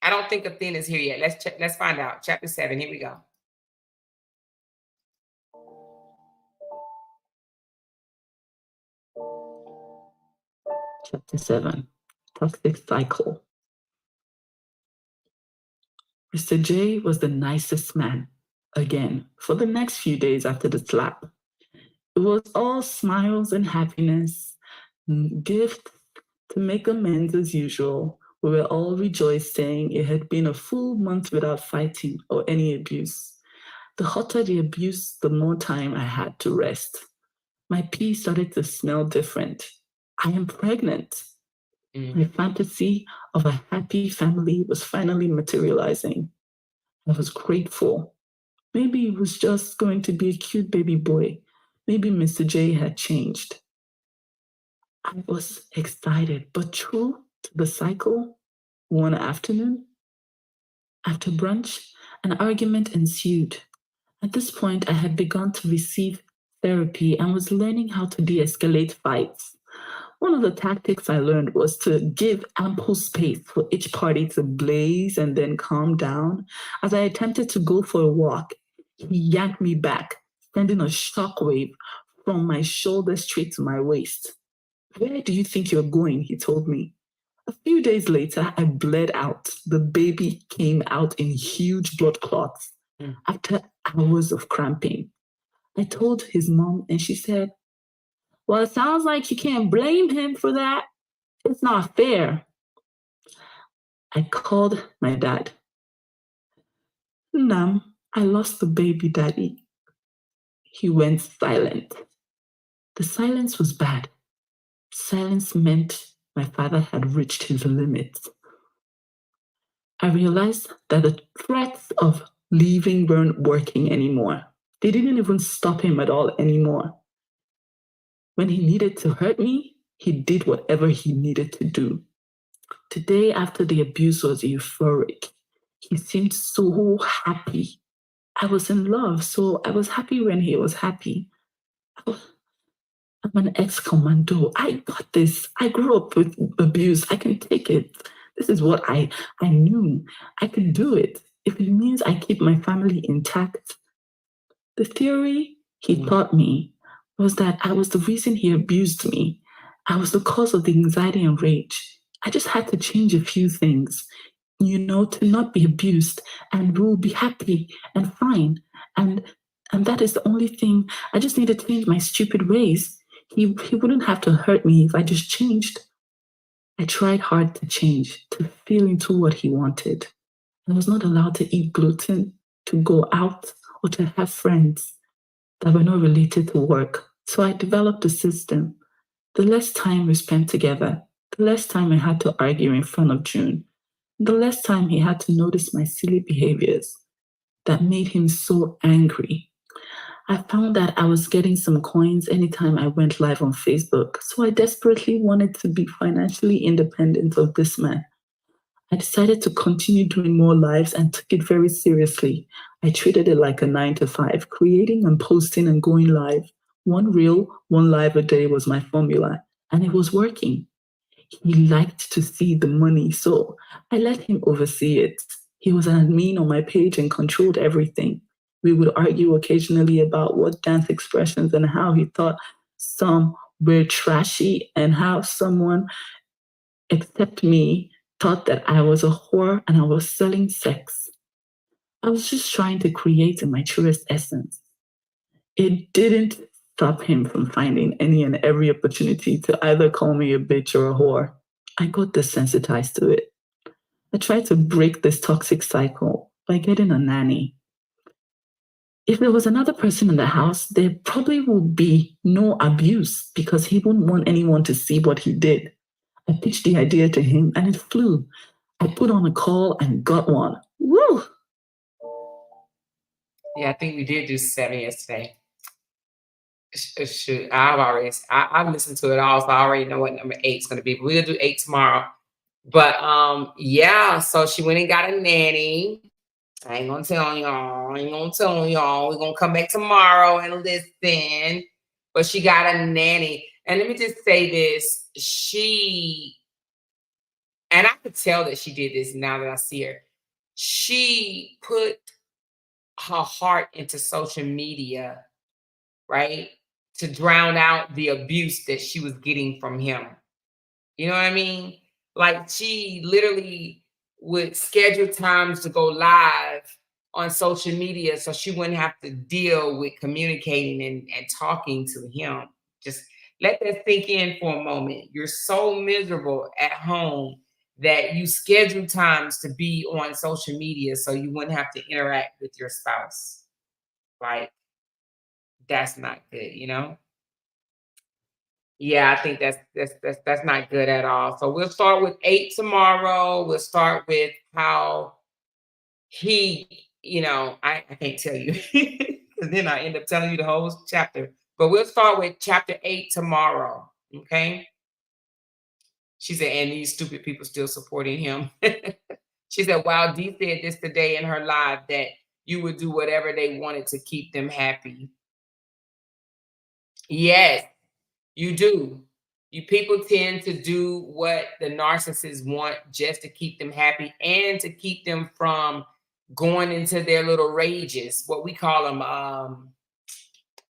I don't think Athena is here yet. Let's check. Let's find out. Chapter 7. Here we go. Chapter 7. Toxic Cycle. Mr. J was the nicest man, again, for the next few days after the slap. It was all smiles and happiness, gifts to make amends as usual. We were all rejoicing. It had been a full month without fighting or any abuse. The hotter the abuse, the more time I had to rest. My pee started to smell different. I am pregnant. My fantasy of a happy family was finally materializing. I was grateful. Maybe it was just going to be a cute baby boy. Maybe Mr. J had changed. I was excited, but true to the cycle, one afternoon, after brunch, an argument ensued. At this point, I had begun to receive therapy and was learning how to de-escalate fights. One of the tactics I learned was to give ample space for each party to blaze and then calm down. As I attempted to go for a walk, he yanked me back, sending a shockwave from my shoulder straight to my waist. Where do you think you're going? He told me. A few days later, I bled out. The baby came out in huge blood clots after hours of cramping. I told his mom, and she said, well, it sounds like you can't blame him for that. It's not fair. I called my dad. Nam, I lost the baby, Daddy. He went silent. The silence was bad. Silence meant my father had reached his limits. I realized that the threats of leaving weren't working anymore. They didn't even stop him at all anymore. When he needed to hurt me, he did whatever he needed to do. Today, after the abuse was euphoric. He seemed so happy. I was in love, so I was happy when he was happy. I'm an ex-commando. I got this. I grew up with abuse. I can take it. This is what I knew. I could do it. If it means I keep my family intact. The theory he taught me was that I was the reason he abused me. I was the cause of the anxiety and rage. I just had to change a few things, to not be abused, and we'll be happy and fine. And that is the only thing. I just need to change my stupid ways. He wouldn't have to hurt me if I just changed. I tried hard to change, to feel into what he wanted. I was not allowed to eat gluten, to go out, or to have friends that were not related to work. So I developed a system. The less time we spent together, the less time I had to argue in front of June, the less time he had to notice my silly behaviors that made him so angry. I found that I was getting some coins anytime I went live on Facebook, so I desperately wanted to be financially independent of this man. I decided to continue doing more lives and took it very seriously. I treated it like a 9 to 5, creating and posting and going live. One reel, one live a day was my formula, and it was working. He liked to see the money, so I let him oversee it. He was an admin on my page and controlled everything. We would argue occasionally about what dance expressions and how he thought some were trashy and how someone except me thought that I was a whore and I was selling sex. I was just trying to create in my truest essence. It didn't stop him from finding any and every opportunity to either call me a bitch or a whore. I got desensitized to it. I tried to break this toxic cycle by getting a nanny. If there was another person in the house, there probably would be no abuse because he wouldn't want anyone to see what he did. I pitched the idea to him and it flew. I put on a call and got one. Woo! Yeah, I think we did do 7 yesterday. Shoot, I've listened to it all, so I already know what number 8 is going to be. But we'll do 8 tomorrow. But yeah, so she went and got a nanny. I ain't gonna tell y'all. I ain't gonna tell y'all. We're gonna come back tomorrow and listen. But she got a nanny. And let me just say this. And I could tell that she did this now that I see her. She put her heart into social media, right? To drown out the abuse that she was getting from him. You know what I mean? Like she literally would schedule times to go live on social media so she wouldn't have to deal with communicating and talking to him. Just let that sink in for a moment. You're so miserable at home that you schedule times to be on social media so you wouldn't have to interact with your spouse. Like, that's not good, you know? Yeah, I think that's not good at all. So we'll start with 8 tomorrow. We'll start with how he, I can't tell you because then I end up telling you the whole chapter. But we'll start with chapter 8 tomorrow. Okay. She said, and these stupid people still supporting him. She said, wow, Dee said this today in her live that you would do whatever they wanted to keep them happy. Yes, you do. You people tend to do what the narcissists want just to keep them happy and to keep them from going into their little rages, what we call them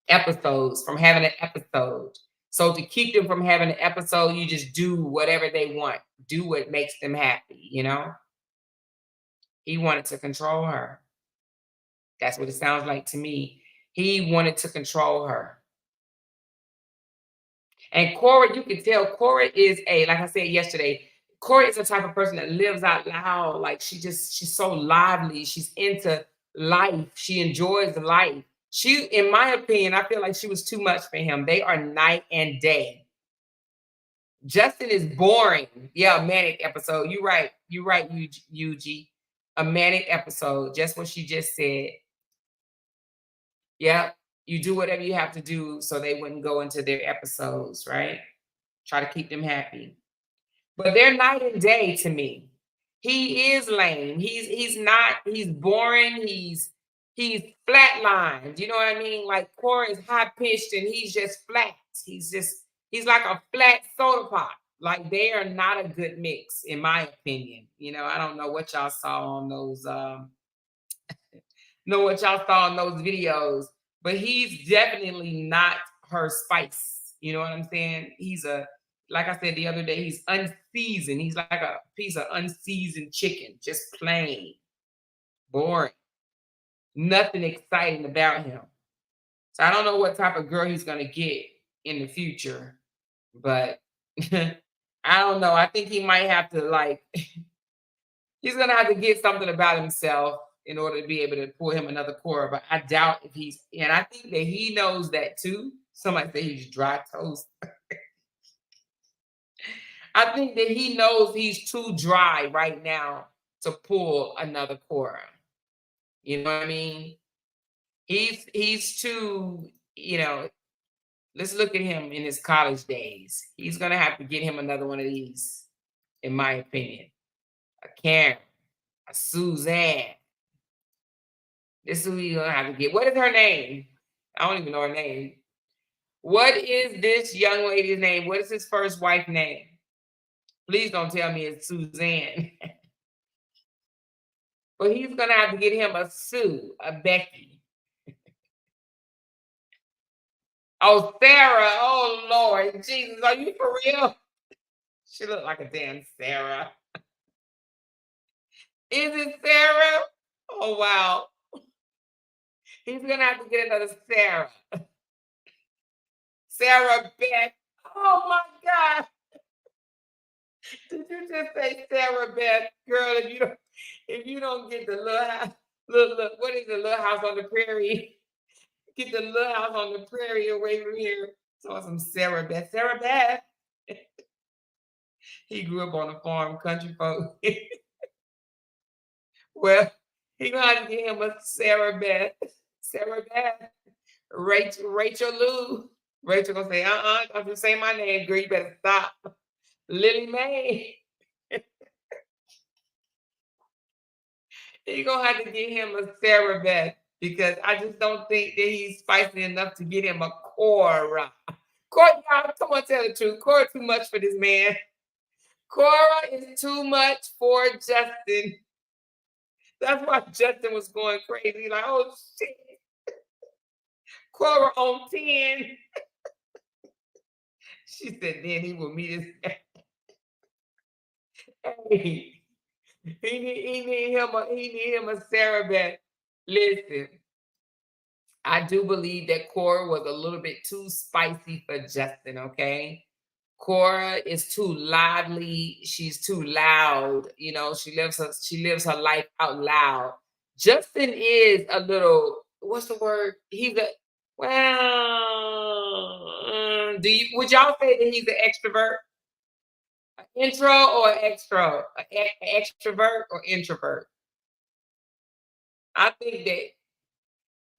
episodes, from having an episode. So to keep them from having an episode, you just do whatever they want. Do what makes them happy, you know? He wanted to control her. That's what it sounds like to me. He wanted to control her. And Kora, you can tell Kora is like I said yesterday, Kora is the type of person that lives out loud. Like she's so lively. She's into life. She enjoys life. She, in my opinion, I feel like she was too much for him. They are night and day. Justin is boring. Yeah, a manic episode. You're right. You're right, Yuji. A manic episode. Just what she just said. Yep. You do whatever you have to do so they wouldn't go into their episodes, right? Try to keep them happy. But they're night and day to me. He is lame. He's not, he's boring. He's flatlined. You know what I mean? Like Korra is high pitched and he's just flat. He's like a flat soda pop. Like they are not a good mix, in my opinion. I don't know what y'all saw on those videos, but he's definitely not her spice. You know what I'm saying? Like I said the other day, he's unseasoned. He's like a piece of unseasoned chicken, just plain boring. Nothing exciting about him. So I don't know what type of girl he's gonna get. in the future. But I don't know. I think he might have to like he's gonna have to get something about himself in order to be able to pull him another Korra. But I doubt if he's and I think that he knows that too. Somebody say he's dry toast. I think that he knows he's too dry right now to pull another Korra. You know what I mean? He's too, let's look at him in his college days. He's gonna have to get him another one of these, in my opinion. A Karen, a Suzanne. This is who he's gonna have to get. What is her name? I don't even know her name. What is this young lady's name? What is his first wife's name? Please don't tell me it's Suzanne. But he's gonna have to get him a Sue, a Becky. Oh, Sarah. Oh Lord, Jesus, are you for real? She looked like a damn Sarah. Is it Sarah? Oh wow. He's gonna have to get another Sarah. Sarah Beth. Oh my God. Did you just say Sarah Beth? Girl, if you don't get the little house, look, what is the little house on the prairie? Get the little house on the prairie away from here. So some Sarah Beth. Sarah Beth. He grew up on a farm, country folk. Well, he gonna have to get him a Sarah Beth. Sarah Beth. Rachel Lou. Rachel gonna say, don't you say my name, girl. You better stop. Lily Mae. You're gonna have to get him a Sarah Beth because I just don't think that he's spicy enough to get him a Korra. Korra, y'all, come on, tell the truth. Korra too much for this man. Korra is too much for Justin. That's why Justin was going crazy. Like, oh shit. Korra on 10. She said, then he will meet his. Hey, he need him a Sarah Beth. Listen, I do believe that Korra was a little bit too spicy for Justin, okay? Korra is too lively, she's too loud, she lives her life out loud. Justin is a little, what's the word? He's a would y'all say that he's an extrovert? An intro or extro? An extrovert or introvert? I think that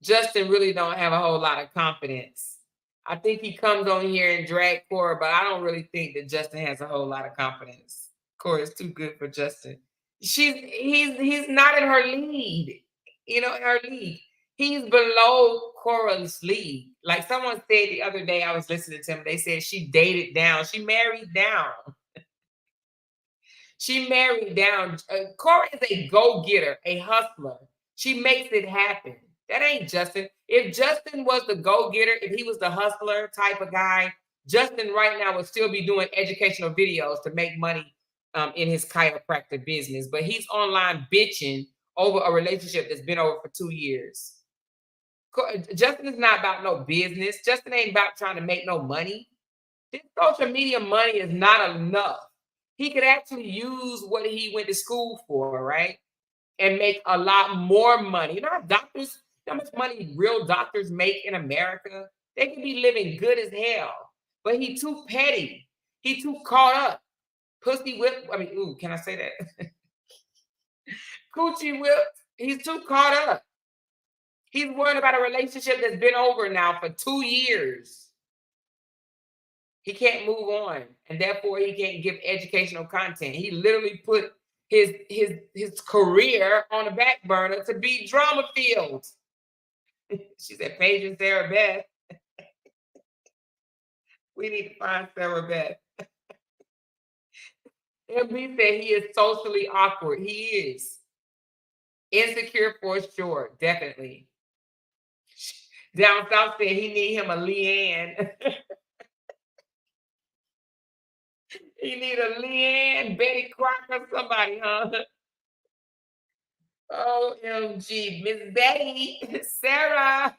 Justin really don't have a whole lot of confidence. I think he comes on here and drag Korra, but I don't really think that Justin has a whole lot of confidence. Korra is too good for Justin. He's not in her league. In her league. He's below Korra's league. Like someone said the other day, I was listening to him. They said she dated down. She married down. She married down. Korra is a go-getter, a hustler. She makes it happen. That ain't Justin. If Justin was the go-getter, if he was the hustler type of guy, Justin right now would still be doing educational videos to make money in his chiropractor business. But he's online bitching over a relationship that's been over for 2 years. Justin is not about no business. Justin ain't about trying to make no money. His social media money is not enough. He could actually use what he went to school for, right? And make a lot more money. You know how doctors, how much money real doctors make in America? They could be living good as hell. But he too petty. He too caught up. Pussy whip. I mean, ooh, can I say that? Coochie whip. He's too caught up. He's worried about a relationship that's been over now for 2 years. He can't move on, and therefore he can't give educational content. He literally put his career on the back burner to be drama filled. She said, Paige and Sarah Beth. We need to find Sarah Beth. MB said he is socially awkward. He is. Insecure for sure, definitely. Down south said he need him a Leanne. He need a Leanne, Betty Crocker, somebody, huh? OMG, Miss Betty, Sarah,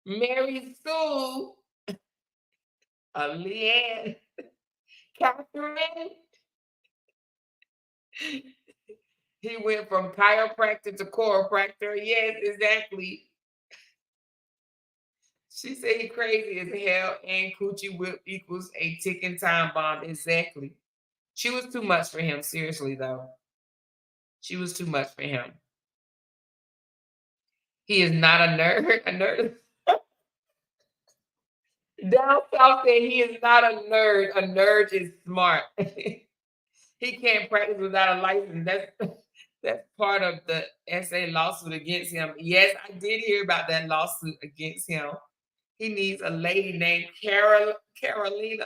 Mary Sue, Leanne, Catherine. He went from chiropractor to chiropractor. Yes, exactly. She said he crazy as hell and coochie whip equals a ticking time bomb. Exactly. She was too much for him. Seriously, though. She was too much for him. He is not a nerd. A nerd. Down south said he is not a nerd. A nerd is smart. He can't practice without a license. That's part of the SA lawsuit against him. Yes, I did hear about that lawsuit against him. He needs a lady named Carolina. Carolina.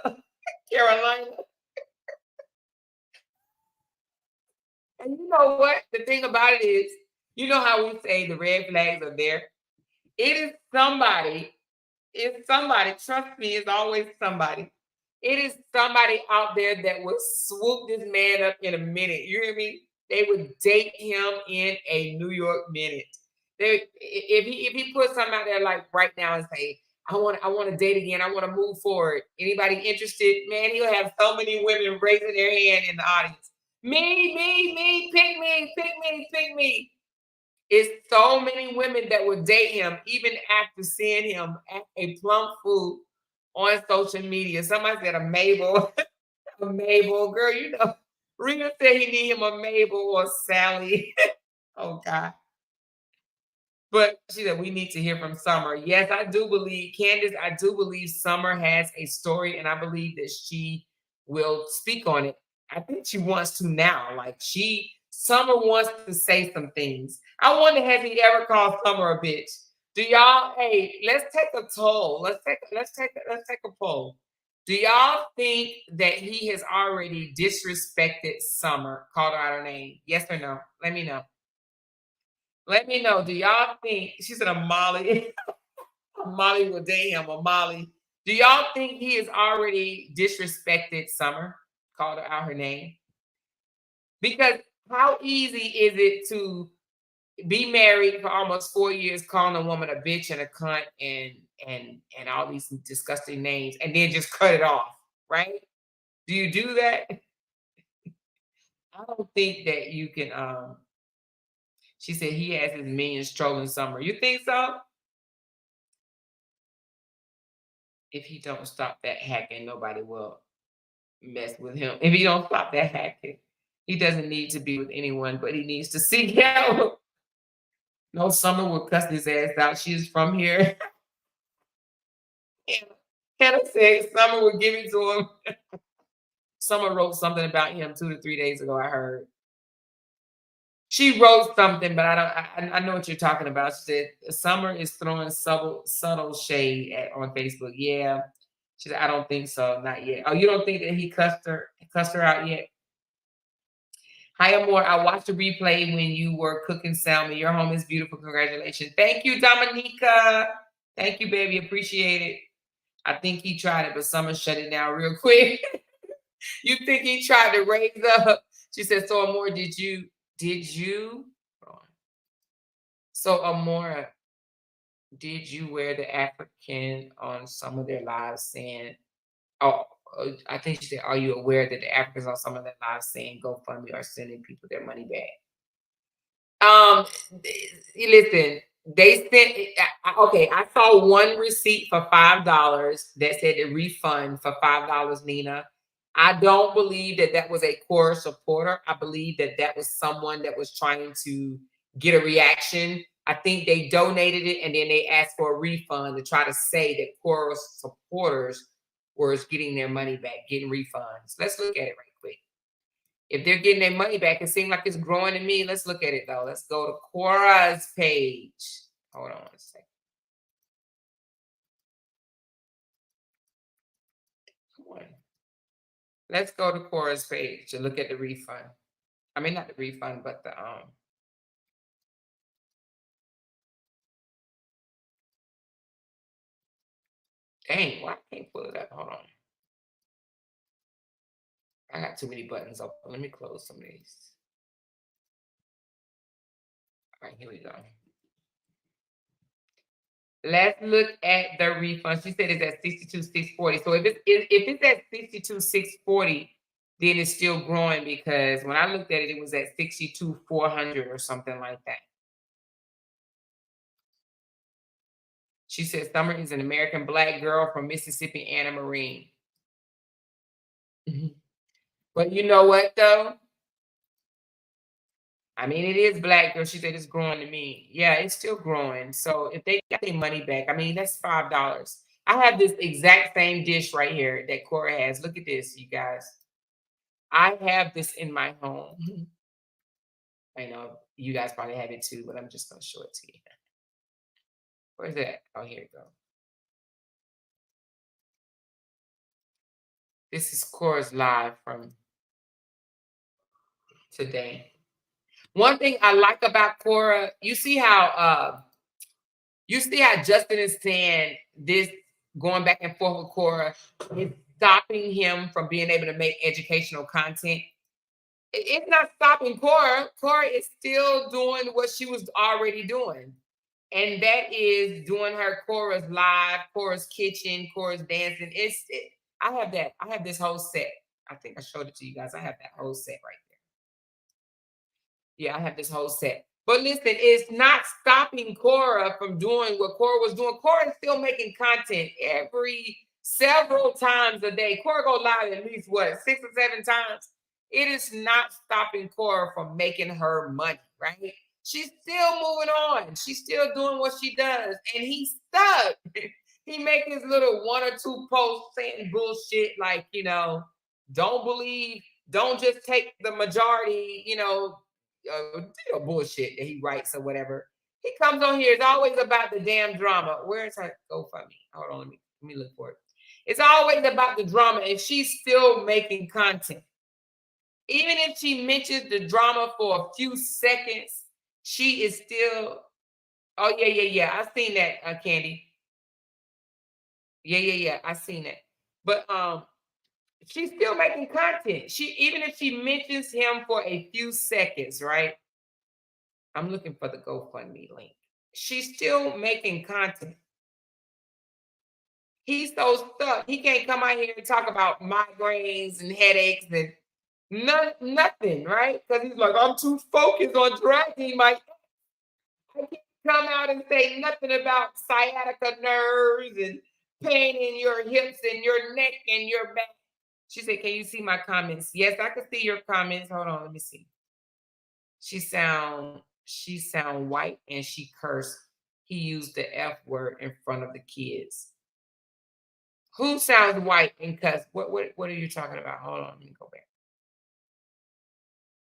And you know what? The thing about it is, you know how we say the red flags are there? It is somebody. It's somebody. Trust me, it's always somebody. It is somebody out there that would swoop this man up in a minute. You hear me? They would date him in a New York minute. If he put something out there like right now and say, I want to date again. I want to move forward. Anybody interested? Man, he'll have so many women raising their hand in the audience. Me, pick me, pick me, pick me. It's so many women that would date him even after seeing him at a plum food on social media. Somebody said a Mabel, a Mabel. Girl, you know, Rita said he need him a Mabel or Sally. Oh God. But she said we need to hear from Summer. Yes, I do believe, Candace, I do believe Summer has a story, and I believe that she will speak on it. I think she wants to now. Like Summer wants to say some things. I wonder, has he ever called Summer a bitch? Do y'all, hey, let's take a poll. Let's take a poll. Do y'all think that he has already disrespected Summer, called her out her name? Yes or no? Let me know. Let me know. Do y'all think she said a Molly? Molly will date him. A Molly. Do y'all think he has already disrespected Summer? Called her out her name? Because how easy is it to be married for almost 4 years, calling a woman a bitch and a cunt and all these disgusting names, and then just cut it off, right? Do you do that? I don't think that you can. She said he has his minions trolling Summer. You think so? If he don't stop that hacking, nobody will mess with him. If he don't stop that hacking, he doesn't need to be with anyone, but he needs to seek help. No, Summer will cuss his ass out. She's from here. Hannah said Summer would give it to him. Summer wrote something about him 2 to 3 days ago. I heard she wrote something, but I don't. I know what you're talking about. She said Summer is throwing subtle shade on Facebook. Yeah, she said I don't think so, not yet. Oh, you don't think that he cussed her out yet? Hi, Amor. I watched the replay when you were cooking salmon. Your home is beautiful. Congratulations. Thank you, Dominica. Thank you, baby. Appreciate it. I think he tried it, but Summer shut it down real quick. You think he tried to raise up? She said, so Amor, did you? So Amora, did you wear the African on some of their lives saying, oh, I think she said, are you aware that the Africans on some of their lives saying GoFundMe are sending people their money back? Listen, they sent. Okay, I saw one receipt for $5 that said a refund for $5. Nina, I don't believe that that was a Korra supporter. I believe that that was someone that was trying to get a reaction. I think they donated it and then they asked for a refund to try to say that Korra supporters were getting their money back, getting refunds. Let's look at it right quick. If they're getting their money back, it seems like it's growing to me. Let's look at it though. Let's go to Kora's page. Hold on a second. Come on. Let's go to Kora's page and look at the refund. I mean, not the refund, but the dang, why I can't pull it up? Hold on. I got too many buttons open. Let me close some of these. All right, here we go. Let's look at the refund. She said it's at 62,640. So if it's at 62,640, then it's still growing, because when I looked at it, it was at 62,400 or something like that. She said Summer is an American Black girl from Mississippi, Anna Marine. But you know what, though? I mean, it is Black girl. She said it's growing to me. Yeah, it's still growing. So if they got their money back, I mean, that's $5. I have this exact same dish right here that Kora has. Look at this, you guys. I have this in my home. I know you guys probably have it too, but I'm just going to show it to you. Where's that? Oh, here you go. This is Kora's live from today. One thing I like about Kora, you see how Justin is saying this, going back and forth with Kora is stopping him from being able to make educational content. It's not stopping Kora. Kora is still doing what she was already doing. And that is doing her Kora's live, Kora's kitchen, Kora's dancing. I have that. I have this whole set. I think I showed it to you guys. I have that whole set right there. Yeah, I have this whole set. But listen, it's not stopping Kora from doing what Kora was doing. Kora is still making content several times a day. Kora go live at least, 6 or 7 times? It is not stopping Kora from making her money, right? She's still moving on. She's still doing what she does. And he's stuck. He make his little 1 or 2 posts saying bullshit like, don't just take the majority, bullshit that he writes or whatever. He comes on here. It's always about the damn drama. Where's her GoFundMe? Hold on, let me look for it. It's always about the drama, and she's still making content. Even if she mentions the drama for a few seconds, she is still. Oh yeah. I seen that, Candy. Yeah. I seen it. But she's still making content. Even if she mentions him for a few seconds, right? I'm looking for the GoFundMe link. She's still making content. He's so stuck. He can't come out here and talk about migraines and headaches and nothing, right? Because he's like, I'm too focused on dragging my. I can't come out and say nothing about sciatica nerves and pain in your hips and your neck and your back. She said, can you see my comments? Yes, I can see your comments. Hold on, let me see. She sound white and she cursed. He used the F word in front of the kids. Who sounds white and cuss? What are you talking about? Hold on, let me go back.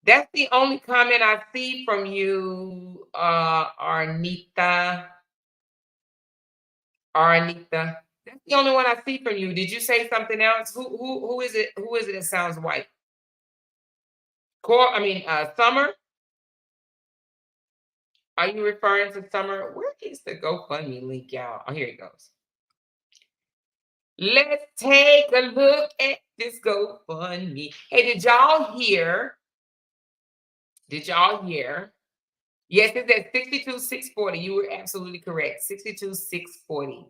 That's the only comment I see from you, Arnita. That's the only one I see from you. Did you say something else? Who is it? Who is it that sounds white? Summer? Are you referring to Summer? Where is the GoFundMe link, y'all? Oh, here it goes. Let's take a look at this GoFundMe. Hey, did y'all hear? Yes, it's at 62,640. You were absolutely correct. 62,640.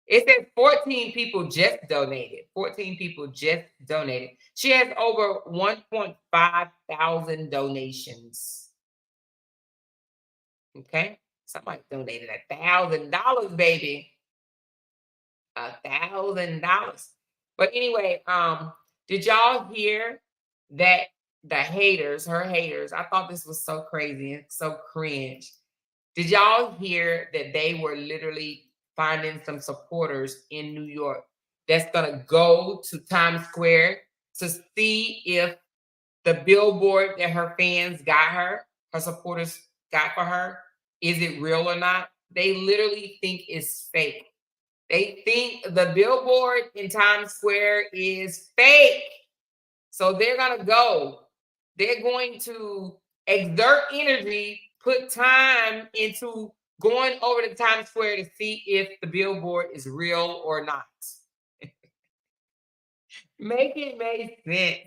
It says 14 people just donated. 14 people just donated. She has over 1.5 thousand donations. Okay. Somebody donated $1,000, baby. $1,000. But anyway, did y'all hear that her haters, I thought this was so crazy and so cringe. Did y'all hear that they were literally finding some supporters in New York that's gonna go to Times Square to see if the billboard that her fans got her supporters got for her, is it real or not? They literally think it's fake. They think the billboard in Times Square is fake. So they're going to go. They're going to exert energy, put time into going over to Times Square to see if the billboard is real or not. Make it make sense.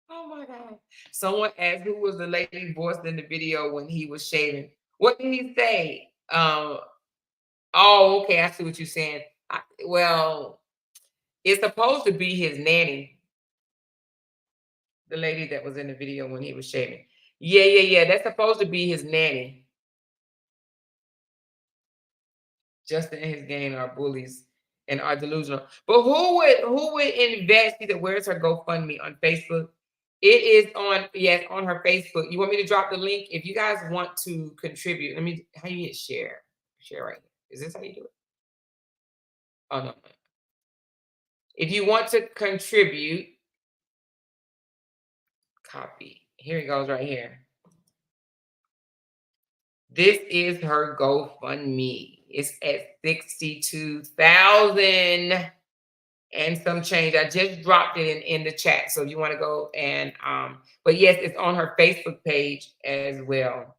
Oh my God. Someone asked who was the lady voiced in the video when he was shaving. What did he say? Oh, okay, I see what you're saying. Well, it's supposed to be his nanny, the lady that was in the video when he was shaving. Yeah, yeah, yeah. That's supposed to be his nanny. Justin and his gang are bullies and are delusional. But who would invest? Either where's her GoFundMe on Facebook? It is on, yes, on her Facebook. You want me to drop the link? If you guys want to contribute, let me, how you hit share? Share right here. Is this how you do it? Oh no. If you want to contribute, copy. Here it goes right here. This is her GoFundMe. It's at 62,000 and some change. I just dropped it in the chat. So you want to go and but yes, it's on her Facebook page as well.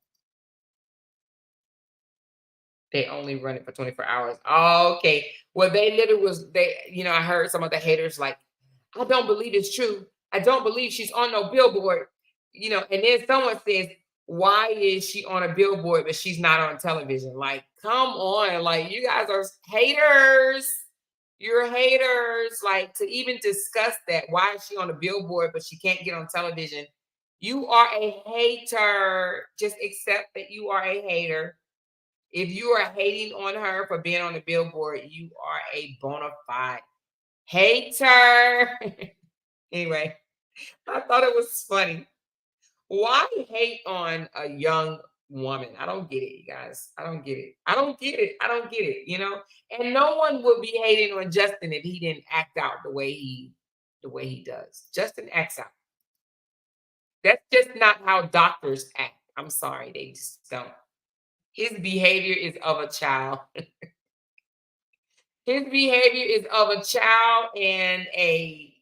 They only run it for 24 hours. Oh, okay. Well, they literally I heard some of the haters like, I don't believe it's true. I don't believe she's on no billboard. And then someone says, why is she on a billboard, but she's not on television? Like, come on. Like, you guys are haters. You're haters. Like, to even discuss that, why is she on a billboard, but she can't get on television? You are a hater. Just accept that you are a hater. If you are hating on her for being on the billboard, you are a bona fide hater. Anyway, I thought it was funny. Why hate on a young woman? I don't get it, you guys. I don't get it. I don't get it. I don't get it. And no one would be hating on Justin if he didn't act out the way he does. Justin acts out. That's just not how doctors act. I'm sorry, they just don't. His behavior is of a child. His behavior is of a child and a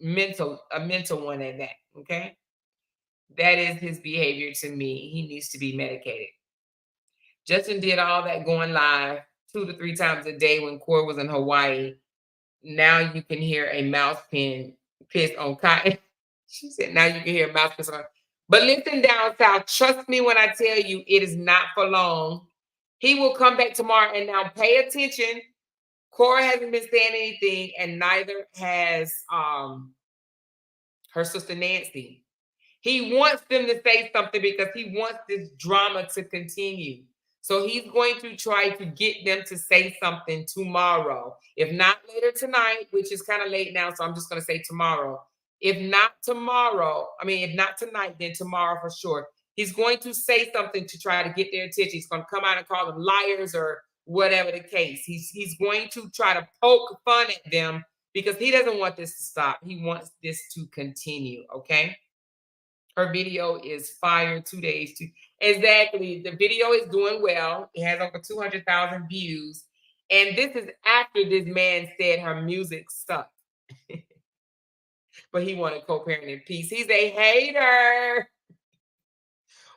mental one at that. Okay. That is his behavior to me. He needs to be medicated. Justin did all that going live 2 to 3 times a day when Kora was in Hawaii. Now you can hear a mouse pin piss on cotton. She said, now you can hear a mouse piss on. But listen down south, trust me when I tell you, it is not for long. He will come back tomorrow, and now pay attention. Kora hasn't been saying anything, and neither has her sister Nancy. He wants them to say something because he wants this drama to continue. So he's going to try to get them to say something tomorrow. If not later tonight, which is kind of late now, so I'm just going to say tomorrow. If not tonight, then tomorrow for sure. He's going to say something to try to get their attention. He's going to come out and call them liars or whatever the case. He's going to try to poke fun at them because he doesn't want this to stop. He wants this to continue, okay? Her video is fire. 2 days. Exactly. The video is doing well. It has over 200,000 views. And this is after this man said her music sucked. But he wanted co-parent in peace. He's a hater.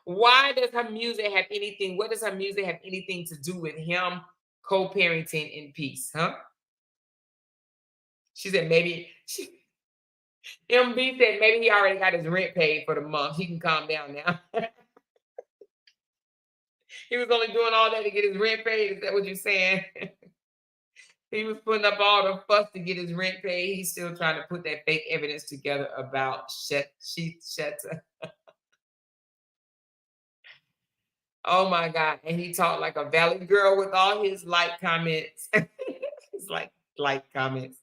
Why does her music have anything? What does her music have anything to do with him co-parenting in peace? Huh? She said maybe MB said maybe he already got his rent paid for the month. He can calm down now. He was only doing all that to get his rent paid. Is that what you're saying? He was putting up all the fuss to get his rent paid. He's still trying to put that fake evidence together about Shetta. Oh my God. And he talked like a valley girl with all his like comments. His like comments.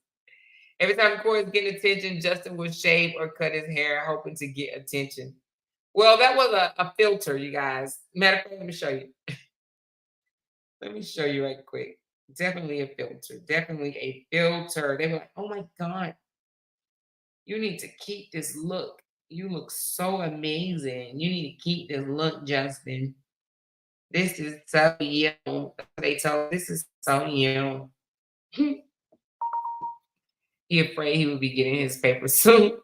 Every time Corey's getting attention, Justin would shave or cut his hair, hoping to get attention. Well, that was a filter, you guys. Matter of fact, let me show you. Let me show you right quick. Definitely a filter. Definitely a filter. They were like, oh my God. You need to keep this look. You look so amazing. You need to keep this look, Justin. This is so young. They told this is so young. He afraid he would be getting his paper soon.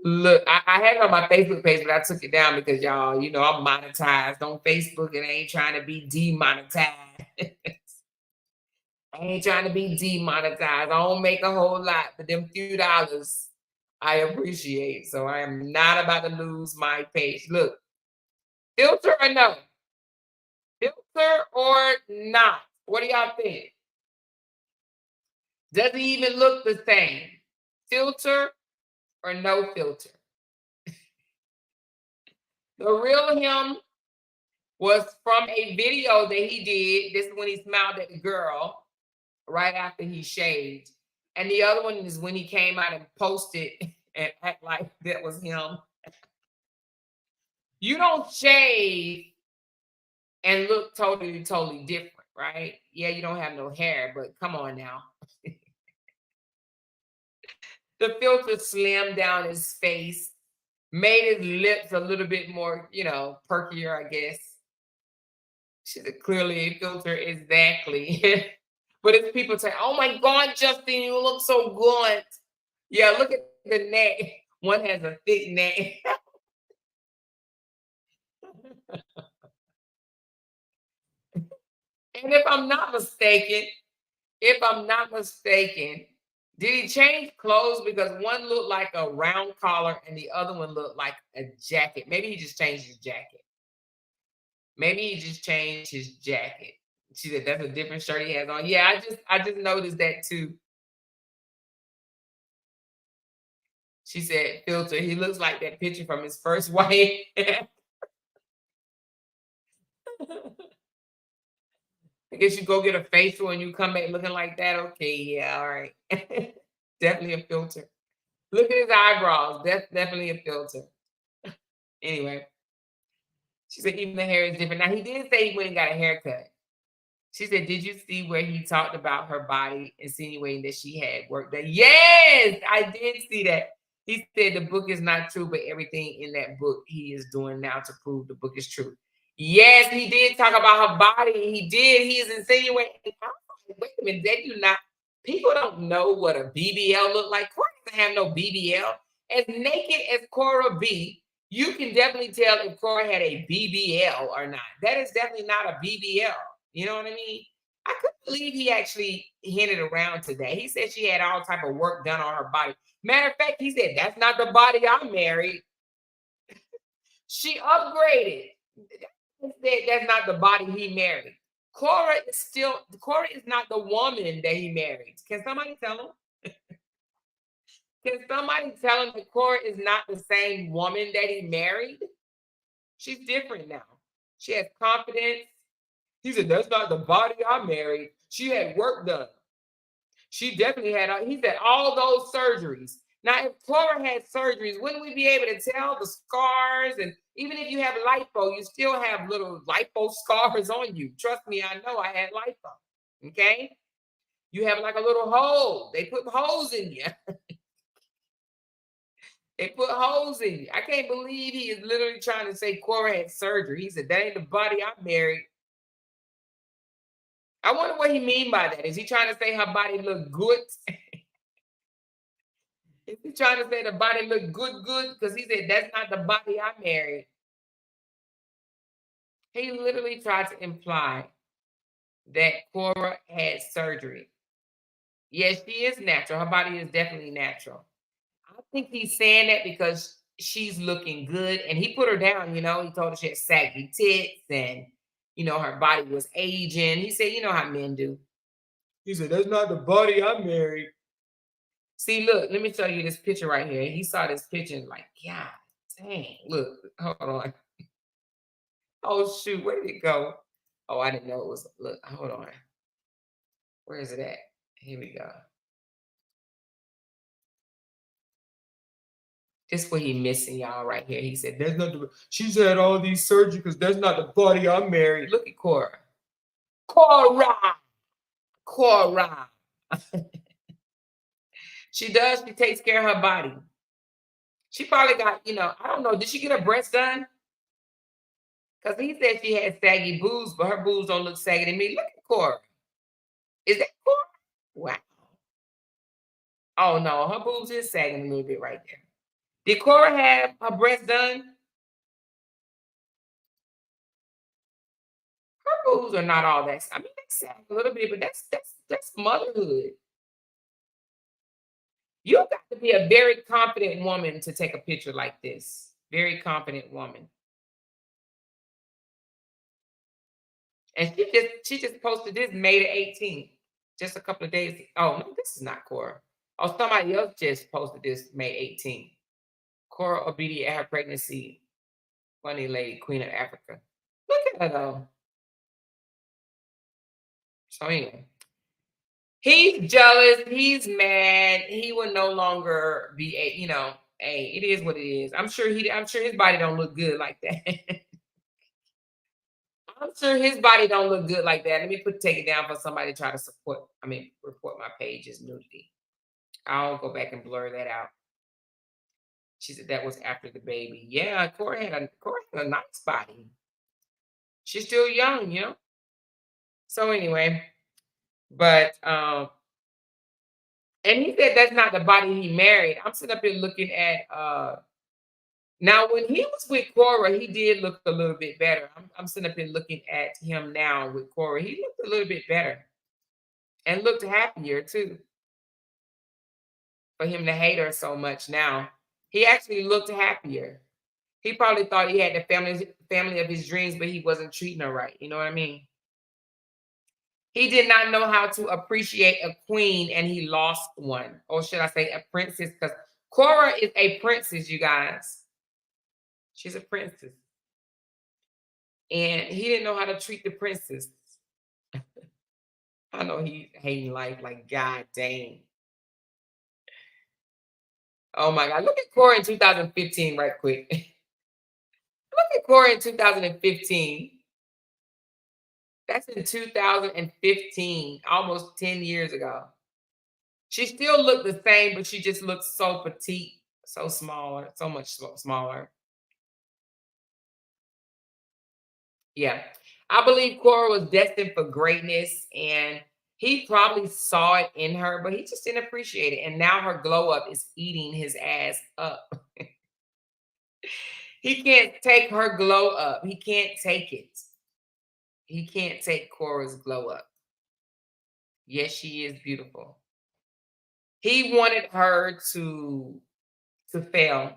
Look, I had it on my Facebook page, but I took it down because y'all, I'm monetized on Facebook and I ain't trying to be demonetized. I ain't trying to be demonetized. I don't make a whole lot, but them few dollars I appreciate. So I am not about to lose my page. Look, Filter or no? Filter or not? What do y'all think? Does he even look the same? Filter or no filter? The real him was from a video that he did. This is when he smiled at the girl right after he shaved. And the other one is when he came out and posted and act like that was him. You don't shave and look totally different, right? Yeah, you don't have no hair, but come on now. The filter slimmed down his face, made his lips a little bit more, perkier, I guess. She said, clearly a filter, exactly. But it's people say, oh my God, Justin, you look so good. Yeah, look at the neck. One has a thick neck. And if I'm not mistaken, did he change clothes? Because one looked like a round collar and the other one looked like a jacket. Maybe he just changed his jacket. She said that's a different shirt he has on. Yeah, I just noticed that too. She said, filter, he looks like that picture from his first wife. I guess you go get a facial and you come back looking like that. Okay, yeah, all right. Definitely a filter. Look at his eyebrows. That's definitely a filter. Anyway, she said even the hair is different. Now he did say he went and got a haircut. She said, did you see where he talked about her body, insinuating that she had work done? Yes, I did see that. He said the book is not true, but everything in that book he is doing now to prove the book is true. Yes, he did talk about her body. He did. He is insinuating. Wait a minute, they do not. People don't know what a BBL look like. Korra doesn't have no BBL. As naked as Korra be, you can definitely tell if Korra had a BBL or not. That is definitely not a BBL. You know what I mean? I couldn't believe he actually hinted around today. He said she had all type of work done on her body. Matter of fact, he said, that's not the body I married. She upgraded. He said that's not the body he married. Korra is not the woman that he married. Can somebody tell him? Can somebody tell him that Korra is not the same woman that he married? She's different now. She has confidence. He said, that's not the body I married. She had work done. She definitely had, he said, all those surgeries. Now, if Kora had surgeries, wouldn't we be able to tell the scars? And even if you have lipo, you still have little lipo scars on you. Trust me, I know I had lipo. Okay? You have like a little hole. They put holes in you. They put holes in you. I can't believe he is literally trying to say Kora had surgery. He said, that ain't the body I married. I wonder what he mean by that. Is he trying to say her body look good? Is he trying to say the body look good? Because he said, that's not the body I married. He literally tried to imply that Kora had surgery. Yes, she is natural. Her body is definitely natural. I think he's saying that because she's looking good. And he put her down, He told her she had saggy tits and, her body was aging. He said, you know how men do. He said, that's not the body I married. See, look, let me show you this picture right here. He saw this picture and like, God dang, look, hold on. Oh, shoot, where did it go? Oh, I didn't know it was, look, hold on. Where is it at? Here we go. This is what he missing, y'all, right here. He said, there's not the, she's had all these surgeries because that's not the body I married. Look at Kora. Kora. She does. She takes care of her body. She probably got, I don't know. Did she get her breasts done? Because he said she had saggy boobs, but her boobs don't look saggy to me. Look at Kora. Is that Kora? Wow. Oh, no. Her boobs is sagging a little bit right there. Did Kora have her breasts done? Her boobs are not all that. I mean, they sag a little bit, but that's motherhood. You got to be a very confident woman to take a picture like this. Very confident woman. And she just posted this May the 18th, just a couple of days. Oh no, this is not Kora. Oh, somebody else just posted this May 18th. Kora obedient at her pregnancy. Funny lady, Queen of Africa. Look at her though. So anyway, he's jealous. He's mad. He will no longer be a. Hey, it is what it is. I'm sure his body don't look good like that. I'm sure his body don't look good like that. Let me take it down for somebody to try to report my page's nudity. I'll go back and blur that out. She said that was after the baby. Yeah, Korra had a nice body. She's still young. So anyway, but and he said that's not the body he married. I'm sitting up here looking at now when he was with Korra, he did look a little bit better. I'm sitting up here looking at him now with Korra. He looked a little bit better and looked happier too. For him to hate her so much now, he actually looked happier. He probably thought he had the family of his dreams, but he wasn't treating her right. You know what I mean? He did not know how to appreciate a queen, and he lost one. Or should I say a princess? Because Korra is a princess, you guys. She's a princess. And he didn't know how to treat the princess. I know he's hating life like, God dang. Oh my God. Look at Korra in 2015 right quick. Look at Korra in 2015. That's in 2015, almost 10 years ago. She still looked the same, but she just looked so petite, so smaller, so much smaller. Yeah. I believe Korra was destined for greatness, and he probably saw it in her, but he just didn't appreciate it. And now her glow up is eating his ass up. He can't take her glow up. He can't take it. He can't take Korra's glow up. Yes, she is beautiful. He wanted her to fail,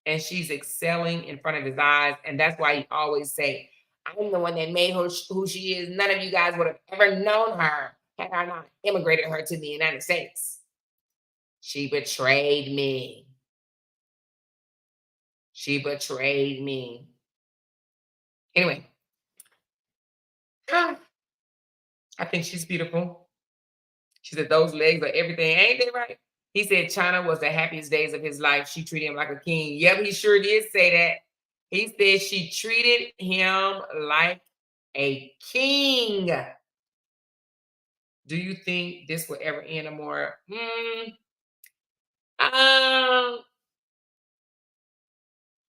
and she's excelling in front of his eyes, and that's why he always say, I'm the one that made her who she is. None of you guys would have ever known her had I not immigrated her to the United States. She betrayed me. She betrayed me. Anyway, I think she's beautiful. She said, those legs are everything. Ain't they right? He said China was the happiest days of his life. She treated him like a king. Yep, he sure did say that. He said she treated him like a king. Do you think this will ever end or more?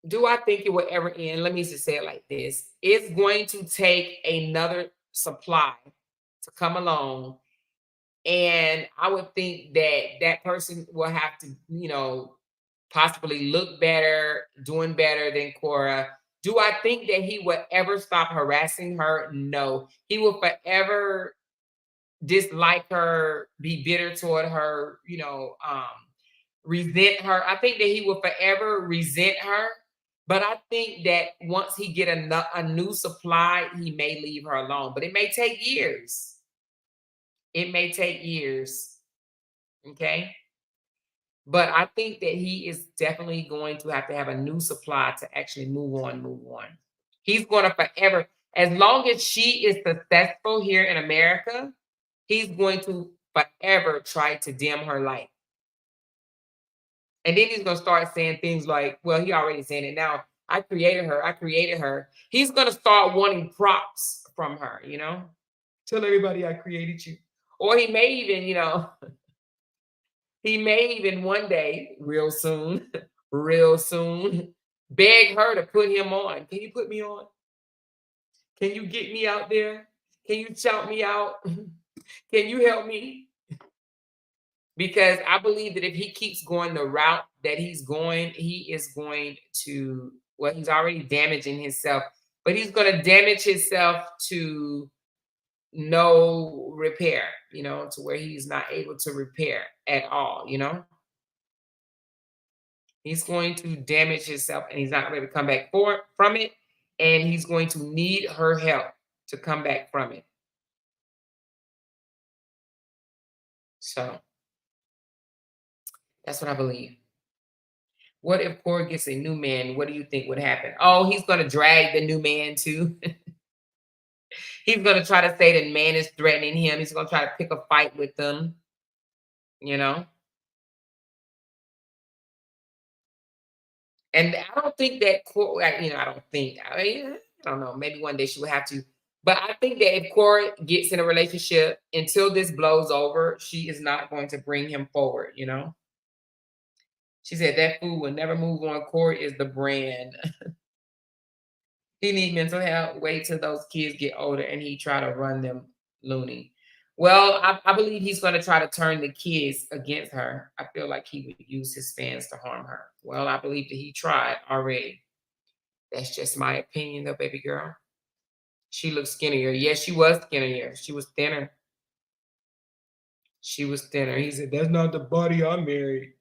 Do I think it will ever end? Let me just say it like this. It's going to take another supply to come along. And I would think that that person will have to, possibly look better, doing better than Korra. Do I think that he would ever stop harassing her? No. He will forever dislike her, be bitter toward her, resent her. I think that he will forever resent her. But I think that once he get a new supply, he may leave her alone. But it may take years. It may take years. Okay. But I think that he is definitely going to have a new supply to actually move on. He's going to forever, as long as she is successful here in America, he's going to forever try to dim her light. And then he's going to start saying things like, well, he already saying it now. I created her. He's going to start wanting props from her, Tell everybody I created you. Or he may even, he may even one day, real soon, beg her to put him on. Can you put me on? Can you get me out there? Can you shout me out? Can you help me? Because I believe that if he keeps going the route that he's going, he is going to, well, he's already damaging himself, but he's going to damage himself to no repair, to where he's not able to repair at all, He's going to damage himself and he's not going to come back from it. And he's going to need her help to come back from it. So that's what I believe. What if Korra gets a new man? What do you think would happen? Oh, he's gonna drag the new man too. He's gonna try to say that man is threatening him. He's gonna try to pick a fight with them, you know. And I don't think that Korra, I don't think. I don't know. Maybe one day she will have to. But I think that if Korra gets in a relationship until this blows over, she is not going to bring him forward. She said that fool will never move on. Korra is the brand. He need mental health. Wait till those kids get older and he try to run them loony. Well, I believe he's going to try to turn the kids against her. I feel like he would use his fans to harm her. Well, I believe that he tried already. That's just my opinion, though, baby girl. She looks skinnier. Yes, she was skinnier. She was thinner. She was thinner. He said, that's not the body I married.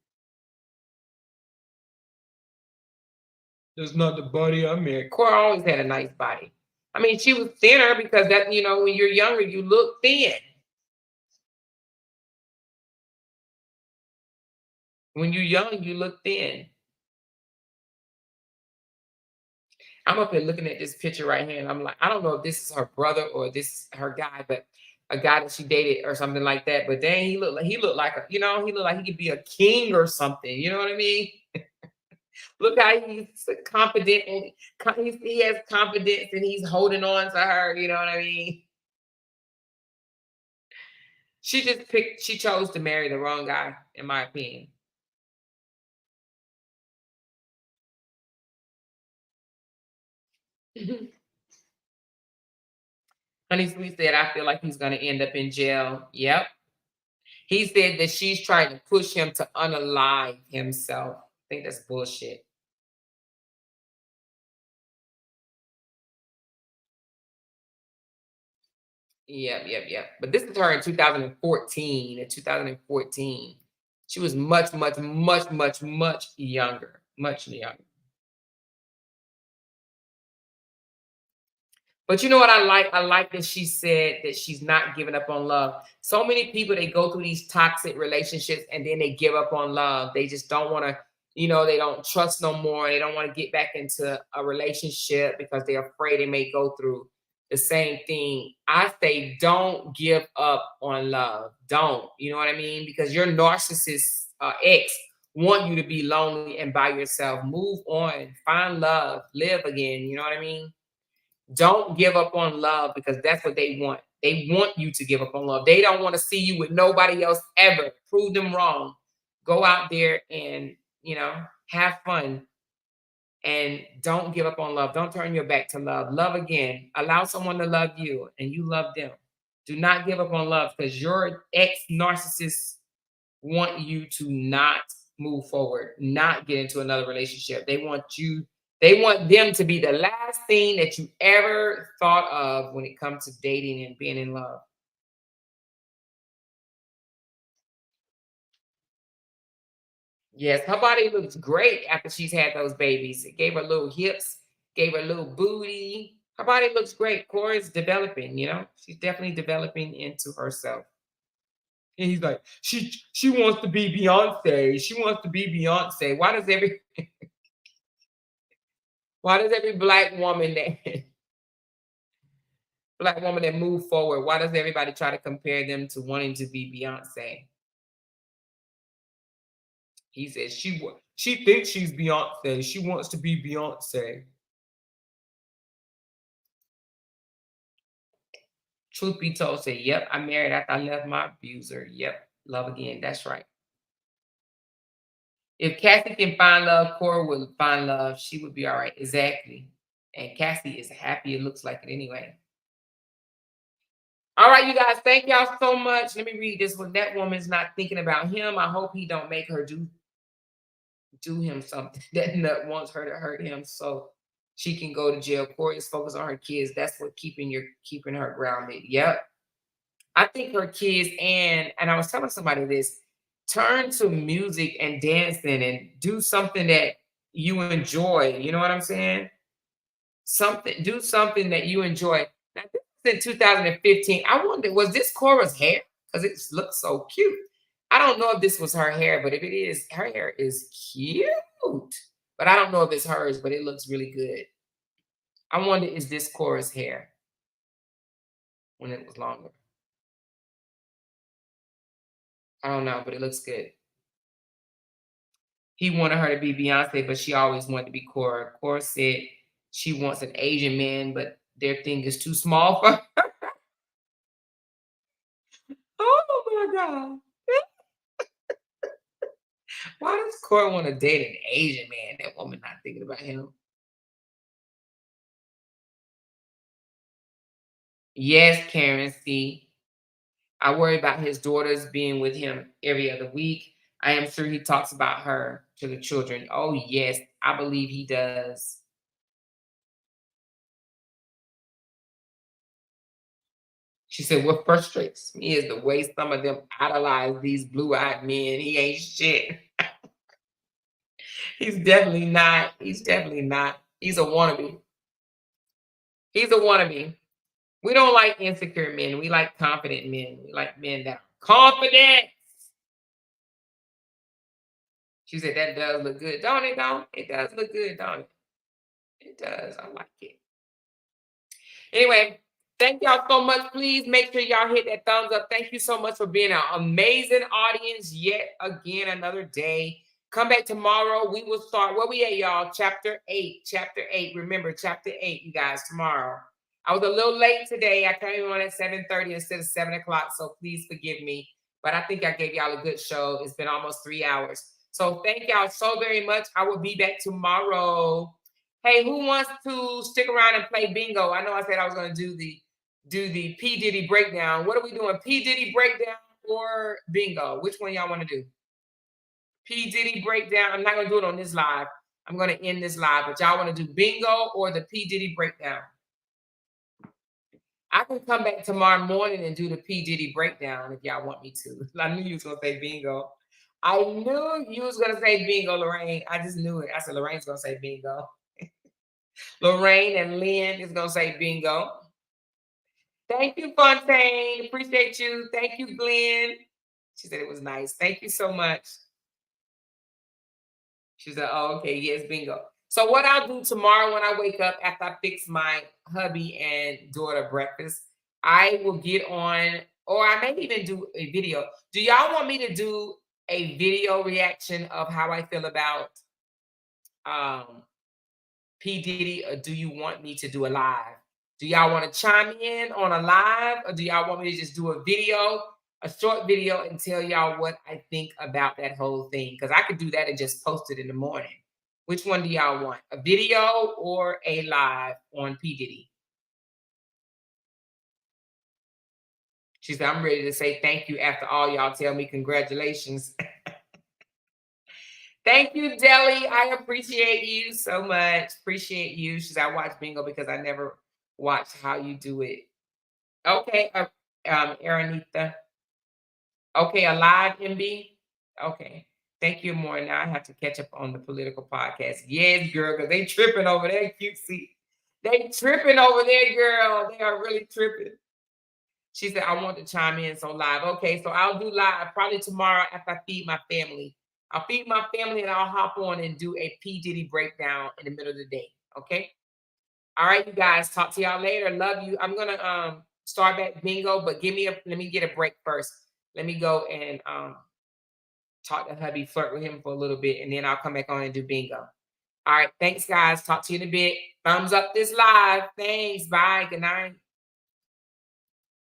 That's not the body I married. Korra always had a nice body. I mean, she was thinner because that, when you're younger, you look thin. When you're young, you look thin. I'm up here looking at this picture right here, and I'm like, I don't know if this is her brother or this is her guy, but a guy that she dated or something like that. But then he looked like he looked like he looked like he could be a king or something. You know what I mean? Look how he's confident and he has confidence and he's holding on to her. You know what I mean? She chose to marry the wrong guy, in my opinion. Honey Sweet said, I feel like he's going to end up in jail. Yep. He said that she's trying to push him to unalive himself. I think that's bullshit. Yep. But this is her in 2014. In 2014, she was much, much, much, much, much younger. Much younger. But you know what I like? I like that she said that she's not giving up on love. So many people, they go through these toxic relationships and then they give up on love. They just don't want to, they don't trust no more. They don't want to get back into a relationship because they're afraid they may go through the same thing. I say don't give up on love. Don't. You know what I mean? Because your narcissist ex want you to be lonely and by yourself. Move on. Find love. Live again. You know what I mean? Don't give up on love because that's what they want. They want you to give up on love. They don't want to see you with nobody else ever. Prove them wrong. Go out there and, have fun. And don't give up on love. Don't turn your back to love. Love again. Allow someone to love you and you love them. Do not give up on love because your ex-narcissists want you to not move forward, not get into another relationship. They want them to be the last thing that you ever thought of when it comes to dating and being in love. Yes, her body looks great after she's had those babies. It gave her little hips, gave her little booty. Her body looks great. Kora is developing, She's definitely developing into herself. And he's like, she wants to be Beyonce. She wants to be Beyonce. Why does every black woman that move forward, why does everybody try to compare them to wanting to be Beyonce? He says she thinks she's Beyonce. She wants to be Beyonce. Truth be told, say, yep, I married after I left my abuser. Yep, love again. That's right. If Cassie can find love, Korra will find love. She would be all right. Exactly. And Cassie is happy. It looks like it anyway. All right, you guys. Thank y'all so much. Let me read this one. That woman's not thinking about him. I hope he don't make her do him something that nut wants her to hurt him so she can go to jail. Korra is focused on her kids. That's what keeping her grounded. Yep. I think her kids and I was telling somebody this, turn to music and dancing and do something that you enjoy. You know what I'm saying? Do something that you enjoy. Now, this is It's in 2015. I wonder, was this Kora's hair? Because it looks so cute. I don't know if this was her hair, but if it is, her hair is cute. But I don't know if it's hers, but it looks really good. I wonder, is this Kora's hair when it was longer? I don't know, but it looks good. He wanted her to be Beyonce, but she always wanted to be Kora. Kora said she wants an Asian man, but their thing is too small for her. Oh my God. Why does Kora want to date an Asian man? That woman not thinking about him. Yes, Karen, see. I worry about his daughters being with him every other week. I am sure he talks about her to the children. Oh, yes, I believe he does. She said, what frustrates me is the way some of them idolize these blue-eyed men. He ain't shit. He's definitely not. He's definitely not. He's a wannabe. He's a wannabe. We don't like insecure men. We like confident men. We like men that are confident. She said, that does look good. Don't it, don't? It does look good, don't it? It does. I like it. Anyway, thank y'all so much. Please make sure y'all hit that thumbs up. Thank you so much for being an amazing audience yet again another day. Come back tomorrow. We will start. Where we at, y'all? Chapter 8. Chapter 8. Remember, chapter 8, you guys, tomorrow. I was a little late today. I came on at 7:30 instead of 7 o'clock, so please forgive me. But I think I gave y'all a good show. It's been almost 3 hours. So thank y'all so very much. I will be back tomorrow. Hey, who wants to stick around and play bingo? I know I said I was going to do the P. Diddy breakdown. What are we doing? P. Diddy breakdown or bingo? Which one y'all want to do? P. Diddy breakdown. I'm not going to do it on this live. I'm going to end this live. But y'all want to do bingo or the P. Diddy breakdown? I can come back tomorrow morning and do the P. Diddy breakdown if y'all want me to. I knew you was going to say bingo. I knew you was going to say bingo, Lorraine. I just knew it. I said Lorraine's going to say bingo. Lorraine and Lynn is going to say bingo. Thank you, Fontaine. Appreciate you. Thank you, Glenn. She said it was nice. Thank you so much. She said, oh, okay, yes, bingo. So what I'll do tomorrow when I wake up after I fix my hubby and daughter breakfast, I will get on, or I may even do a video. Do y'all want me to do a video reaction of how I feel about P. Diddy, or do you want me to do a live? Do y'all want to chime in on a live, or do y'all want me to just do a video, a short video, and tell y'all what I think about that whole thing? Because I could do that and just post it in the morning. Which one do y'all want? A video or a live on P. Diddy? She said, I'm ready to say thank you after all y'all tell me congratulations. Thank you, Deli. I appreciate you so much. Appreciate you. She said, I watch bingo because I never watched how you do it. Okay, Aranita. Okay, a live MB. Okay. Thank you more. Now I have to catch up on the political podcast. Yes, girl, because they tripping over there, cutesy. They tripping over there, girl. They are really tripping. She said, I want to chime in so live. Okay, so I'll do live probably tomorrow after I feed my family. I'll feed my family and I'll hop on and do a P. Diddy breakdown in the middle of the day. Okay? All right, you guys. Talk to y'all later. Love you. I'm gonna start back bingo, but let me get a break first. Let me go and talk to hubby, flirt with him for a little bit, and then I'll come back on and do bingo. All right, thanks, guys. Talk to you in a bit. Thumbs up this live. Thanks. Bye. Good night.